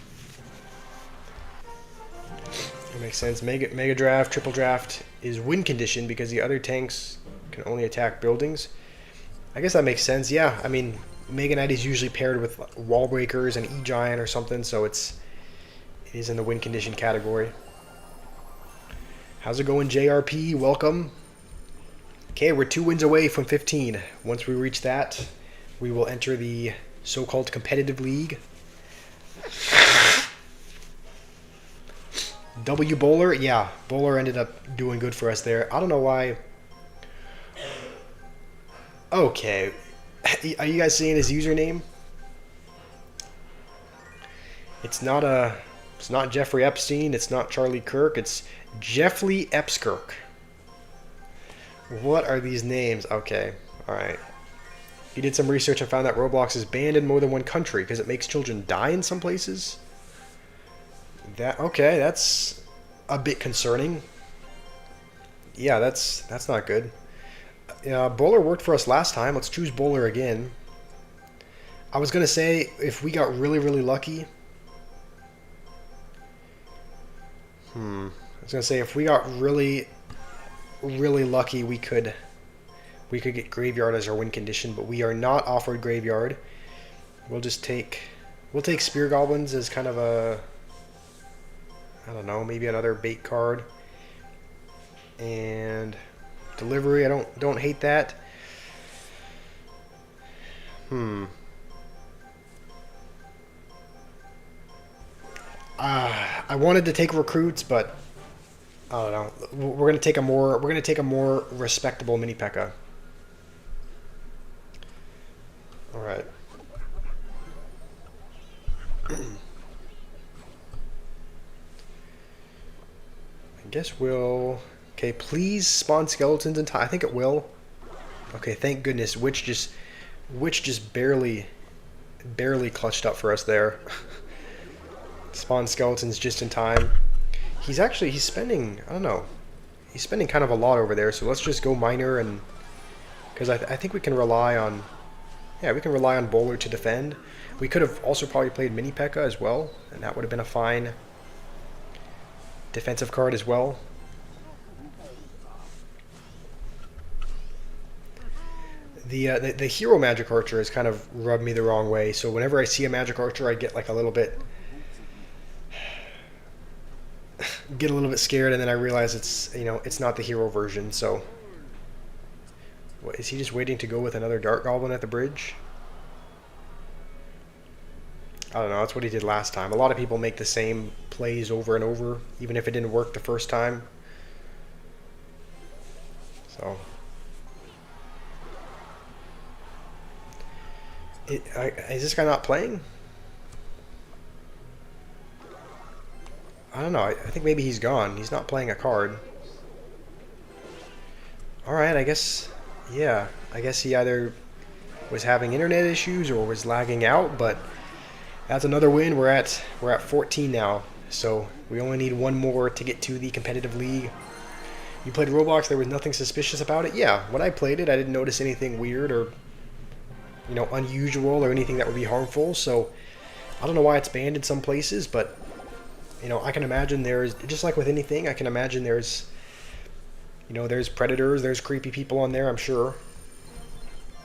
makes sense. Mega Draft, Triple Draft is win condition because the other tanks can only attack buildings. I guess that makes sense. Yeah, I mean, Mega Knight is usually paired with Wall Breakers and E-Giant or something, so it is in the win condition category. How's it going, JRP? Welcome. Okay, we're 2 wins away from 15. Once we reach that, we will enter the so-called competitive league. W Bowler? Yeah, Bowler ended up doing good for us there. I don't know why. Okay. Are you guys seeing his username? It's not Jeffrey Epstein, it's not Charlie Kirk, it's Jeffrey Epskirk. What are these names? Okay, alright. He did some research and found that Roblox is banned in more than one country because it makes children die in some places. Okay, that's a bit concerning. Yeah, that's not good. Bowler worked for us last time. Let's choose Bowler again. I was gonna say if we got really lucky. I was gonna say if we got really lucky, we could get Graveyard as our win condition, but we are not offered Graveyard. We'll take Spear Goblins as kind of a, I don't know, maybe another bait card. And Delivery, I don't hate that. I wanted to take Recruits, but I don't know. We're gonna take a more respectable mini P.E.K.K.A. All right. I guess we'll. Okay, please spawn skeletons in time. I think it will. Okay, thank goodness. Witch just barely clutched up for us there. Spawn skeletons just in time. He's spending, I don't know. He's spending kind of a lot over there, so let's just go Miner and... Because I think we can rely on... Yeah, we can rely on Bowler to defend. We could have also probably played Mini P.E.K.K.A. as well, and that would have been a fine defensive card as well. The hero Magic Archer has kind of rubbed me the wrong way, so whenever I see a Magic Archer, I get like a little bit scared, and then I realize it's not the hero version. So, what, is he just waiting to go with another Dark Goblin at the bridge? I don't know. That's what he did last time. A lot of people make the same plays over and over, even if it didn't work the first time. So. Is this guy not playing? I don't know. I think maybe he's gone. He's not playing a card. Alright, I guess... Yeah. I guess he either was having internet issues or was lagging out, but that's another win. We're at 14 now, so we only need one more to get to the competitive league. You played Roblox, there was nothing suspicious about it? Yeah, when I played it, I didn't notice anything weird or, you know, unusual or anything that would be harmful, so I don't know why it's banned in some places, but, you know, I can imagine there's, just like with anything, I can imagine there's, you know, there's predators, there's creepy people on there, I'm sure.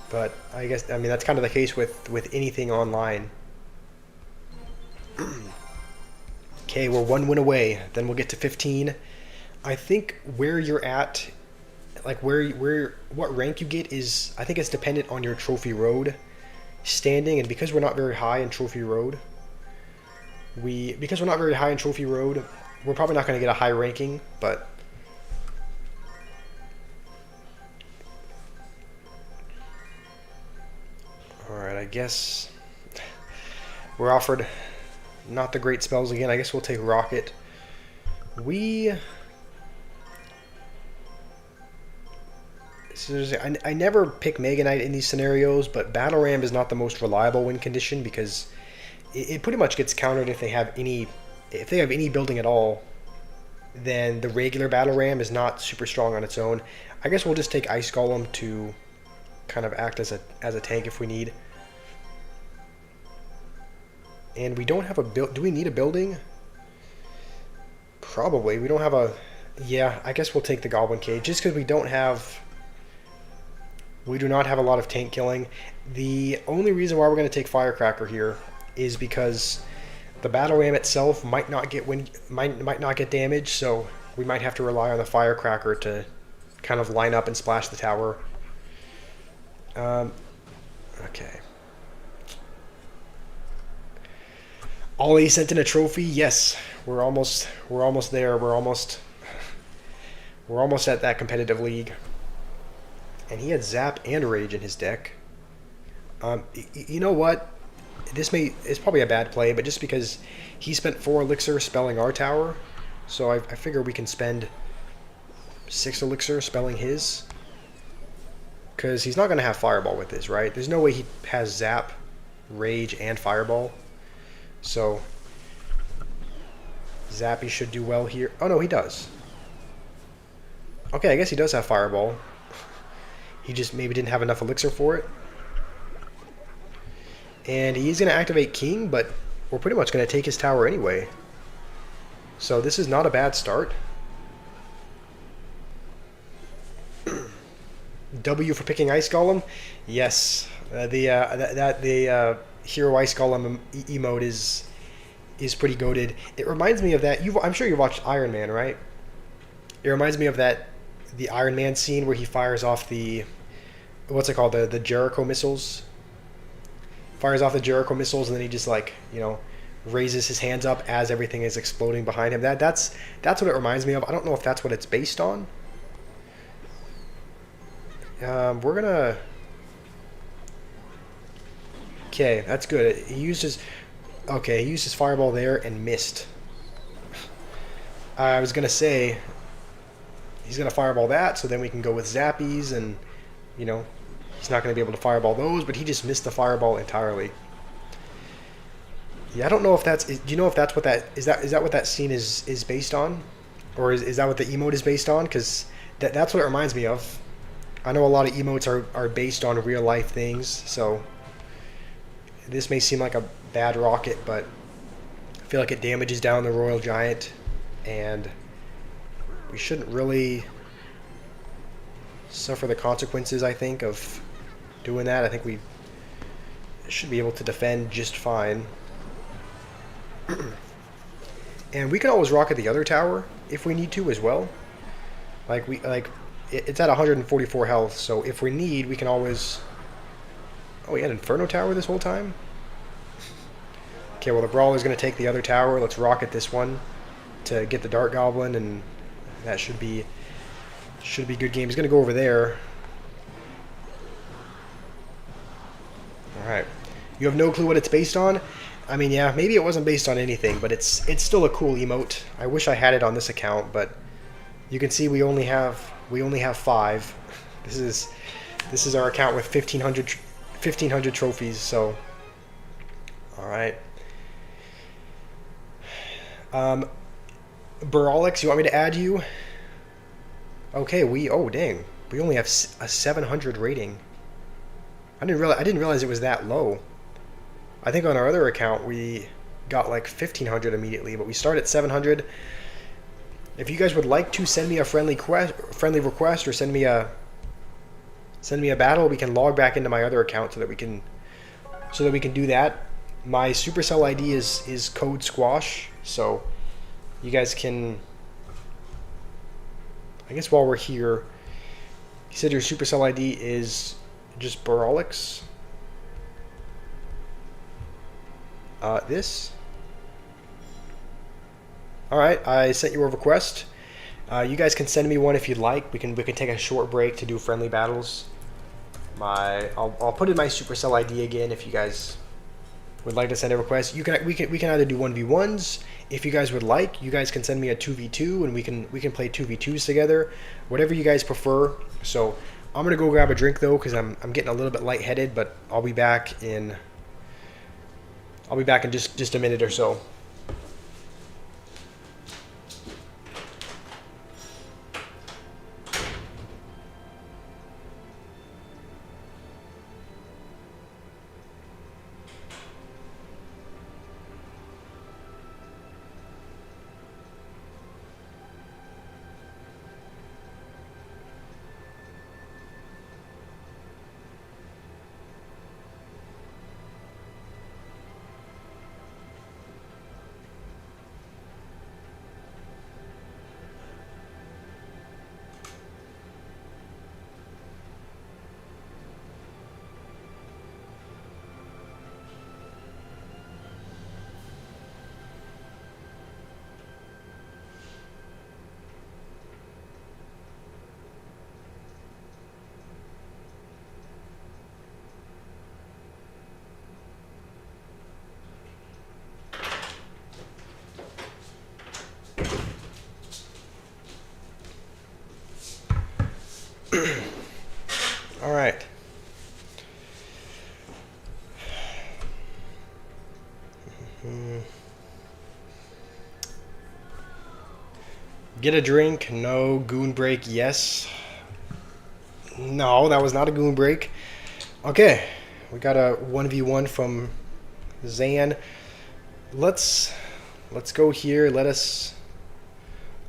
But I guess, I mean, that's kind of the case with anything online. Okay, we're one win away. Then we'll get to 15. I think where you're at, like what rank you get is, I think it's dependent on your trophy road standing. And because we're not very high in trophy road, we're probably not going to get a high ranking, but alright, I guess we're offered not the great spells again. I guess we'll take Rocket. I never pick Mega Knight in these scenarios, but Battle Ram is not the most reliable win condition because it pretty much gets countered if they have any building at all. Then the regular Battle Ram is not super strong on its own. I guess we'll just take Ice Golem to kind of act as a tank if we need. And we don't have a build. Do we need a building? Probably. We don't have a. Yeah, I guess we'll take the Goblin Cage just because we do not have a lot of tank killing. The only reason why we're going to take Firecracker here is because the Battle Ram itself might not get damage, so we might have to rely on the Firecracker to kind of line up and splash the tower. Okay. Ollie sent in a trophy. Yes, we're almost there. We're almost at that competitive league. And he had Zap and Rage in his deck. You know what? It's probably a bad play, but just because he spent 4 elixir spelling our tower, so I figure we can spend 6 elixir spelling his. Because he's not going to have Fireball with this, right? There's no way he has Zap, Rage, and Fireball. So, Zappy should do well here. Oh no, he does. Okay, I guess he does have Fireball. He just maybe didn't have enough elixir for it. And he's going to activate King, but we're pretty much going to take his tower anyway. So this is not a bad start. W for picking Ice Golem? Yes. The Hero Ice Golem emote is pretty goated. It reminds me of that. I'm sure you watched Iron Man, right? It reminds me of the Iron Man scene where he fires off the, what's it called, the Jericho missiles. Fires off the Jericho missiles, and then he just, like, you know, raises his hands up as everything is exploding behind him. That's what it reminds me of. I don't know if that's what it's based on. We're gonna. Okay, that's good. He used his Fireball there and missed. I was gonna say he's gonna Fireball that, so then we can go with Zappies, and you know he's not gonna be able to Fireball those, but he just missed the Fireball entirely. Yeah, I don't know if that's. Do you know if that's what that is? Is that what that scene is based on, or is that what the emote is based on? Because that's what it reminds me of. I know a lot of emotes are based on real life things, so this may seem like a bad rocket, but I feel like it damages down the Royal Giant, and we shouldn't really suffer the consequences, I think, of doing that. I think we should be able to defend just fine. And we can always rocket the other tower if we need to as well. It's at 144 health, so if we need, we can always... Oh, we had Inferno Tower this whole time? Okay, well, the Brawler's going to take the other tower. Let's rocket this one to get the Dart Goblin, and that should be good game. He's going to go over there. Alright. You have no clue what it's based on? I mean, yeah, maybe it wasn't based on anything, but it's still a cool emote. I wish I had it on this account, but you can see we only have 5. This is our account with 1,500 1,500 trophies. So, all right. Burolix, you want me to add you? Okay, oh dang, we only have a 700 rating. I didn't realize it was that low. I think on our other account we got like 1,500 immediately, but we start at 700. If you guys would like to send me a friendly request or send me a battle, we can log back into my other account so that we can do that. My Supercell ID is code squash, so you guys can, I guess while we're here, you said your Supercell ID is just Burolix. This. All right, I sent you a request. You guys can send me one if you'd like. We can take a short break to do friendly battles. I'll put in my Supercell ID again if you guys would like to send a request. We can either do 1v1s if you guys would like. You guys can send me a 2v2 and we can play 2v2s together, whatever you guys prefer. So I'm gonna go grab a drink though because I'm getting a little bit lightheaded, but I'll be back in just a minute or so. All right. Get a drink. No. Goon break. Yes. No, that was not a goon break. Okay. We got a 1v1 from Zan. Let's go here. Let's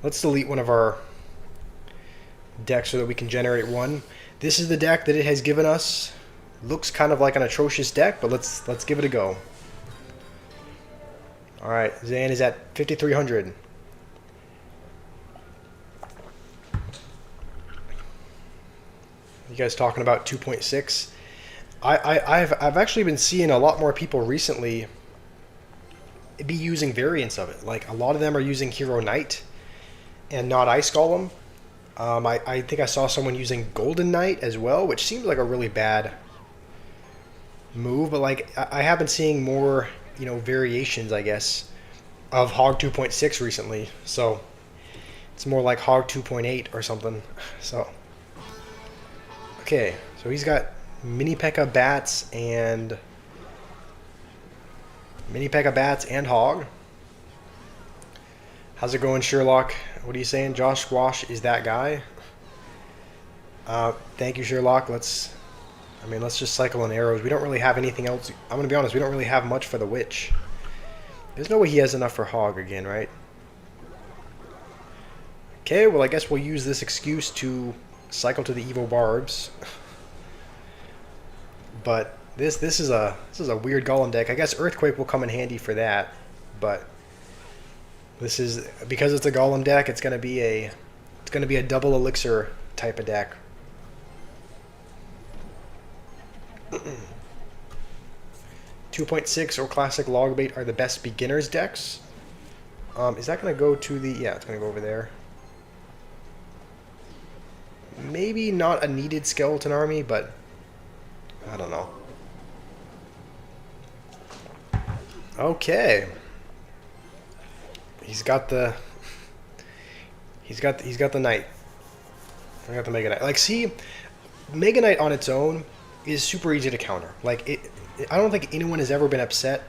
delete one of our decks so that we can generate one. This is the deck that it has given us. Looks kind of like an atrocious deck, but let's give it a go. All right, Zan is at 5,300. You guys talking about 2.6? I've actually been seeing a lot more people recently be using variants of it. Like a lot of them are using Hero Knight and not Ice Golem. I think I saw someone using Golden Knight as well, which seems like a really bad move. But like I have been seeing more, variations, I guess, of Hog 2.6 recently. So it's more like Hog 2.8 or something. So okay, so he's got Mini P.E.K.K.A. Bats and Hog. How's it going, Sherlock? What are you saying? Josh Squash is that guy. Thank you, Sherlock. Let's just cycle in arrows. We don't really have anything else. I'm gonna be honest. We don't really have much for the witch. There's no way he has enough for Hog again, right? Okay. Well, I guess we'll use this excuse to cycle to the Evo Barbs. But this is a weird Golem deck. I guess Earthquake will come in handy for that, but this is because it's a Golem deck. It's gonna be a double elixir type of deck. 2.6 or Classic Logbait are the best beginners decks. Is that gonna go to the? Yeah, it's gonna go over there. Maybe not a needed skeleton army, but I don't know. Okay. He's got the knight. I got the Mega Knight. Like, see, Mega Knight on its own is super easy to counter. Like I don't think anyone has ever been upset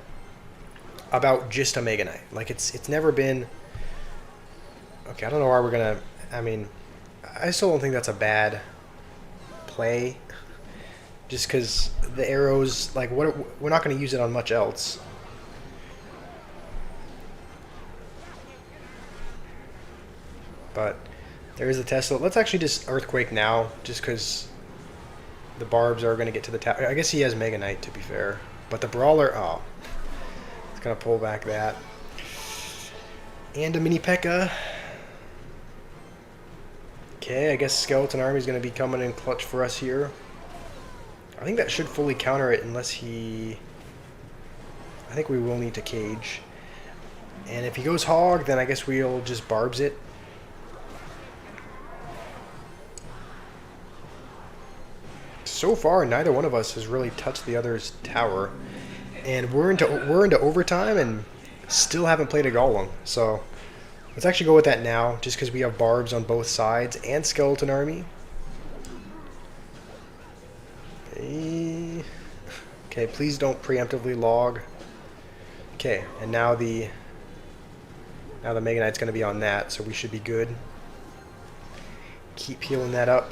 about just a Mega Knight. Like it's never been. Okay, I don't know why we're gonna. I mean, I still don't think that's a bad play. Just because the arrows, like, we're not going to use it on much else. But there is a Tesla. Let's actually just Earthquake now, just because the barbs are going to get to the tower. I guess he has Mega Knight, to be fair. But the Brawler, oh. It's going to pull back that. And a Mini P.E.K.K.A. Okay, I guess Skeleton Army is going to be coming in clutch for us here. I think that should fully counter it unless he... I think we will need to cage. And if he goes hog, then I guess we'll just barbs it. So far, neither one of us has really touched the other's tower. And we're into overtime and still haven't played a Golem. So let's actually go with that now, just because we have barbs on both sides and Skeleton Army. Okay, please don't preemptively log. Okay, and now the Mega Knight's going to be on that, so we should be good. Keep healing that up.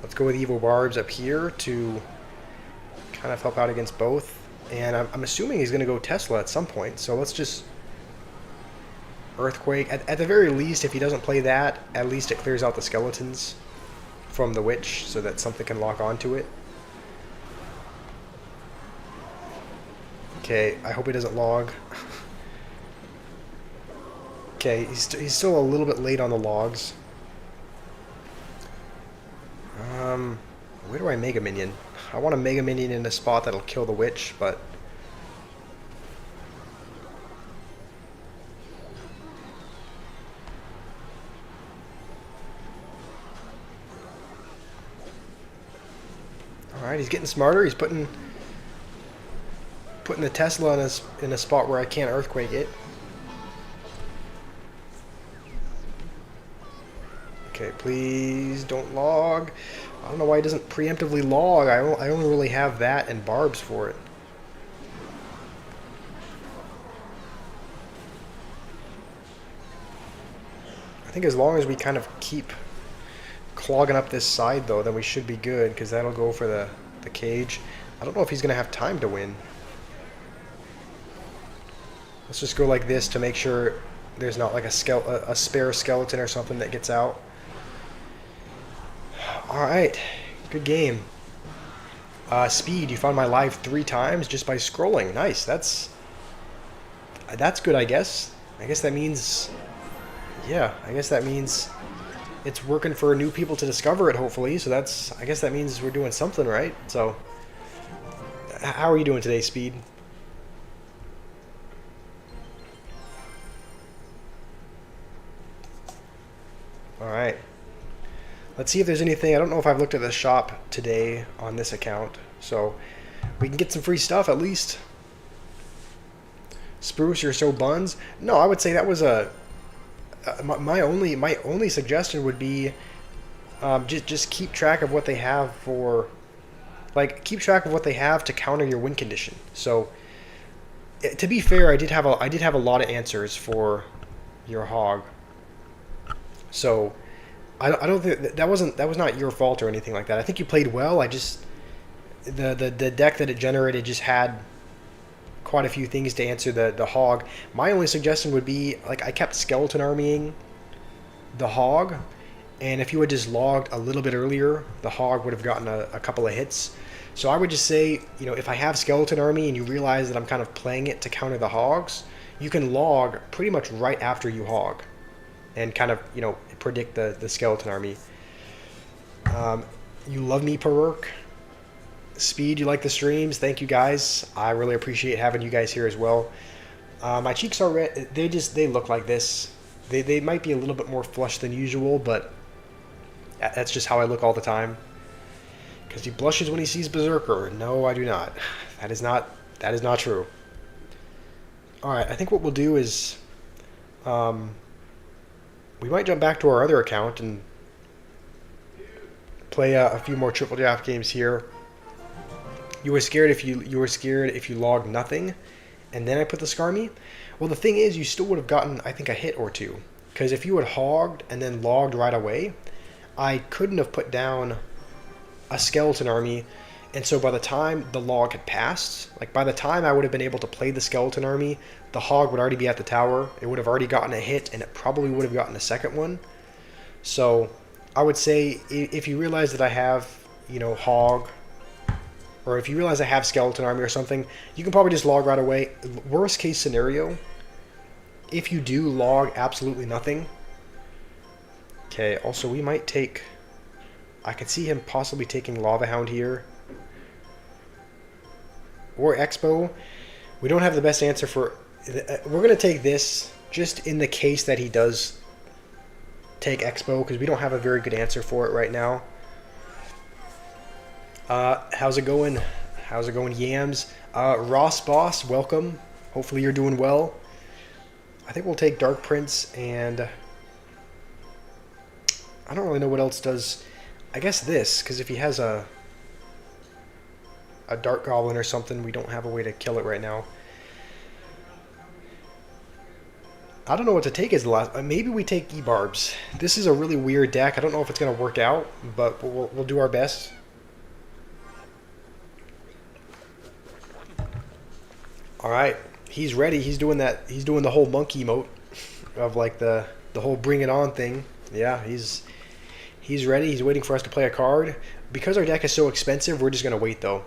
Let's go with Evil Barbs up here to kind of help out against both. And I'm assuming he's going to go Tesla at some point, so let's just Earthquake. At the very least, if he doesn't play that, at least it clears out the skeletons from the Witch so that something can lock onto it. Okay, I hope he doesn't log. Okay, he's still a little bit late on the logs. Where do I Mega Minion? I want a Mega Minion in a spot that'll kill the Witch, but... Alright, he's getting smarter. He's putting the Tesla in a spot where I can't Earthquake it. Okay, please don't log. I don't know why he doesn't preemptively log. I only really have that and barbs for it. I think as long as we kind of keep clogging up this side, though, then we should be good, because that'll go for the cage. I don't know if he's going to have time to win. Let's just go like this to make sure there's not like a spare skeleton or something that gets out. Alright, good game. Speed, you found my live 3 times just by scrolling. Nice, that's good, I guess. I guess that means... Yeah, I guess that means it's working for new people to discover it, hopefully. So I guess that means we're doing something right. So, how are you doing today, Speed? Alright. Let's see if there's anything. I don't know if I've looked at the shop today on this account. So, we can get some free stuff at least. Spruce, you're so buns. No, I would say that was a... my only suggestion would be just keep track of what they have for... Like, keep track of what they have to counter your win condition. So, to be fair, I did have a lot of answers for your hog. So, I don't think that was not your fault or anything like that. I think you played well. I just the deck that it generated just had quite a few things to answer the hog. My only suggestion would be, like, I kept skeleton armying the hog, and if you had just logged a little bit earlier, the hog would have gotten a couple of hits. So I would just say, you know, if I have skeleton army and you realize that I'm kind of playing it to counter the hogs, you can log pretty much right after you hog and kind of, you know, predict the skeleton army. You love me, Perurk. Speed, you like the streams. Thank you, guys. I really appreciate having you guys here as well. My cheeks are red. They look like this. They might be a little bit more flushed than usual, but that's just how I look all the time. Because he blushes when he sees Berserker. No, I do not. That is not true. Alright, I think what we'll do is we might jump back to our other account and play a few more triple draft games here. You were scared if you logged nothing, and then I put the Skarmy. Well, the thing is, you still would have gotten, I think, a hit or two. Because if you had hogged and then logged right away, I couldn't have put down a skeleton army. And so by the time the log had passed, like by the time I would have been able to play the skeleton army, the hog would already be at the tower. It would have already gotten a hit, and it probably would have gotten a second one. So I would say if you realize that I have, hog, or if you realize I have skeleton army or something, you can probably just log right away. Worst case scenario, if you do log absolutely nothing. Okay, also we might take, I could see him possibly taking Lava Hound here. Or Expo. We don't have the best answer for, we're going to take this just in the case that he does take Expo, because we don't have a very good answer for it right now. How's it going? How's it going, Yams? Ross Boss, welcome. Hopefully you're doing well. I think we'll take Dark Prince, and I don't really know what else does. I guess this, because if he has a Dark Goblin or something, we don't have a way to kill it right now. I don't know what to take as the last. Maybe we take E-Barbs. This is a really weird deck. I don't know if it's going to work out, but we'll do our best. All right, he's ready. He's doing that. He's doing the whole monkey emote of like the whole bring it on thing. Yeah, he's ready. He's waiting for us to play a card. Because our deck is so expensive, we're just going to wait though.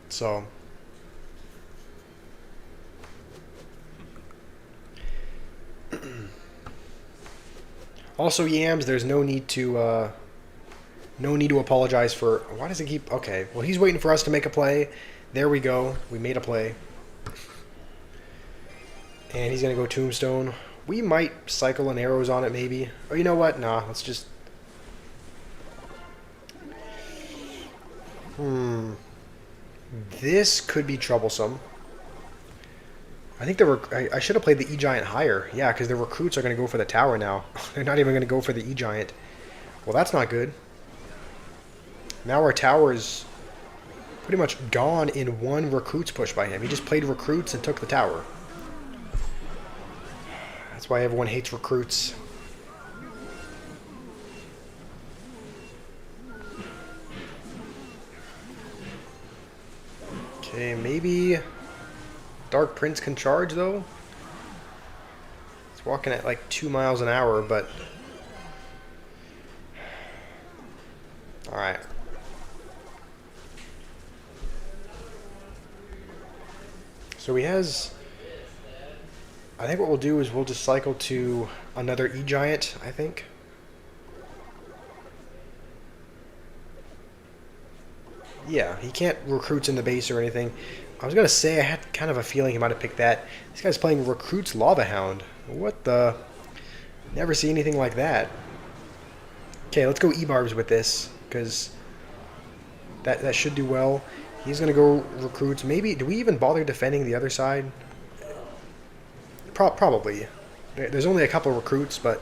So also, Yams, there's no need to apologize for. Why does it keep? Okay, well, he's waiting for us to make a play. There we go. We made a play, and he's gonna go Tombstone. We might cycle an arrows on it, maybe. Or you know what? Nah, let's just. This could be troublesome. I think I should have played the E-Giant higher. Yeah, because the recruits are going to go for the tower now. They're not even going to go for the E-Giant. Well, that's not good. Now our tower is pretty much gone in one recruits push by him. He just played recruits and took the tower. That's why everyone hates recruits. Okay, maybe Dark Prince can charge, though. It's walking at like 2 miles an hour, but... Alright. So he has... I think what we'll do is we'll just cycle to another E-Giant, I think. Yeah, he can't recruits in the base or anything. I was going to say I had kind of a feeling he might have picked that. This guy's playing recruits Lava Hound. What the? Never see anything like that. Okay, let's go E-Barbs with this, because that should do well. He's going to go recruits. Maybe, do we even bother defending the other side? Probably. There's only a couple recruits, but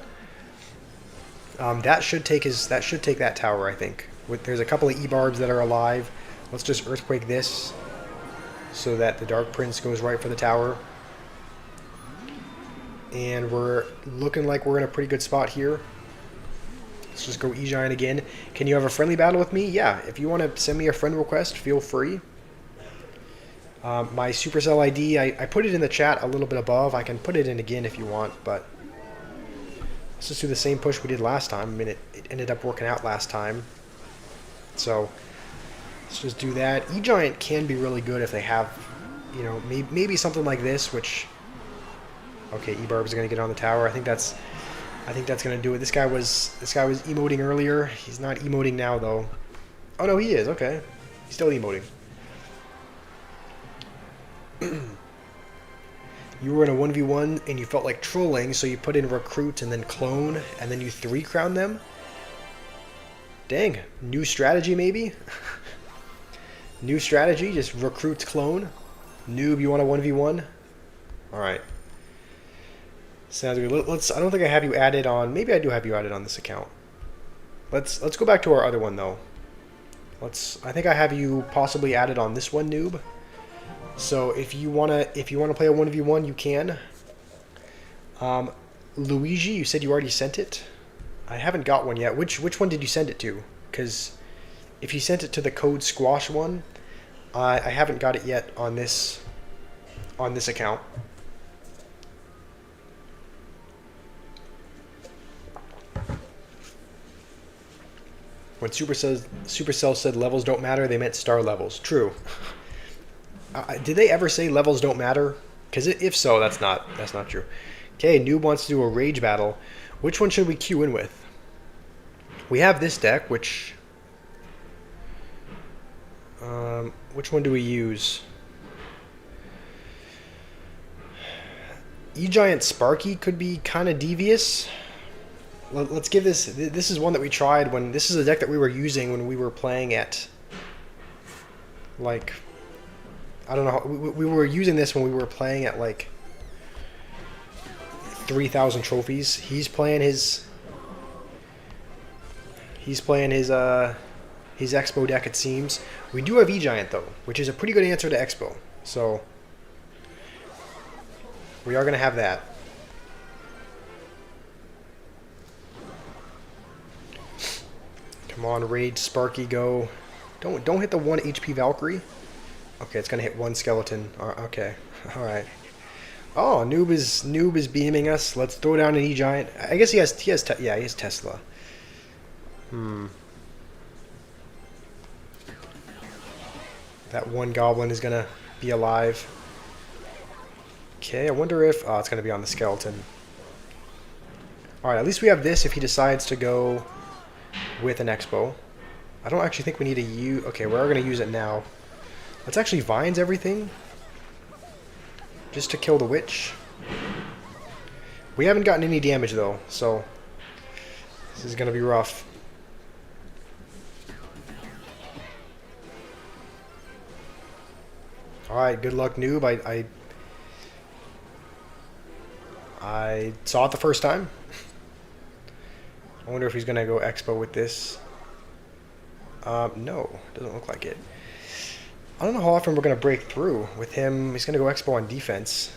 that should take that tower, I think. There's a couple of E-Barbs that are alive. Let's just Earthquake this so that the Dark Prince goes right for the tower. And we're looking like we're in a pretty good spot here. Let's just go E-Giant again. Can you have a friendly battle with me? Yeah, if you want to send me a friend request, feel free. My Supercell ID, I put it in the chat a little bit above. I can put it in again if you want, but let's just do the same push we did last time. I mean, it ended up working out last time. So let's just do that. E-Giant can be really good if they have, maybe something like this, which... Okay, E-Barb's going to get on the tower. I think that's going to do it. This guy was emoting earlier. He's not emoting now, though. Oh, no, he is. Okay. He's still emoting. You were in a 1v1 and you felt like trolling, so you put in recruit and then clone, and then you 3-crown them? Dang. New strategy, maybe? New strategy, just recruits clone. Noob, you want a 1v1? Alright. Sounds good. I don't think I have you added on. Maybe I do have you added on this account. Let's go back to our other one though. I think I have you possibly added on this one, noob. So if you wanna play a 1v1, you can. Luigi, you said you already sent it. I haven't got one yet. Which one did you send it to? Because if you sent it to the code squash one, I haven't got it yet on this account. When Supercell said levels don't matter, they meant star levels. True. Did they ever say levels don't matter? Because if so, that's not true. Okay, Noob wants to do a rage battle. Which one should we queue in with? We have this deck, which one do we use? E-Giant Sparky could be kind of devious. Let's give this... This is one that we tried when... This is a deck that we were using when we were playing at... Like... I don't know. We were using this when we were playing at, like... 3,000 trophies. He's playing his Expo deck, it seems. We do have E-Giant, though, which is a pretty good answer to Expo. So... we are going to have that. Come on, Rage, Sparky, go. Don't hit the 1 HP Valkyrie. Okay, it's gonna hit 1 skeleton. Okay, all right. Oh, Noob is beaming us. Let's throw down an E-Giant. I guess he has Tesla. That 1 goblin is gonna be alive. Okay, I wonder if it's gonna be on the skeleton. All right, at least we have this if he decides to go with an Expo. I don't actually think we need to use... Okay, we are going to use it now. Let's actually Vines everything. Just to kill the witch. We haven't gotten any damage though, so... This is going to be rough. Alright, good luck, Noob. I saw it the first time. I wonder if he's going to go Expo with this. No, doesn't look like it. I don't know how often we're going to break through with him. He's going to go Expo on defense.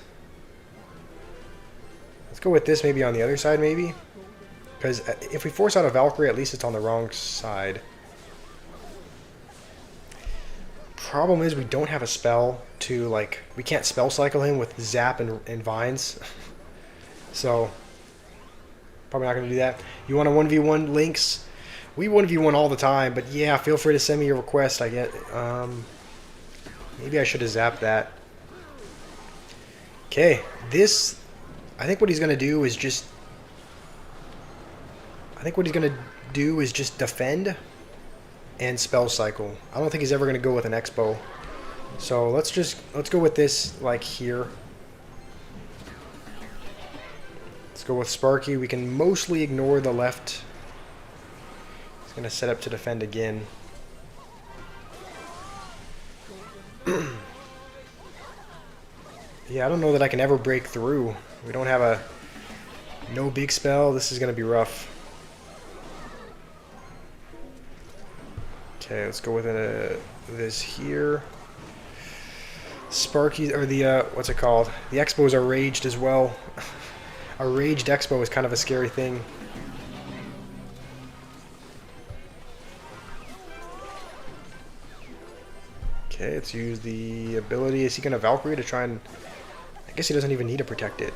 Let's go with this maybe on the other side, maybe. Because if we force out a Valkyrie, at least it's on the wrong side. Problem is we don't have a spell to, like... We can't spell cycle him with Zap and Vines. So... Probably not going to do that. You want a 1v1 Lynx? We 1v1 all the time, but yeah, feel free to send me your request. I get... maybe I should have zapped that. Okay, this... I think what he's going to do is just... defend and spell cycle. I don't think he's ever going to go with an Expo. So let's go with this, like, here. Let's go with Sparky. We can mostly ignore the left. He's going to set up to defend again. Yeah, I don't know that I can ever break through. We don't have a... No big spell. This is going to be rough. Okay, let's go with this here. Sparky, or the, what's it called? The Expos are raged as well. A raged Expo is kind of a scary thing. Okay, let's use the ability. Is he going to Valkyrie to try and... I guess he doesn't even need to protect it.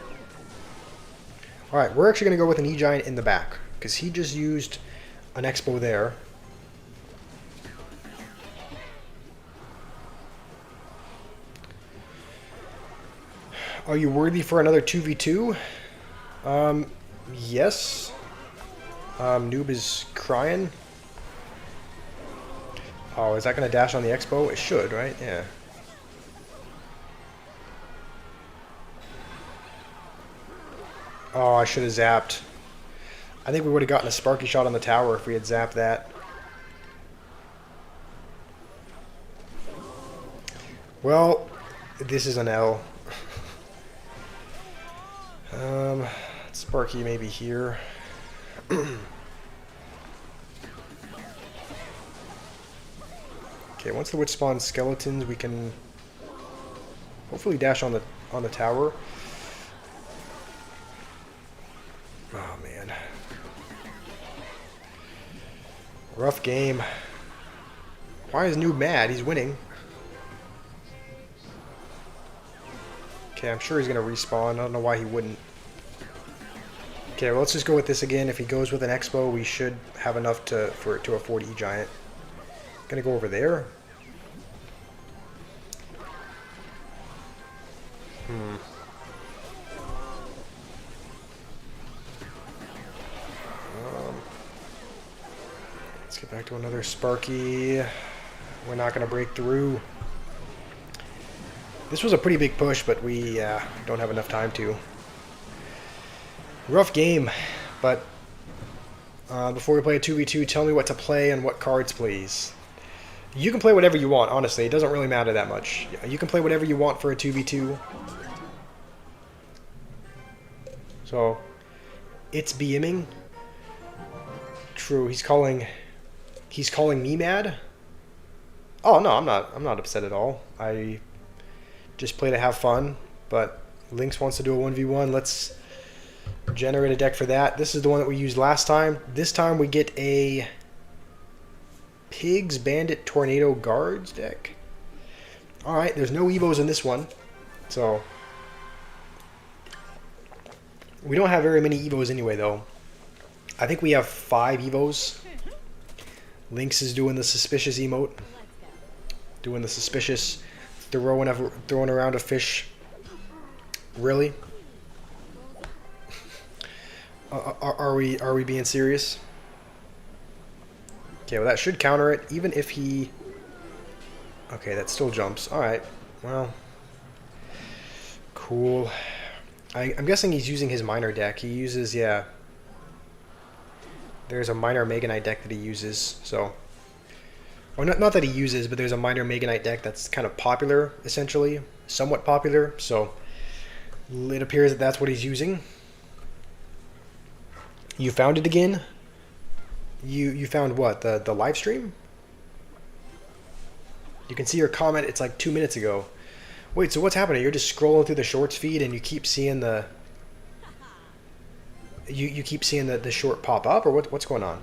Alright, we're actually going to go with an E-Giant in the back, because he just used an Expo there. Are you worthy for another 2v2? Yes. Noob is crying. Oh, is that going to dash on the Expo? It should, right? Yeah. Oh, I should have zapped. I think we would have gotten a Sparky shot on the tower if we had zapped that. Well, this is an L. Sparky maybe here. Okay, once the witch spawns skeletons, we can hopefully dash on the tower. Oh man. Rough game. Why is Noob mad? He's winning. Okay, I'm sure he's gonna respawn. I don't know why he wouldn't. Okay, well, let's just go with this again. If he goes with an Expo, we should have enough to afford E-Giant. Gonna go over there. Let's get back to another Sparky. We're not gonna break through. This was a pretty big push, but we don't have enough time to. Rough game, but before we play a 2v2, tell me what to play and what cards, please. You can play whatever you want, honestly. It doesn't really matter that much. You can play whatever you want for a 2v2. So, it's BMing. True, he's calling me mad? Oh, no, I'm not upset at all. I just play to have fun, but Lynx wants to do a 1v1. Let's generate a deck for that. This is the one that we used last time. This time we get a Pigs, Bandit, Tornado, Guards deck. Alright, there's no Evos in this one. So, we don't have very many Evos anyway, though. I think we have 5 Evos. Lynx is doing the suspicious emote. Doing the suspicious throwing around a fish. Really? Are we being serious? Okay, well that should counter it, even if he... Okay, that still jumps. Alright, well... Cool. I'm guessing he's using his minor deck. He uses, yeah... There's a minor Mega Knight deck that he uses, so... Or not that he uses, but there's a minor Mega Knight deck that's kind of popular, essentially. Somewhat popular, so... It appears that that's what he's using. You found it again? You found what? The live stream? You can see your comment, it's like 2 minutes ago. Wait, so what's happening? You're just scrolling through the shorts feed and you keep seeing the... You keep seeing the short pop up, or what's going on?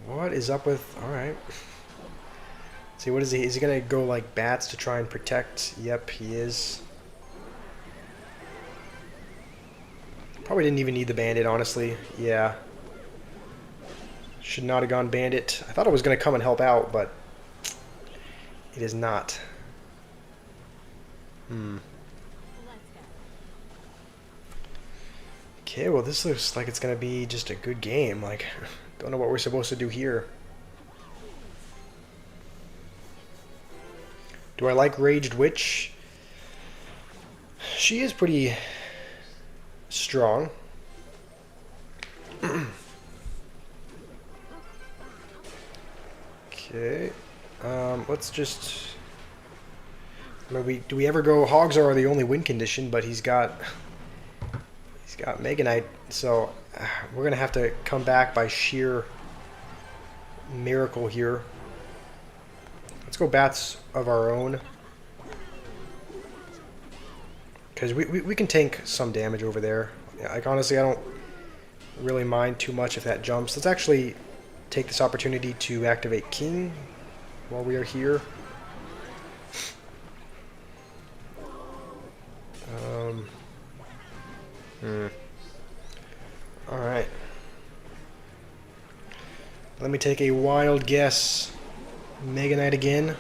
What is up with... Alright. See, what is he? Is he gonna go like bats to try and protect? Yep, he is. Probably didn't even need the bandit, honestly. Yeah. Should not have gone bandit. I thought it was gonna come and help out, but it is not. Okay, well this looks like it's gonna be just a good game. Like, don't know what we're supposed to do here. Do I like Raged Witch? She is pretty strong. Okay. Let's just... Maybe, do we ever go... Hogs are the only win condition, but he's got Mega Knight, so we're gonna have to come back by sheer miracle here. Let's go bats of our own, because we can tank some damage over there. Yeah, like honestly, I don't really mind too much if that jumps. Let's actually take this opportunity to activate King while we are here. Alright. Let me take a wild guess. Mega Knight again.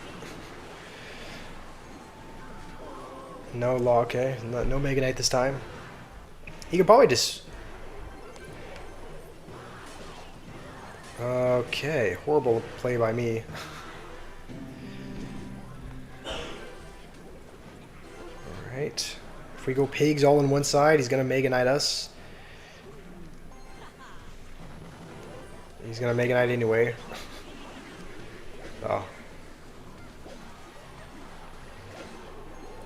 No law, okay. No Mega Knight this time. He could probably just... Okay, horrible play by me. Alright. If we go pigs all on one side, he's gonna Mega Knight us. He's gonna Mega Knight anyway. Oh.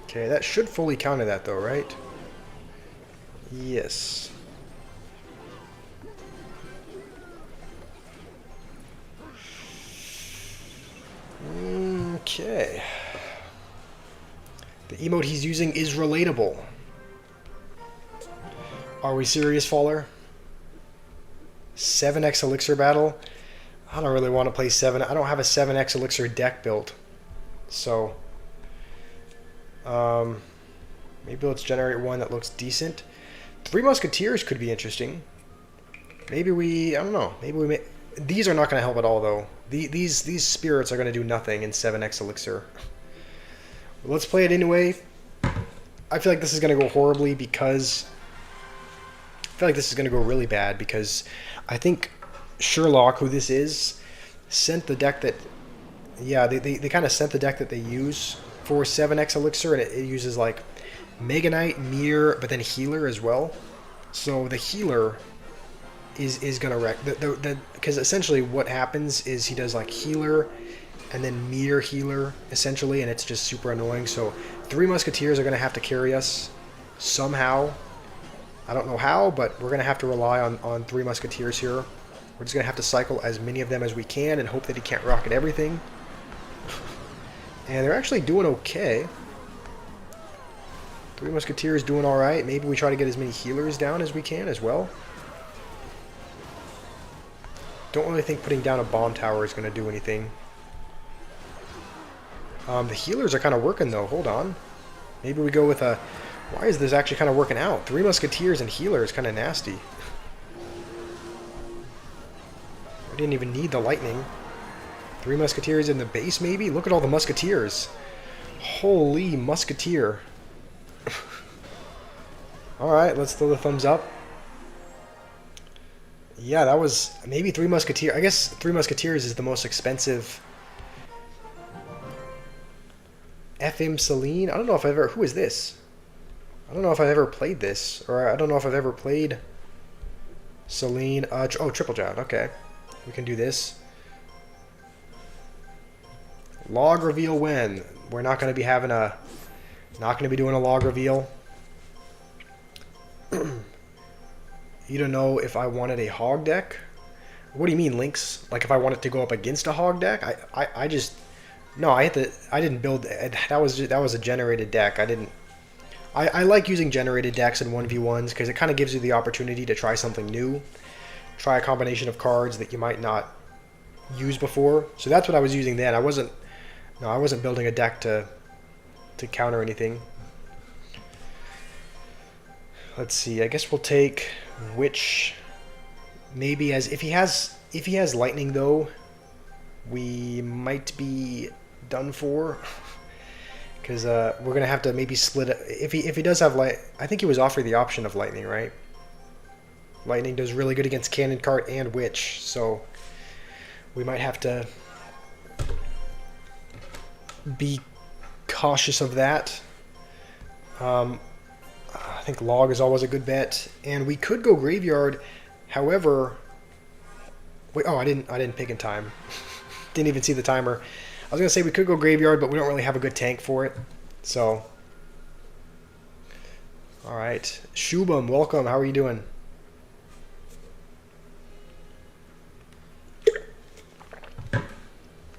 Okay, that should fully counter that though, right? Yes. Okay. The emote he's using is relatable. Are we serious, Faller? 7x elixir battle? I don't really want to play 7. I don't have a 7x elixir deck built. So, maybe let's generate one that looks decent. 3 Musketeers could be interesting. Maybe I don't know. Maybe we may... These are not going to help at all, though. These spirits are going to do nothing in 7x elixir. Let's play it anyway. I feel like this is going to go horribly because... I feel like this is going to go really bad because I think Sherlock, who this is, sent the deck that... Yeah, they kind of sent the deck that they use for 7x elixir, and it uses like Mega Knight, Mirror, but then Healer as well. So the Healer is going to wreck. Because essentially what happens is he does like Healer and then Mirror Healer, essentially, and it's just super annoying. So 3 Musketeers are going to have to carry us somehow. I don't know how, but we're going to have to rely on 3 Musketeers here. We're just going to have to cycle as many of them as we can and hope that he can't rocket everything. And they're actually doing okay. 3 Musketeers doing alright. Maybe we try to get as many healers down as we can as well. Don't really think putting down a bomb tower is going to do anything. The healers are kind of working though. Hold on. Maybe we go with a... Why is this actually kind of working out? 3 Musketeers and healer is kind of nasty. I didn't even need the lightning. 3 Musketeers in the base, maybe? Look at all the Musketeers. Holy Musketeer. Alright, let's throw the thumbs up. Yeah, that was maybe 3 Musketeers. I guess 3 Musketeers is the most expensive. FM Celine? I don't know if I've ever... Who is this? I don't know if I've ever played this. Or I don't know if I've ever played Celine. Oh, Triple Jab. Okay. We can do this. Log reveal when? We're not going to be having a... Not going to be doing a log reveal. You don't know if I wanted a hog deck? What do you mean, Lynx? Like if I wanted to go up against a hog deck? I just... No, I didn't build... That was a generated deck. I like using generated decks in 1v1s because it kind of gives you the opportunity to try something new. Try a combination of cards that you might not use before. So that's what I was using then. I wasn't building a deck to counter anything. Let's see. I guess we'll take Witch. Maybe as if he has lightning though, we might be done for. Because we're gonna have to maybe split it. If he does have light, I think he was offered the option of lightning, right? Lightning does really good against Cannon Cart and Witch, so we might have to be cautious of that. I think Log is always a good bet, and we could go Graveyard. However, wait, oh, I didn't pick in time. Didn't even see the timer. I was gonna say we could go Graveyard, but we don't really have a good tank for it. So, all right, Shubham, welcome. How are you doing?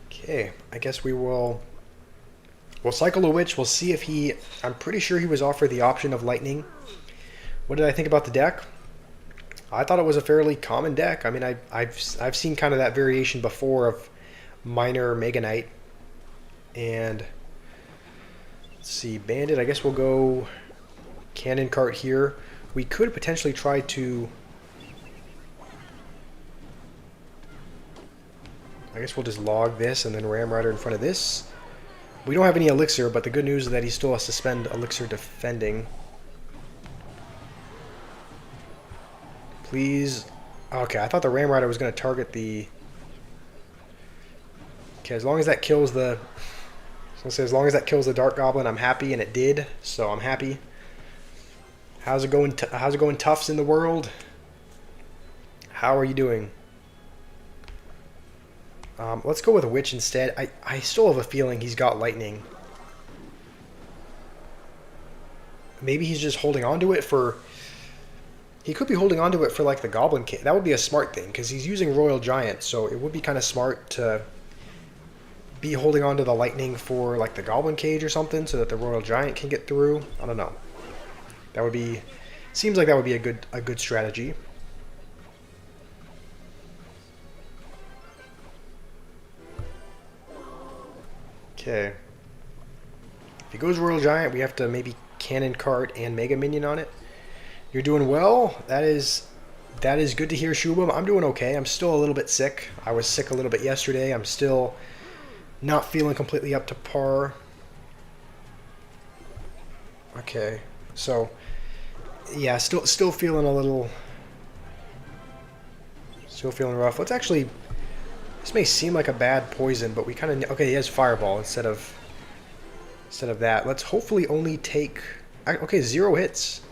Okay, I guess we'll cycle a Witch. We'll see if he... I'm pretty sure he was offered the option of Lightning. What did I think about the deck? I thought it was a fairly common deck. I mean, I've seen kind of that variation before of Minor Mega Knight. And let's see, Bandit. I guess we'll go Cannon Cart here. We could potentially try to... I guess we'll just log this and then Ram Rider in front of this. We don't have any elixir, but the good news is that he still has to spend elixir defending. Please. Okay, I thought the Ram Rider was going to target the... Okay, as long as that kills the... I was going to say, as long as that kills the Dark Goblin, I'm happy, and it did, so I'm happy. How's it going, Tufts in the world? How are you doing? Let's go with a Witch instead. I still have a feeling he's got Lightning. Maybe he's just holding on to it for... He could be holding on to it for like the Goblin King. That would be a smart thing, because he's using Royal Giant, so it would be kind of smart to be holding on to the lightning for like the goblin cage or something so that the royal giant can get through. I don't know. That would be, seems like that would be a good strategy. Okay. If he goes royal giant, we have to maybe cannon cart and mega minion on it. You're doing well. That is good to hear, Shubham. I'm doing okay. I'm still a little bit sick. I was sick a little bit yesterday. I'm still not feeling completely up to par. Okay, so yeah, still feeling a little, still feeling rough. Let's actually. This may seem like a bad poison, but we kind of okay. He has fireball instead of that. Let's hopefully only take. Okay, 0 hits.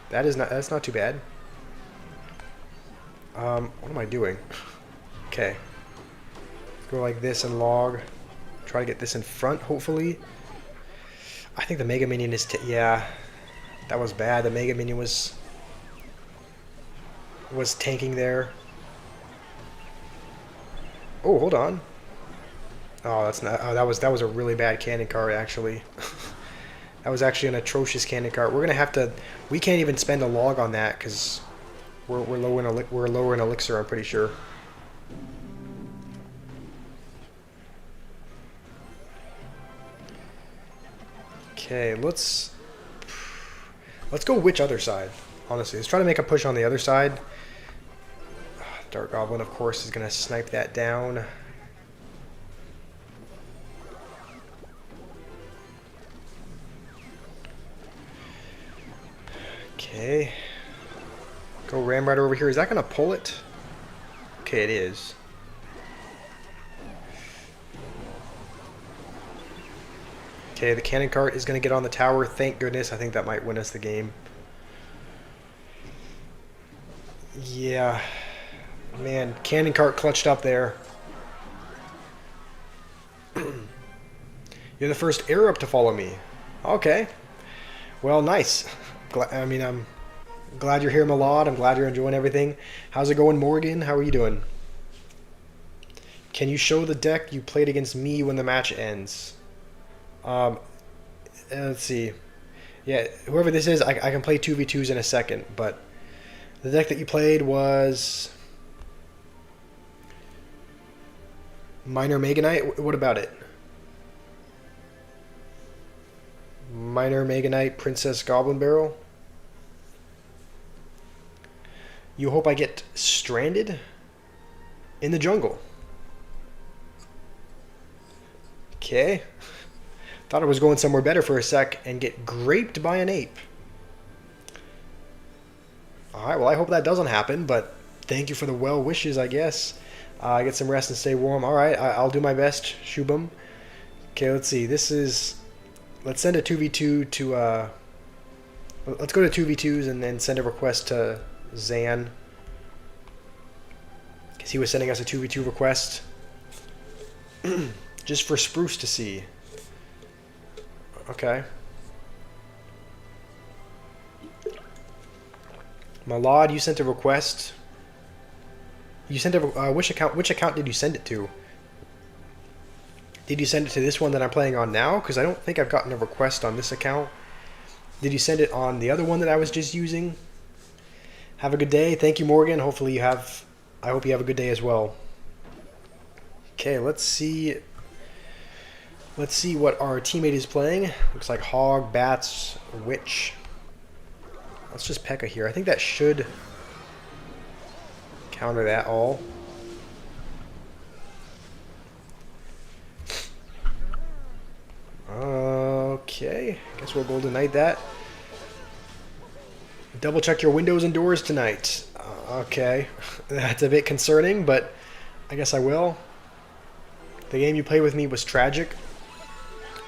That's not too bad. What am I doing? Okay. Go like this and log. Try to get this in front, hopefully. I think the Mega Minion is... yeah. That was bad. The Mega Minion was tanking there. Oh, hold on. Oh, that's not... oh, that was a really bad cannon cart, actually. That was actually an atrocious cannon cart. We're going to have to... we can't even spend a log on that, because we're low in elixir, I'm pretty sure. Okay, let's go which other side, honestly. Let's try to make a push on the other side. Dark Goblin, of course, is going to snipe that down. Okay. Go Ram Rider over here. Is that going to pull it? Okay, it is. Okay, the cannon cart is going to get on the tower. Thank goodness. I think that might win us the game. Yeah. Man, cannon cart clutched up there. You're the first air up to follow me. Okay. Well, nice. I'm glad you're here, Malad. I'm glad you're enjoying everything. How's it going, Morgan? How are you doing? Can you show the deck you played against me when the match ends? Let's see. Yeah, whoever this is, I can play 2v2s in a second, but the deck that you played was Minor Mega Knight. What about it? Minor Mega Knight, Princess Goblin Barrel. You hope I get stranded in the jungle. Okay. Thought I was going somewhere better for a sec and get graped by an ape. Alright, well I hope that doesn't happen, but thank you for the well wishes, I guess. Get some rest and stay warm. Alright, I'll do my best, Shubham. Okay, let's see. This is... let's send a 2v2 to... let's go to 2v2s and then send a request to Zan. Because he was sending us a 2v2 request. Just for Spruce to see. Okay. Malad, you sent a request. You sent a which account did you send it to? Did you send it to this one that I'm playing on now? Because I don't think I've gotten a request on this account. Did you send it on the other one that I was just using? Have a good day. Thank you, Morgan. Hopefully you have... I hope you have a good day as well. Okay, let's see. Let's see what our teammate is playing. Looks like Hog, Bats, Witch. Let's just P.E.K.K.A here. I think that should counter that all. Okay, guess we'll Golden Knight that. Double check your windows and doors tonight. Okay, that's a bit concerning, but I guess I will. The game you played with me was tragic.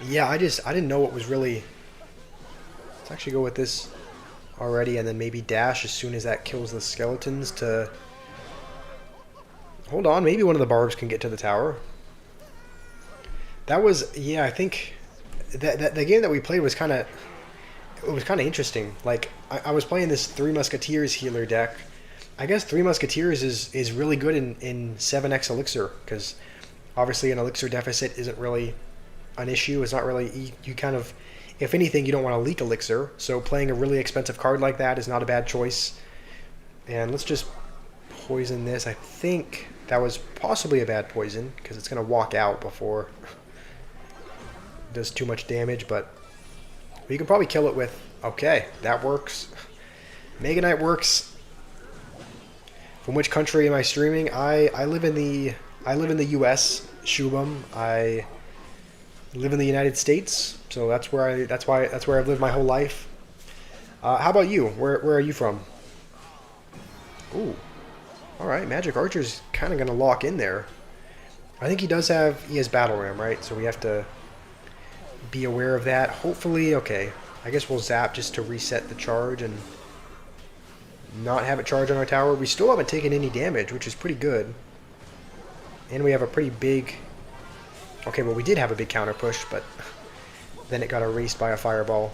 Yeah, I didn't know what was really... Let's actually go with this already, and then maybe dash as soon as that kills the skeletons to... Hold on, maybe one of the barbs can get to the tower. That was... yeah, I think... the game that we played was kind of... it was kind of interesting. Like, I was playing this Three Musketeers healer deck. I guess Three Musketeers is really good in 7x Elixir, because Obviously, an elixir deficit isn't really an issue. It's not really, you kind of, if anything, you don't want to leak elixir. So playing a really expensive card like that is not a bad choice. And let's just poison this. I think that was possibly a bad poison because it's going to walk out before it does too much damage. But we can probably kill it with, okay, that works. Mega Knight works. From which country am I streaming? I live in the U.S. Shubham. I live in the United States, so that's where I've lived my whole life. How about you? Where are you from? Ooh, all right. Magic Archer's kind of gonna lock in there. I think he has Battle Ram, right? So we have to be aware of that. Hopefully, okay. I guess we'll zap just to reset the charge and not have it charge on our tower. We still haven't taken any damage, which is pretty good. And we have a pretty big... Okay, well, we did have a big counter push, but then it got erased by a fireball.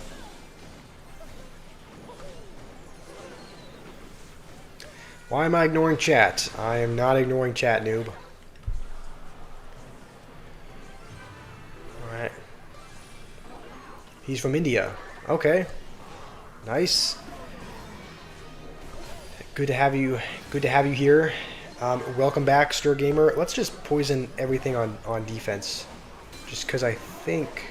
Why am I ignoring chat? I am not ignoring chat, noob. Alright. He's from India. Okay. Nice. Good to have you here. Welcome back, Stir Gamer. Let's just poison everything on defense. Just because I think...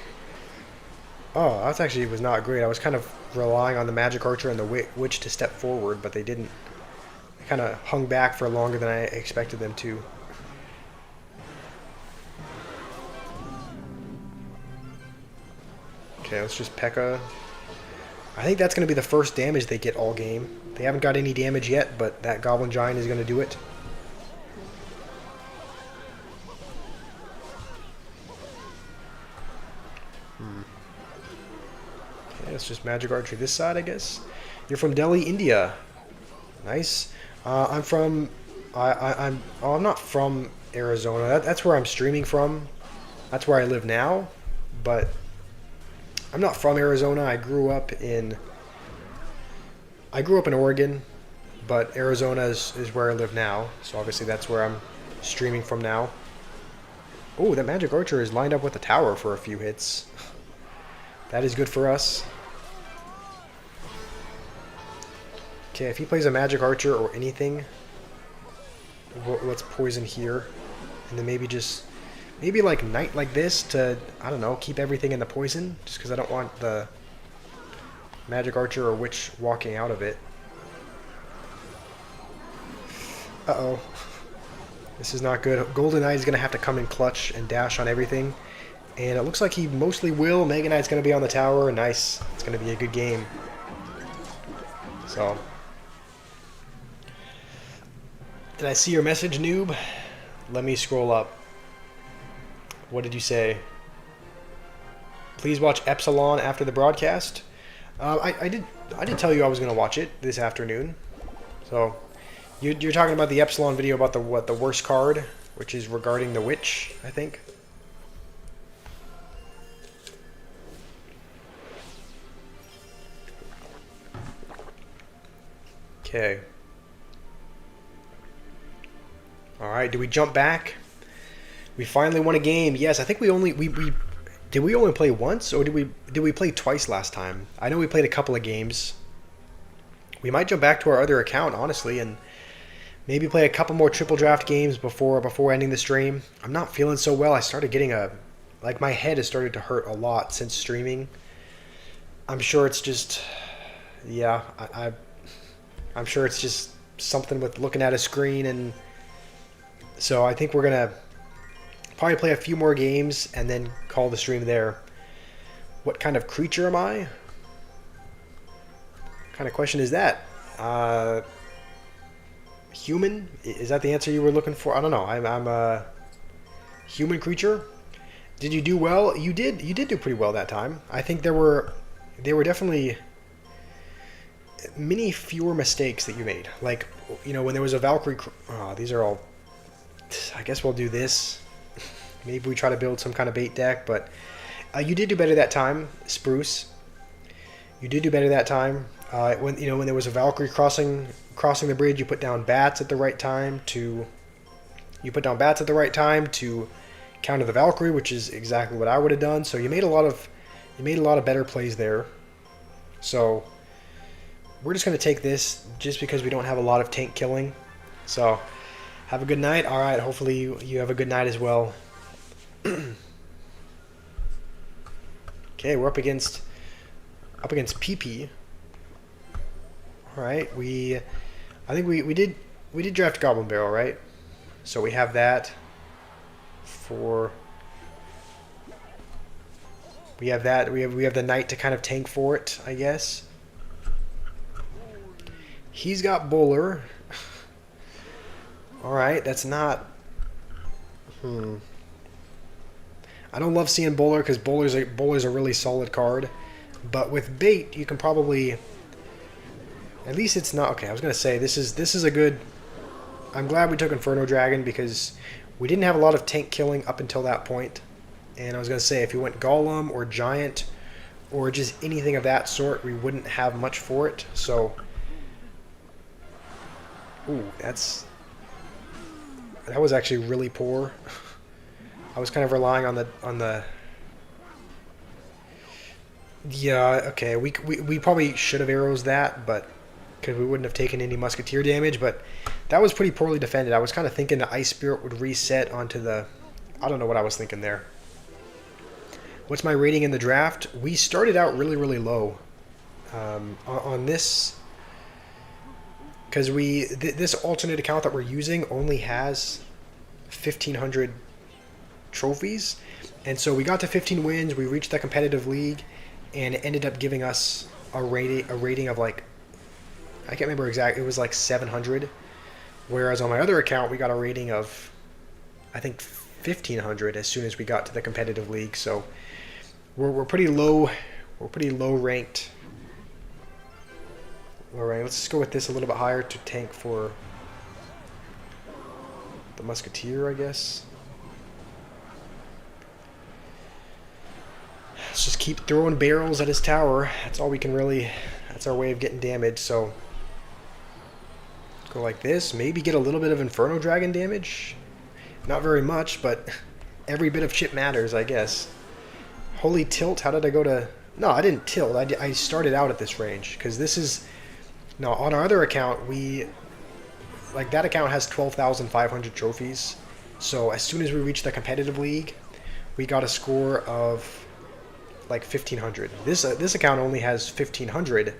Oh, that actually was not great. I was kind of relying on the Magic Archer and the Witch to step forward, but they didn't. They kind of hung back for longer than I expected them to. Okay, let's just P.E.K.K.A. I think that's going to be the first damage they get all game. They haven't got any damage yet, but that Goblin Giant is going to do it. Okay, let's just Magic Archer this side, I guess. You're from Delhi, India. Nice. I'm from... I'm not from Arizona. That's where I'm streaming from. That's where I live now. But I'm not from Arizona. I grew up in Oregon, but Arizona is where I live now. So obviously that's where I'm streaming from now. Oh, that Magic Archer is lined up with the tower for a few hits. That is good for us. Okay, if he plays a Magic Archer or anything, let's poison here. And then maybe like Knight like this to, I don't know, keep everything in the poison. Just because I don't want the Magic Archer or Witch walking out of it. Uh-oh. This is not good. Golden Knight is going to have to come in clutch and dash on everything. And it looks like he mostly will. Mega Knight's going to be on the tower. Nice. It's going to be a good game. So. Did I see your message, noob? Let me scroll up. What did you say? Please watch Epsilon after the broadcast. I did tell you I was going to watch it this afternoon. So, you're talking about the Epsilon video about the worst card, which is regarding the Witch, I think. Okay. All right. Do we jump back? We finally won a game. Yes, I think we did we only play once, or did we play twice last time? I know we played a couple of games. We might jump back to our other account, honestly, and maybe play a couple more triple draft games before ending the stream. I'm not feeling so well. I started getting my head has started to hurt a lot since streaming. I'm sure it's just, yeah, I'm sure it's just something with looking at a screen, and so I think we're gonna probably play a few more games and then call the stream there. What kind of creature am I? What kind of question is that? Human? Is that the answer you were looking for? I don't know. I'm a human creature. Did you do well? You did do pretty well that time. I think there were definitely many fewer mistakes that you made. Like, you know, when there was a Valkyrie... Oh, these are all... I guess we'll do this. Maybe we try to build some kind of bait deck, but you did do better that time, Spruce. You did do better that time. When there was a Valkyrie crossing the bridge, you put down bats at the right time to counter the Valkyrie, which is exactly what I would have done. So you made a lot of better plays there. So we're just going to take this just because we don't have a lot of tank killing. So have a good night. All right, hopefully you have a good night as well. Okay, we're up against PP. All right, I think we did draft Goblin Barrel, right? So we have that for. We have that. We have the knight to kind of tank for it, I guess. He's got Bowler. All right, that's not. I don't love seeing Bowler because Bowler's a really solid card, but with bait you can probably. At least it's not okay. I was gonna say this is a good. I'm glad we took Inferno Dragon because we didn't have a lot of tank killing up until that point. And I was gonna say if you went Golem or Giant or just anything of that sort, we wouldn't have much for it. So, ooh, that was actually really poor. I was kind of relying on the. Yeah, okay. We probably should have arrows that, but because we wouldn't have taken any musketeer damage. But that was pretty poorly defended. I was kind of thinking the Ice Spirit would reset onto the. I don't know what I was thinking there. What's my rating in the draft? We started out really low on this because this alternate account that we're using only has 1,500 trophies, and so we got to 15 wins. We reached the competitive league, and it ended up giving us a rating of like I can't remember exactly. It was like 700, whereas on my other account we got a rating of I think 1,500 as soon as we got to the competitive league. So we're pretty low. We're pretty low ranked. All right, let's just go with this a little bit higher to tank for the musketeer, I guess. Let's just keep throwing barrels at his tower. That's all we can really. That's our way of getting damage. So let's go like this. Maybe get a little bit of Inferno Dragon damage. Not very much, but every bit of chip matters, I guess. Holy tilt. How did I go to? No, I didn't tilt. I started out at this range because this is. No, on our other account that account has 12,500 trophies. So as soon as we reached the competitive league, we got a score of like 1,500. This account only has 1,500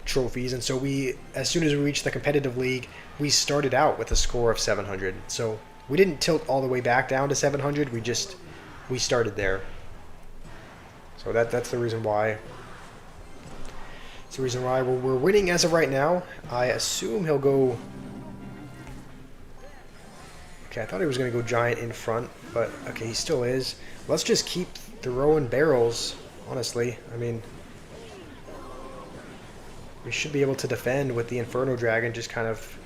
trophies, and so as soon as we reached the competitive league, we started out with a score of 700. So we didn't tilt all the way back down to 700. We started there. So that's the reason why. It's the reason why we're winning as of right now. I assume he'll go. Okay, I thought he was going to go Giant in front, but okay, he still is. Let's just keep throwing barrels, honestly. I mean, we should be able to defend with the Inferno Dragon just kind of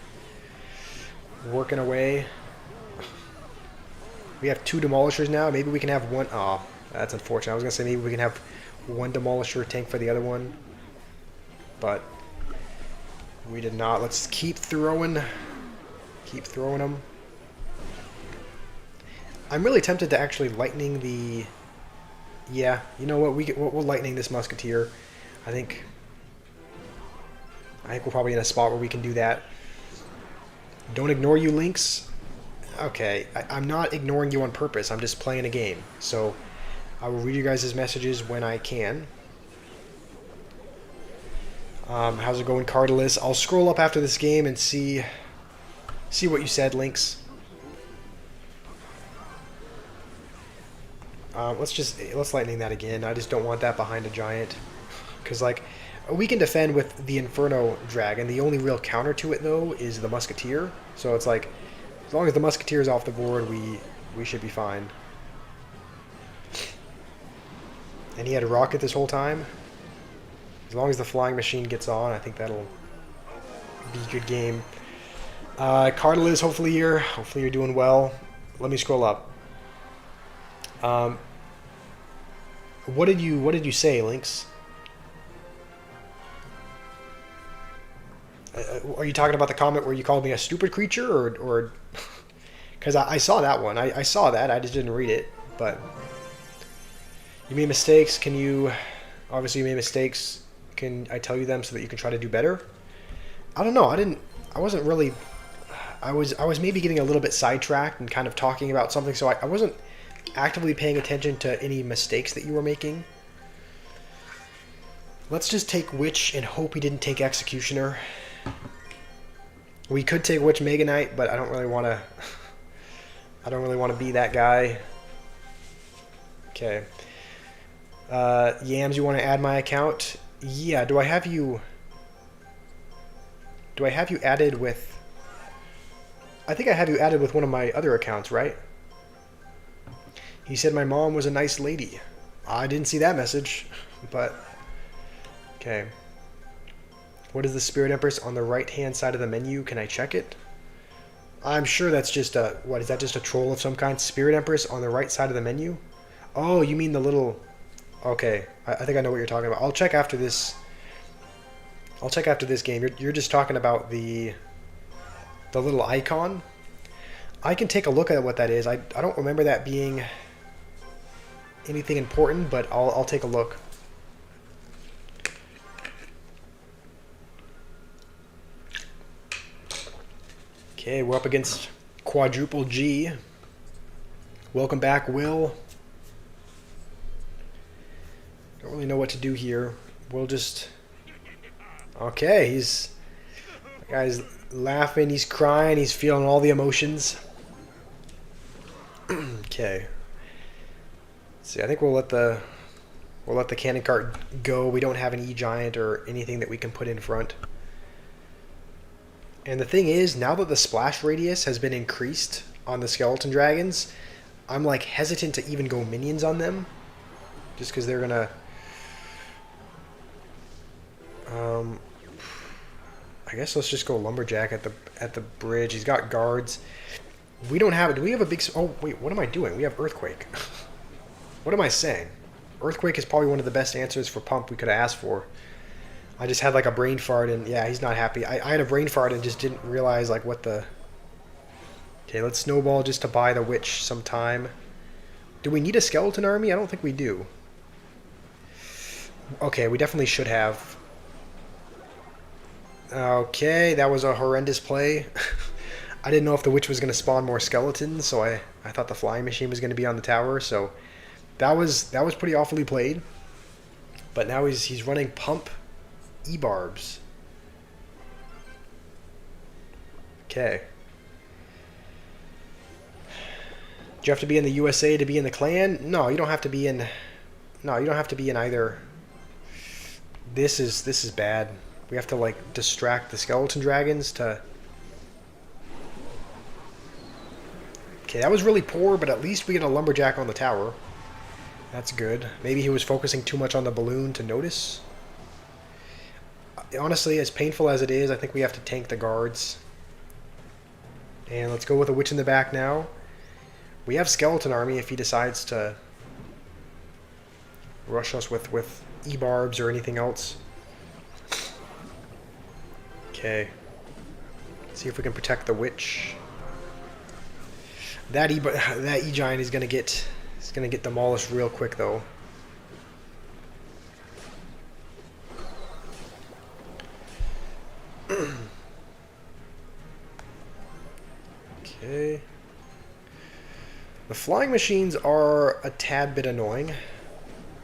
working away. We have 2 Demolishers now. Maybe we can have one. Oh, that's unfortunate. I was going to say maybe we can have one Demolisher tank for the other one. But we did not. Let's keep throwing. Keep throwing them. I'm really tempted to actually lightning the. Yeah, you know what? We'll lightning this musketeer. I think we're probably in a spot where we can do that. Don't ignore you, Lynx. Okay, I'm not ignoring you on purpose. I'm just playing a game. So I will read you guys' messages when I can. How's it going, Cardalus? I'll scroll up after this game and see what you said, Lynx. Let's lightning that again. I just don't want that behind a giant, because like we can defend with the Inferno Dragon. The only real counter to it though is the Musketeer. So it's like as long as the Musketeer is off the board, we should be fine. And he had a rocket this whole time. As long as the flying machine gets on, I think that'll be a good game. Cardinal hopefully you're doing well. Let me scroll up. What did you say, Lynx? Are you talking about the comment where you called me a stupid creature, or Because I saw that one. I saw that. I just didn't read it. But you made mistakes. Can you... Obviously, you made mistakes. Can I tell you them so that you can try to do better? I don't know. I wasn't really... I was maybe getting a little bit sidetracked and kind of talking about something, so I wasn't actively paying attention to any mistakes that you were making. Let's just take Witch and hope he didn't take Executioner. We could take Witch Mega Knight, but I don't really want to... I don't really want to be that guy. Okay. Yams, you want to add my account? Yeah, do I have you added with... I think I have you added with one of my other accounts, right? He said my mom was a nice lady. I didn't see that message, but... Okay. What is the Spirit Empress on the right-hand side of the menu? Can I check it? I'm sure that's just a... What, is that just a troll of some kind? Spirit Empress on the right side of the menu? Oh, you mean the little... Okay, I think I know what you're talking about. I'll check after this. I'll check after this game. You're just talking about the little icon. I can take a look at what that is. I don't remember that being anything important, but I'll take a look. Okay, we're up against Quadruple G. Welcome back, Will. Don't really know what to do here. We'll just... Okay, the guy's laughing, he's crying, he's feeling all the emotions. Okay. Let's see, I think we'll let the cannon cart go. We don't have an E-Giant or anything that we can put in front. And the thing is, now that the splash radius has been increased on the skeleton dragons, I'm like hesitant to even go minions on them. Just because they're gonna... I guess let's just go lumberjack at the bridge. He's got guards. We don't have it. Do we have a big... Oh, wait, what am I doing? We have Earthquake. What am I saying? Earthquake is probably one of the best answers for pump we could have asked for. I just had like a brain fart and yeah, he's not happy. I had a brain fart and just didn't realize like what the... Okay, let's snowball just to buy the witch some time. Do we need a skeleton army? I don't think we do. Okay, we definitely should have. Okay, that was a horrendous play. I didn't know if the witch was going to spawn more skeletons, so I thought the flying machine was going to be on the tower, so that was pretty awfully played. But now he's running pump E-barbs. Okay. Do you have to be in the USA to be in the clan? No, you don't have to be in... No, you don't have to be in either. This is bad. We have to, like, distract the skeleton dragons to... Okay, that was really poor, but at least we get a lumberjack on the tower. That's good. Maybe he was focusing too much on the balloon to notice. Honestly, as painful as it is, I think we have to tank the guards. And let's go with a witch in the back now. We have skeleton army if he decides to rush us with E-barbs or anything else. Okay. Let's see if we can protect the witch. That E-giant is gonna get demolished real quick though. Okay. The flying machines are a tad bit annoying.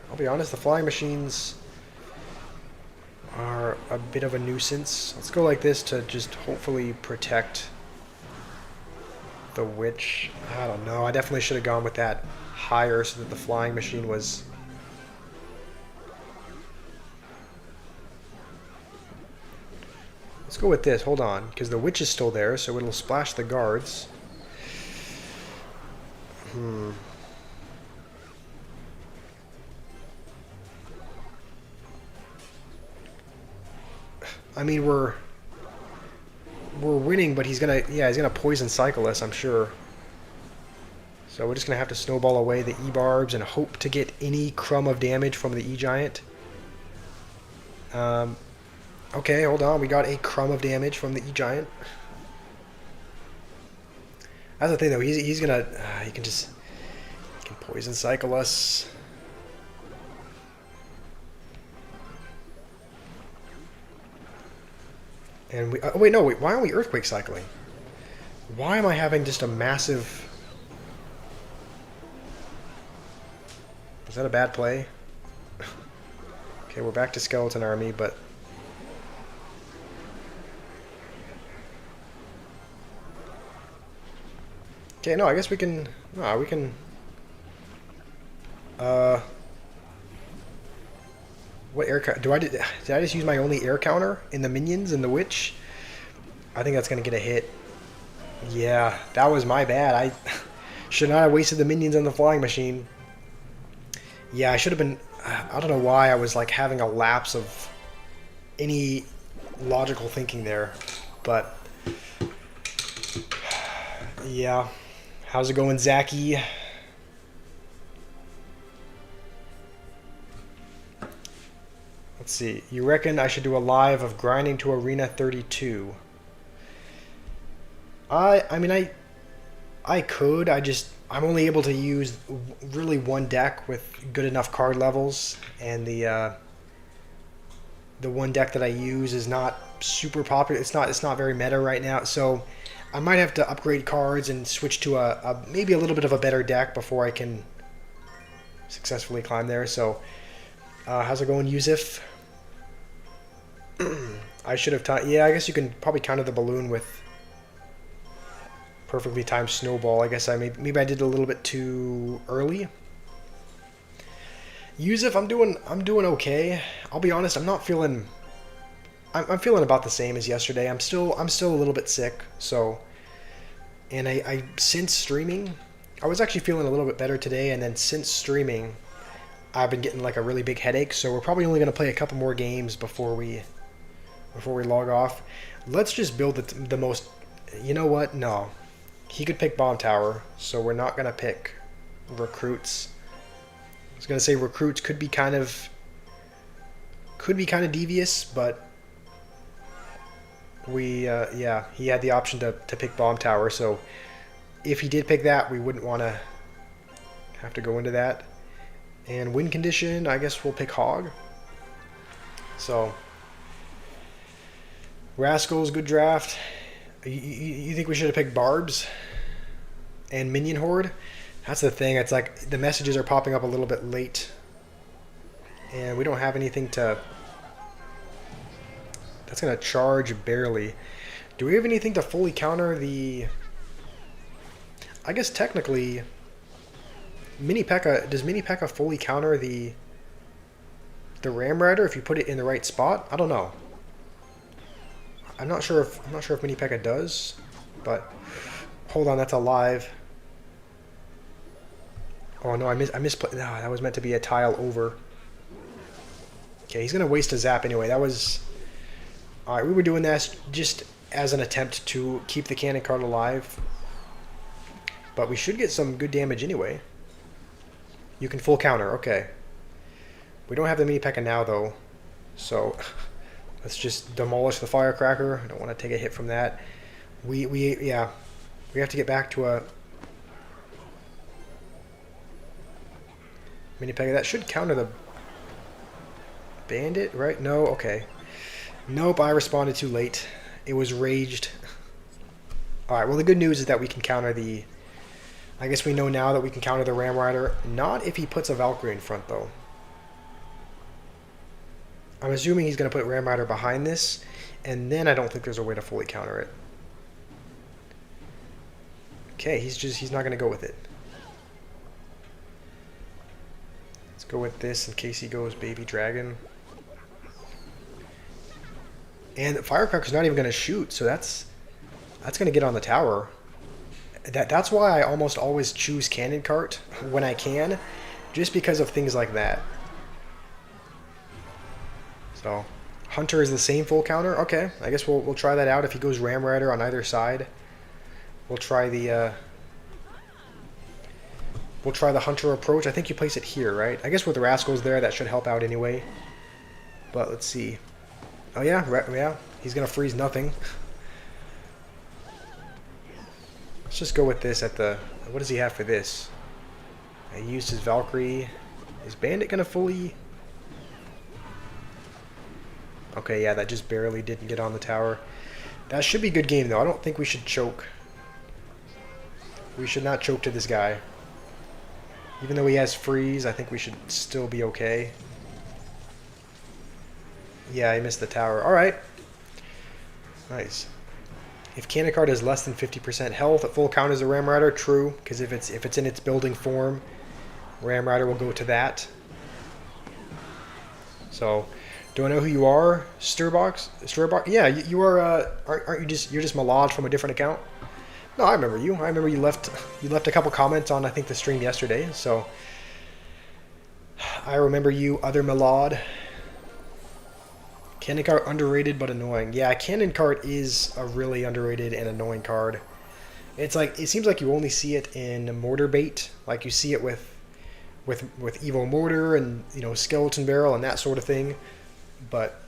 I'll be honest, the flying machines are a bit of a nuisance. Let's go like this to just hopefully protect the witch. I don't know. I definitely should have gone with that higher so that the flying machine was... Let's go with this. Hold on. Because the witch is still there, so it'll splash the guards. I mean, we're winning, but he's gonna poison cycle us, I'm sure. So we're just gonna have to snowball away the E-barbs and hope to get any crumb of damage from the E-giant. Okay, hold on. We got a crumb of damage from the E-giant. That's the thing though. He's gonna he can just he can poison cycle us. And we oh wait no wait why aren't we earthquake cycling? Why am I having just a massive? Is that a bad play? Okay, we're back to skeleton army, but okay, no, I guess we can. No, we can. What air do I did I just use my only air counter in the minions and the witch? I think that's gonna get a hit. Yeah, that was my bad. I should not have wasted the minions on the flying machine. Yeah, I should have been. I don't know why I was like having a lapse of any logical thinking there, but yeah. How's it going, Zachy? Let's see. You reckon I should do a live of grinding to Arena 32? I mean I could. I'm only able to use really one deck with good enough card levels, and the one deck that I use is not super popular. It's not very meta right now, so I might have to upgrade cards and switch to a maybe a little bit of a better deck before I can successfully climb there. So how's it going, Yusuf? I should have yeah, I guess you can probably counter the balloon with perfectly timed snowball. I guess maybe I did it a little bit too early. Yusuf, I'm doing okay. I'll be honest, I'm not feeling. I'm feeling about the same as yesterday. I'm still a little bit sick. So, and I since streaming, I was actually feeling a little bit better today, and then since streaming, I've been getting like a really big headache. So we're probably only going to play a couple more games before we log off. Let's just build the most. You know what? No. He could pick bomb tower, so we're not gonna pick recruits. I was gonna say recruits could be kind of devious, but we yeah, he had the option to pick bomb tower, so if he did pick that, we wouldn't want to have to go into that. And win condition, I guess we'll pick hog. So Rascals, good draft. You think we should have picked Barbs and Minion Horde? That's the thing. It's like the messages are popping up a little bit late, and we don't have anything to. That's gonna charge barely. Do we have anything to fully counter the? I guess technically, Mini P.E.K.K.A. Does Mini P.E.K.K.A. fully counter the Ram Rider if you put it in the right spot? I don't know. I'm not sure if Mini P.E.K.K.A. does, but hold on, that's a live. Oh no, I misplayed. No, that was meant to be a tile over. Okay, he's gonna waste a zap anyway. That was all right. We were doing this just as an attempt to keep the cannon card alive, but we should get some good damage anyway. You can full counter. Okay. We don't have the Mini P.E.K.K.A. now though, so. Let's just demolish the firecracker. I don't want to take a hit from that. We have to get back to a Mini P.E.K.K.A. That should counter the bandit, right? No, okay. Nope, I responded too late. It was raged. All right. Well, the good news is that we can counter the. I guess we know now that we can counter the Ram Rider. Not if he puts a Valkyrie in front though. I'm assuming he's going to put Ram Rider behind this, and then I don't think there's a way to fully counter it. Okay, he's not going to go with it. Let's go with this in case he goes Baby Dragon. And the Firecracker's not even going to shoot, so that's going to get on the tower. That's why I almost always choose Cannon Cart when I can, just because of things like that. So, Hunter is the same full counter. Okay, I guess we'll try that out. If he goes Ram Rider on either side, we'll try the Hunter approach. I think you place it here, right? I guess with the Rascals there, that should help out anyway. But let's see. Oh yeah, yeah. He's gonna freeze nothing. Let's just go with this at the... What does he have for this? He used his Valkyrie. Is Bandit going to fully... Okay, yeah, that just barely didn't get on the tower. That should be a good game, though. I don't think we should choke. We should not choke to this guy. Even though he has freeze, I think we should still be okay. Yeah, he missed the tower. Alright. Nice. If Cannon Card has less than 50% health at full count as a Ram Rider, true. Because if it's in its building form, Ram Rider will go to that. So, do I know who you are, Sturbox? Sturbox? Yeah, you are. Aren't you just? You're just Malad from a different account. No, I remember you. I remember you left a couple comments on I think the stream yesterday. So I remember you, other Malad. Cannon card underrated but annoying. Yeah, Cannon card is a really underrated and annoying card. It's like it seems like you only see it in mortar bait. Like you see it with Evo Mortar and Skeleton Barrel and that sort of thing. But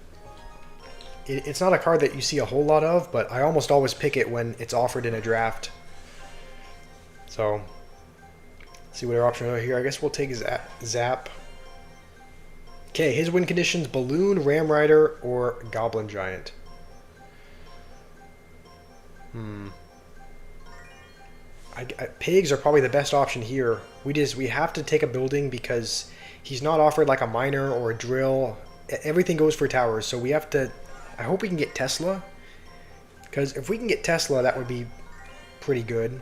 it's not a card that you see a whole lot of, but I almost always pick it when it's offered in a draft. So, let's see what our options are here. I guess we'll take Zap. Okay, his win conditions: Balloon, Ram Rider, or Goblin Giant. Pigs are probably the best option here. We have to take a building because he's not offered like a miner or a drill. Everything goes for towers, so we have to... I hope we can get Tesla, because if we can get Tesla, that would be pretty good.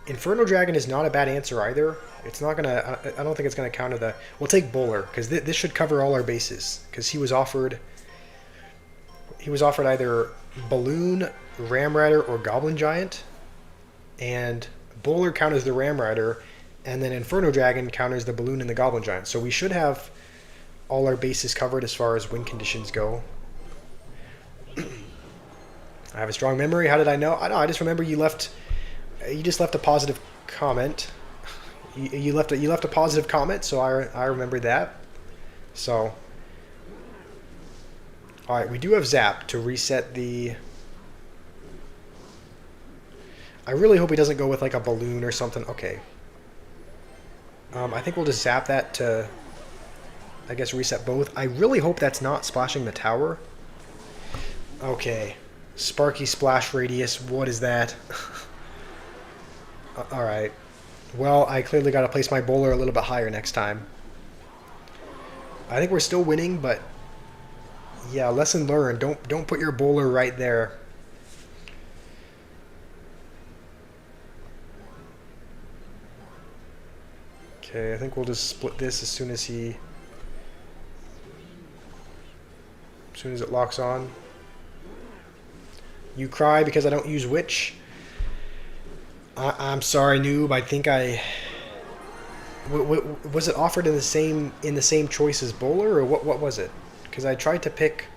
Inferno Dragon is not a bad answer either. It's not gonna... I don't think it's gonna counter the... We'll take Bowler, because this should cover all our bases, because he was offered either Balloon, Ram Rider, or Goblin Giant, and Bowler counters the Ram Rider, and then Inferno Dragon counters the Balloon and the Goblin Giant. So we should have all our bases covered as far as win conditions go. I have a strong memory. How did I know? I just remember you just left a positive comment. You left a positive comment, so I remember that. So, all right, we do have Zap to reset the... I really hope he doesn't go with like a Balloon or something. Okay. I think we'll just Zap that to, I guess, reset both. I really hope that's not splashing the tower. Okay. Sparky Splash Radius. What is that? Alright. Well, I clearly got to place my Bowler a little bit higher next time. I think we're still winning, but... Yeah, lesson learned. Don't put your Bowler right there. Okay, I think we'll just split this as soon as it locks on. You cry because I don't use Witch. I'm sorry, noob. I think was it offered in the same choice as Bowler, or what was it? Because I tried to pick.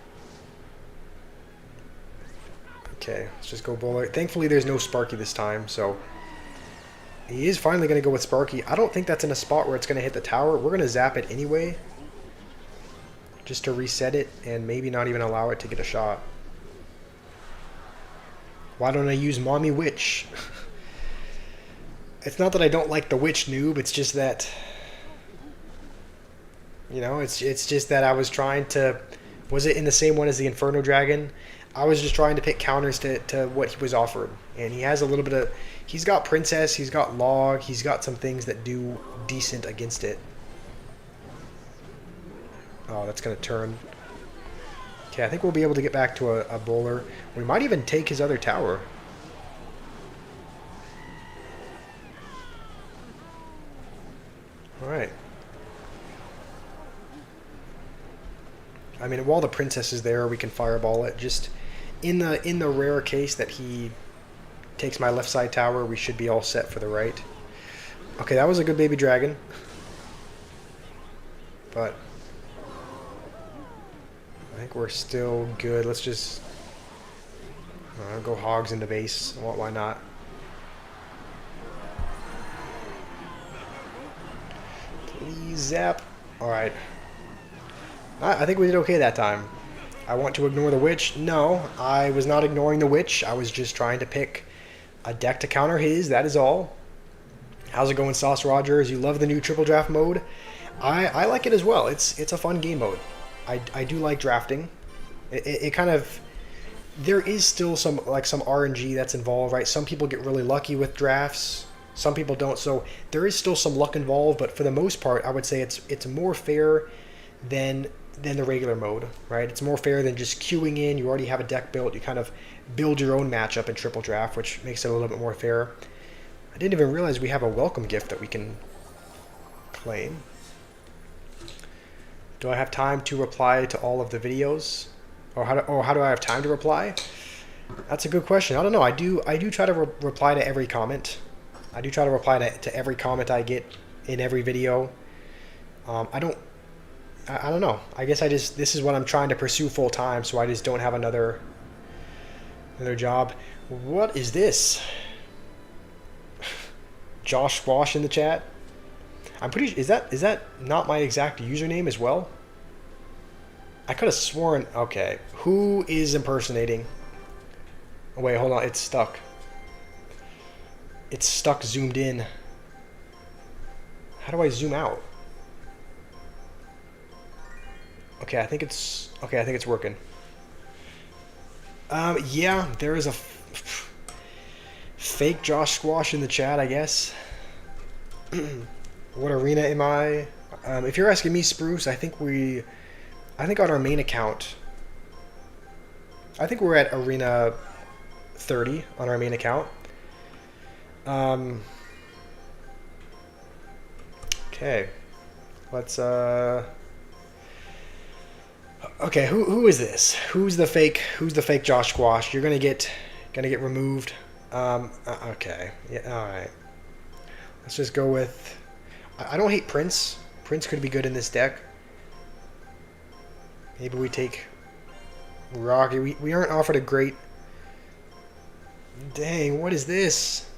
Okay, let's just go Bowler. Thankfully, there's no Sparky this time, so he is finally going to go with Sparky. I don't think that's in a spot where it's going to hit the tower. We're going to zap it anyway, just to reset it and maybe not even allow it to get a shot. Why don't I use Mommy Witch? It's not that I don't like the Witch, noob. It's just that, it's just that I was trying to... Was it in the same one as the Inferno Dragon? I was just trying to pick counters to what he was offered. And he has a little bit of... He's got Princess, he's got Log, he's got some things that do decent against it. Oh, that's going to turn. Okay, I think we'll be able to get back to a Bowler. We might even take his other tower. Alright. I mean, while the Princess is there, we can fireball it. Just in the rare case that he takes my left side tower, we should be all set for the right. Okay, that was a good baby dragon. But I think we're still good. Let's just go hogs into base. Why not? Please zap. Alright. I think we did okay that time. I want to ignore the Witch. No, I was not ignoring the Witch. I was just trying to pick a deck to counter his. That is all. How's it going, Sauce Rogers? You love the new triple draft mode? I like it as well. It's a fun game mode. I do like drafting. It kind of, there is still some RNG that's involved, right? Some people get really lucky with drafts. Some people don't. So there is still some luck involved, but for the most part, I would say it's more fair than the regular mode, right? It's more fair than just queuing in. You already have a deck built. You kind of build your own matchup in triple draft, which makes it a little bit more fair. I didn't even realize we have a welcome gift that we can claim. Do I have time to reply to all of the videos? Or how do I have time to reply? That's a good question. I don't know. I do try to reply to every comment. I do try to reply to every comment I get in every video. I don't know. I guess this is what I'm trying to pursue full time, so I just don't have another job. What is this? Josh Squash in the chat. I'm pretty. Is that not my exact username as well? I could have sworn. Okay, who is impersonating? Oh, wait, hold on. It's stuck. It's stuck zoomed in. How do I zoom out? Okay, I think it's working. Yeah, there is a fake Josh Squash in the chat, I guess. What arena am I? If you're asking me, Spruce, I think on our main account, I think we're at arena 30 on our main account. Okay, let's okay, who is this? Who's the fake Josh Squash? You're gonna get removed. Okay, yeah, all right. Let's just go with. I don't hate Prince. Prince could be good in this deck. Maybe we take Rocky. We aren't offered a great. Dang, what is this?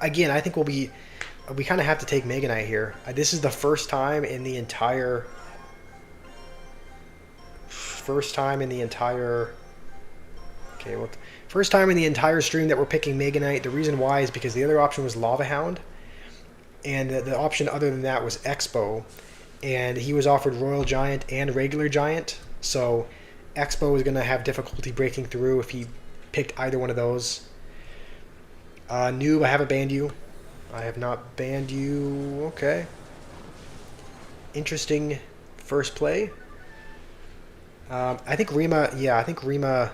Again, I think we kind of have to take Mega Knight here. This is the first time in the entire. First time in the entire stream that we're picking Mega Knight. The reason why is because the other option was Lava Hound, and the option other than that was Expo, and he was offered Royal Giant and Regular Giant, so Expo is going to have difficulty breaking through if he picked either one of those. Noob, I haven't banned you. I have not banned you. Okay. Interesting first play. I think Rima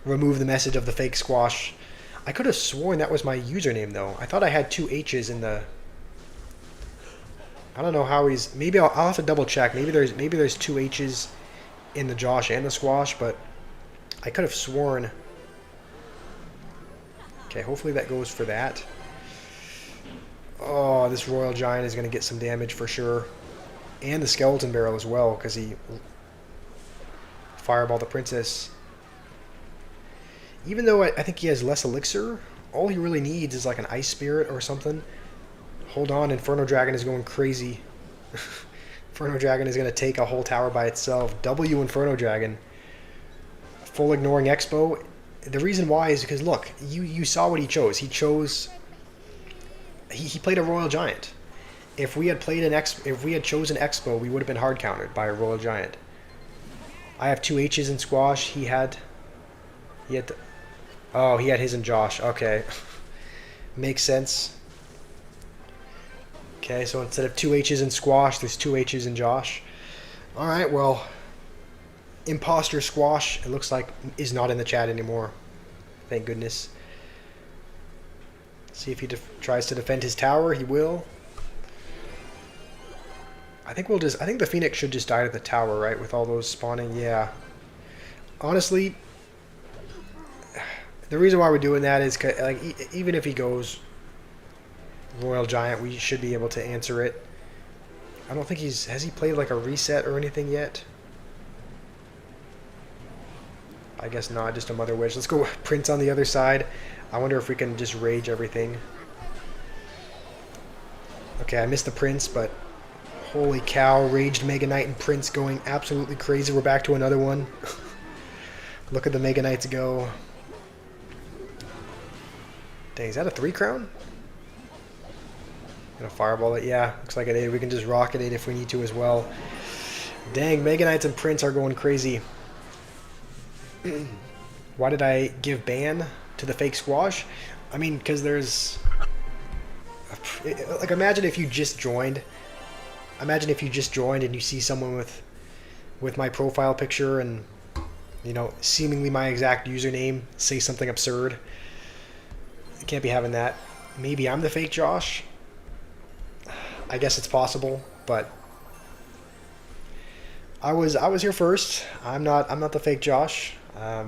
removed the message of the fake squash. I could have sworn that was my username, though. I thought I had 2 H's in the. I don't know how he's. Maybe I'll have to double check. Maybe there's 2 H's in the Josh and the squash, but I could have sworn. Okay, hopefully that goes for that. Oh, this Royal Giant is going to get some damage for sure, and the Skeleton Barrel as well because he. Fireball the Princess. Even though I think he has less elixir, all he really needs is like an Ice Spirit or something. Hold on, Inferno Dragon is going crazy. Inferno Dragon is going to take a whole tower by itself. W Inferno Dragon. Full ignoring Expo. The reason why is because, look, you saw what he chose. He played a Royal Giant. If we had chosen Expo, we would have been hard countered by a Royal Giant. I have 2 H's in squash. He had his in Josh. Okay. Makes sense. Okay, so instead of 2 H's in squash, there's 2 H's in Josh. Alright, well, Imposter Squash, it looks like, is not in the chat anymore. Thank goodness. See if he tries to defend his tower. He will. I think the Phoenix should just die to the tower, right? With all those spawning. Yeah. Honestly, the reason why we're doing that is like even if he goes Royal Giant, we should be able to answer it. I don't think has he played like a reset or anything yet? I guess not, just a Mother Wish. Let's go Prince on the other side. I wonder if we can just rage everything. Okay, I missed the Prince, but holy cow, Raged Mega Knight and Prince going absolutely crazy. We're back to another one. Look at the Mega Knights go. Dang, is that a 3 crown? Gonna fireball it. Yeah, looks like it is. We can just rocket it if we need to as well. Dang, Mega Knights and Prince are going crazy. Why did I give ban to the fake squash? I mean, because there's... Like, imagine if you just joined. Imagine if you just joined and you see someone with my profile picture and, you know, seemingly my exact username, say something absurd. You can't be having that. Maybe I'm the fake Josh. I guess it's possible, but I was here first. I'm not the fake Josh. I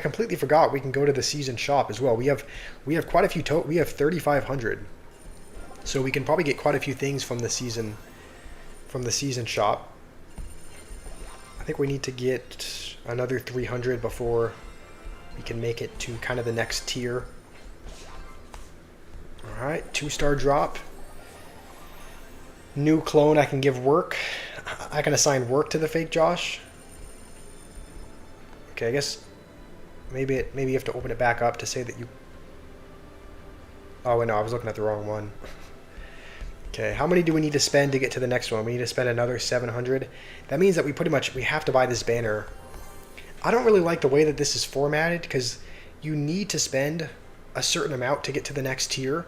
completely forgot we can go to the season shop as well. We have quite a few we have 3,500. So we can probably get quite a few things from the season shop. I think we need to get another 300 before we can make it to kind of the next tier. All right, 2-star drop. New clone I can give work. I can assign work to the fake Josh. Okay, I guess maybe you have to open it back up to say that you... Oh, wait, no, I was looking at the wrong one. Okay, how many do we need to spend to get to the next one? We need to spend another 700. That means that we have to buy this banner. I don't really like the way that this is formatted because you need to spend a certain amount to get to the next tier,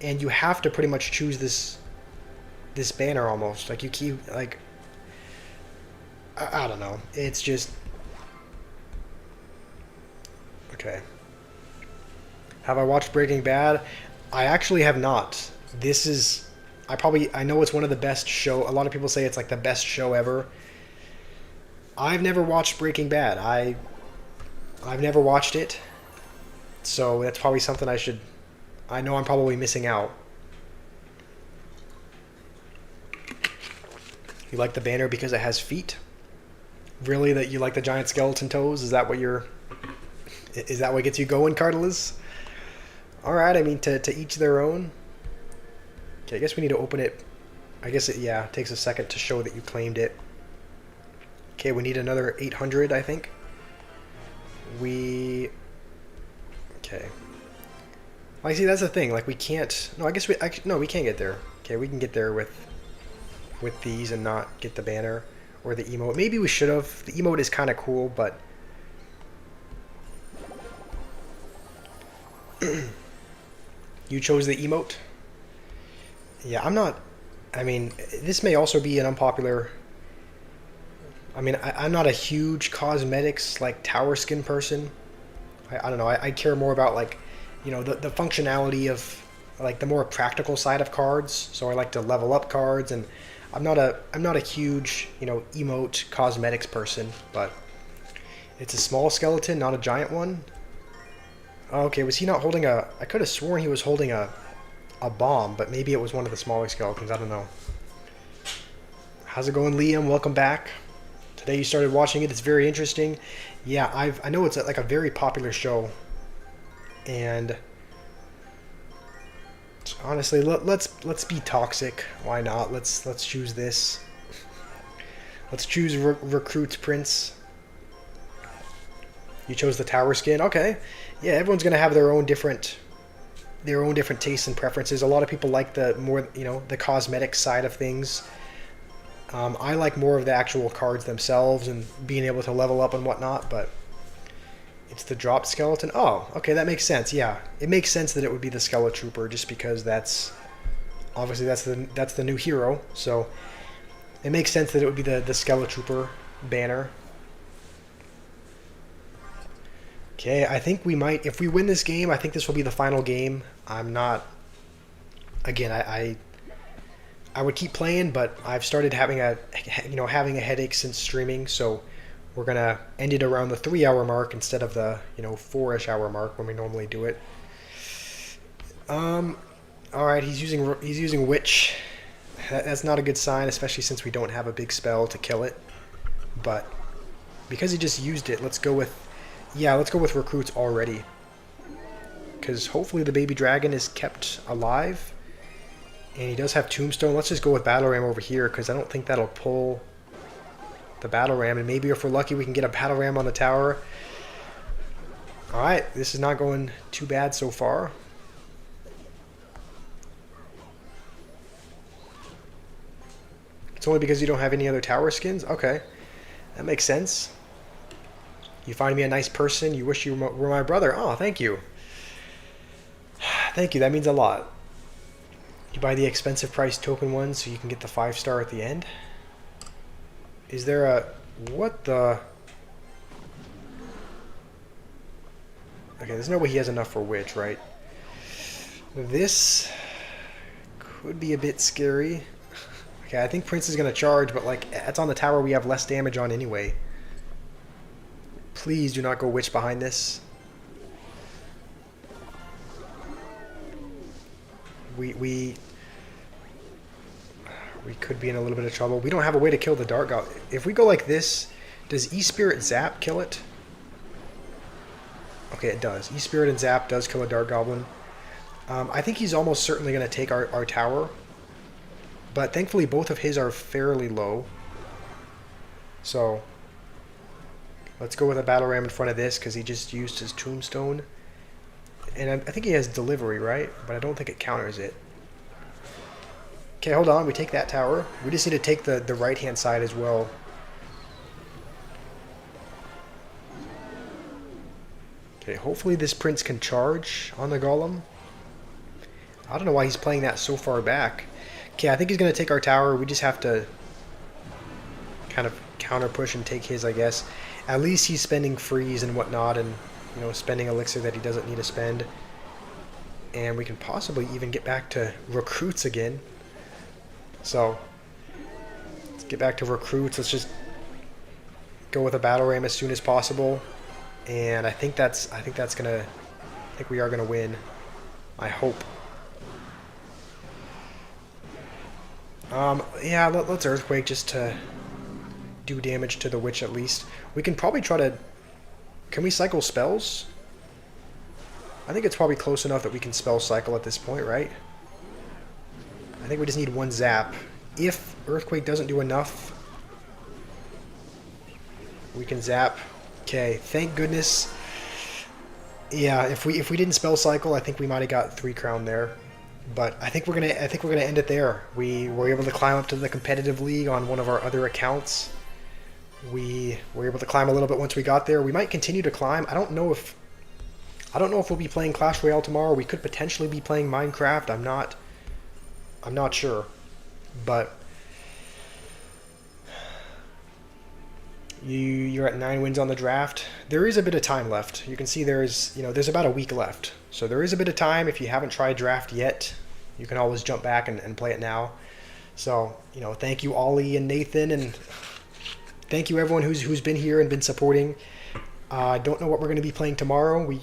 and you have to pretty much choose this banner almost. Like you keep like I don't know. It's just okay. Have I watched Breaking Bad? I actually have not. This is I know it's one of the best show. A lot of people say it's like the best show ever. I've never watched Breaking Bad. I've never watched it. So that's probably something I know I'm probably missing out. You like the banner because it has feet? Really, that you like the giant skeleton toes? Is that what gets you going, Cartilus? Alright, I mean, to each their own. Okay, I guess we need to open it. I guess it takes a second to show that you claimed it. Okay, we need another 800, I think. Okay. Well, see, that's the thing. Like, we can't... No, I guess we can't get there. Okay, we can get there with these and not get the banner or the emote. Maybe we should have. The emote is kind of cool, but... You chose the emote? Yeah, I'm not... I mean, this may also be an unpopular... I mean, I'm not a huge cosmetics, like, tower skin person. I don't know. I care more about, like, you know, the functionality of, like, the more practical side of cards. So I like to level up cards, and I'm not a huge, you know, emote cosmetics person, but it's a small skeleton, not a giant one. Okay, was he not holding a... I could have sworn he was holding a bomb, but maybe it was one of the smaller skeletons. I don't know. How's it going, Liam? Welcome back. Today you started watching it. It's very interesting. Yeah, I know it's like a very popular show, and honestly, let's be toxic. Why not? Let's choose this. Let's choose Recruits Prince. You chose the tower skin. Okay, yeah. Everyone's gonna have their own different tastes and preferences. A lot of people like the more, you know, the cosmetic side of things. I like more of the actual cards themselves and being able to level up and whatnot, but it's the dropped skeleton. Oh, okay, that makes sense. Yeah, it makes sense that it would be the Skeletrooper just because that's obviously that's the new hero. So it makes sense that it would be the Skeletrooper banner. Okay, I think we might, if we win this game, I think this will be the final game. I'm not, again, I would keep playing, but I've started having a headache since streaming, so we're gonna end it around the 3-hour mark instead of the 4-ish hour mark when we normally do it. All right, he's using Witch. That's not a good sign, especially since we don't have a big spell to kill it. But because he just used it, let's go with Recruits already, because hopefully the baby dragon is kept alive. And he does have Tombstone. Let's just go with Battle Ram over here, because I don't think that'll pull the Battle Ram. And maybe if we're lucky, we can get a Battle Ram on the tower. Alright, this is not going too bad so far. It's only because you don't have any other tower skins? Okay, that makes sense. You find me a nice person, you wish you were my brother. Oh, thank you. Thank you, that means a lot. You buy the expensive price token one so you can get the 5-star at the end. Is there a... what the... Okay, there's no way he has enough for Witch, right? This could be a bit scary. Okay, I think Prince is going to charge, but like, it's on the tower we have less damage on anyway. Please do not go Witch behind this. We could be in a little bit of trouble. We don't have a way to kill the Dark Goblin. If we go like this, does E-Spirit Zap kill it? Okay, it does. E-Spirit and Zap does kill a Dark Goblin. I think he's almost certainly going to take our tower. But thankfully both of his are fairly low. So, let's go with a Battle Ram in front of this because he just used his Tombstone. And I think he has Delivery, right? But I don't think it counters it. Okay, hold on. We take that tower. We just need to take the right-hand side as well. Okay, hopefully this Prince can charge on the Golem. I don't know why he's playing that so far back. Okay, I think he's going to take our tower. We just have to kind of counter push and take his, I guess. At least he's spending freeze and whatnot and, you know, spending elixir that he doesn't need to spend. And we can possibly even get back to recruits again. So, let's get back to recruits. Let's just go with a battle ram as soon as possible. And I think we are gonna win. I hope. Yeah, let's Earthquake just to do damage to the Witch at least. We can probably try to... Can we cycle spells? I think it's probably close enough that we can spell cycle at this point, right? I think we just need one zap. If Earthquake doesn't do enough, we can zap. Okay, thank goodness. Yeah, if we didn't spell cycle, I think we might have got 3 crown there. But I think we're gonna end it there. We were able to climb up to the competitive league on one of our other accounts. We were able to climb a little bit once we got there. We might continue to climb. I don't know if we'll be playing Clash Royale tomorrow. We could potentially be playing Minecraft. I'm not sure. But you're at 9 wins on the draft. There is a bit of time left. You can see there's about a week left. So there is a bit of time. If you haven't tried draft yet, you can always jump back and play it now. So, thank you Ollie and Nathan, and thank you everyone who's been here and been supporting. I don't know what we're going to be playing tomorrow. We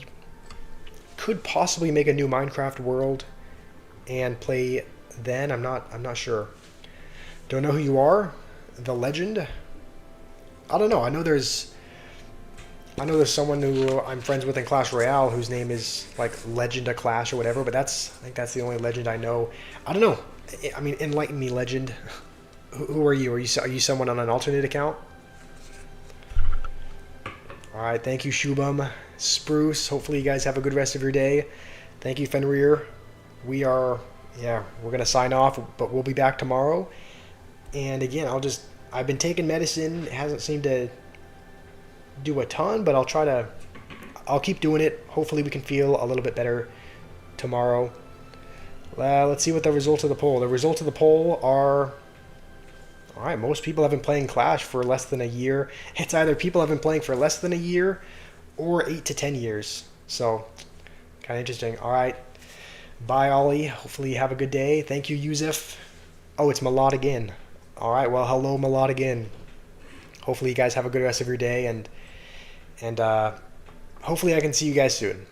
could possibly make a new Minecraft world and play then. I'm not sure. Don't know who you are. The Legend. I don't know. I know there's someone who I'm friends with in Clash Royale whose name is like Legend of Clash or whatever, but I think that's the only Legend I know. I don't know. I mean, enlighten me, Legend. Who are you? Are you someone on an alternate account? All right. Thank you, Shubham. Spruce. Hopefully you guys have a good rest of your day. Thank you, Fenrir. We're gonna sign off, but we'll be back tomorrow. And again, I've been taking medicine. It hasn't seemed to do a ton, but I'll keep doing it. Hopefully we can feel a little bit better tomorrow. Let's see what the results of the poll. The results of the poll are... Alright, most people have been playing Clash for less than a year. It's either people have been playing for less than a year or 8 to 10 years. So, kind of interesting. Alright, bye Ollie. Hopefully you have a good day. Thank you, Yusuf. Oh, it's Malad again. Alright, well, hello Malad again. Hopefully you guys have a good rest of your day, and hopefully I can see you guys soon.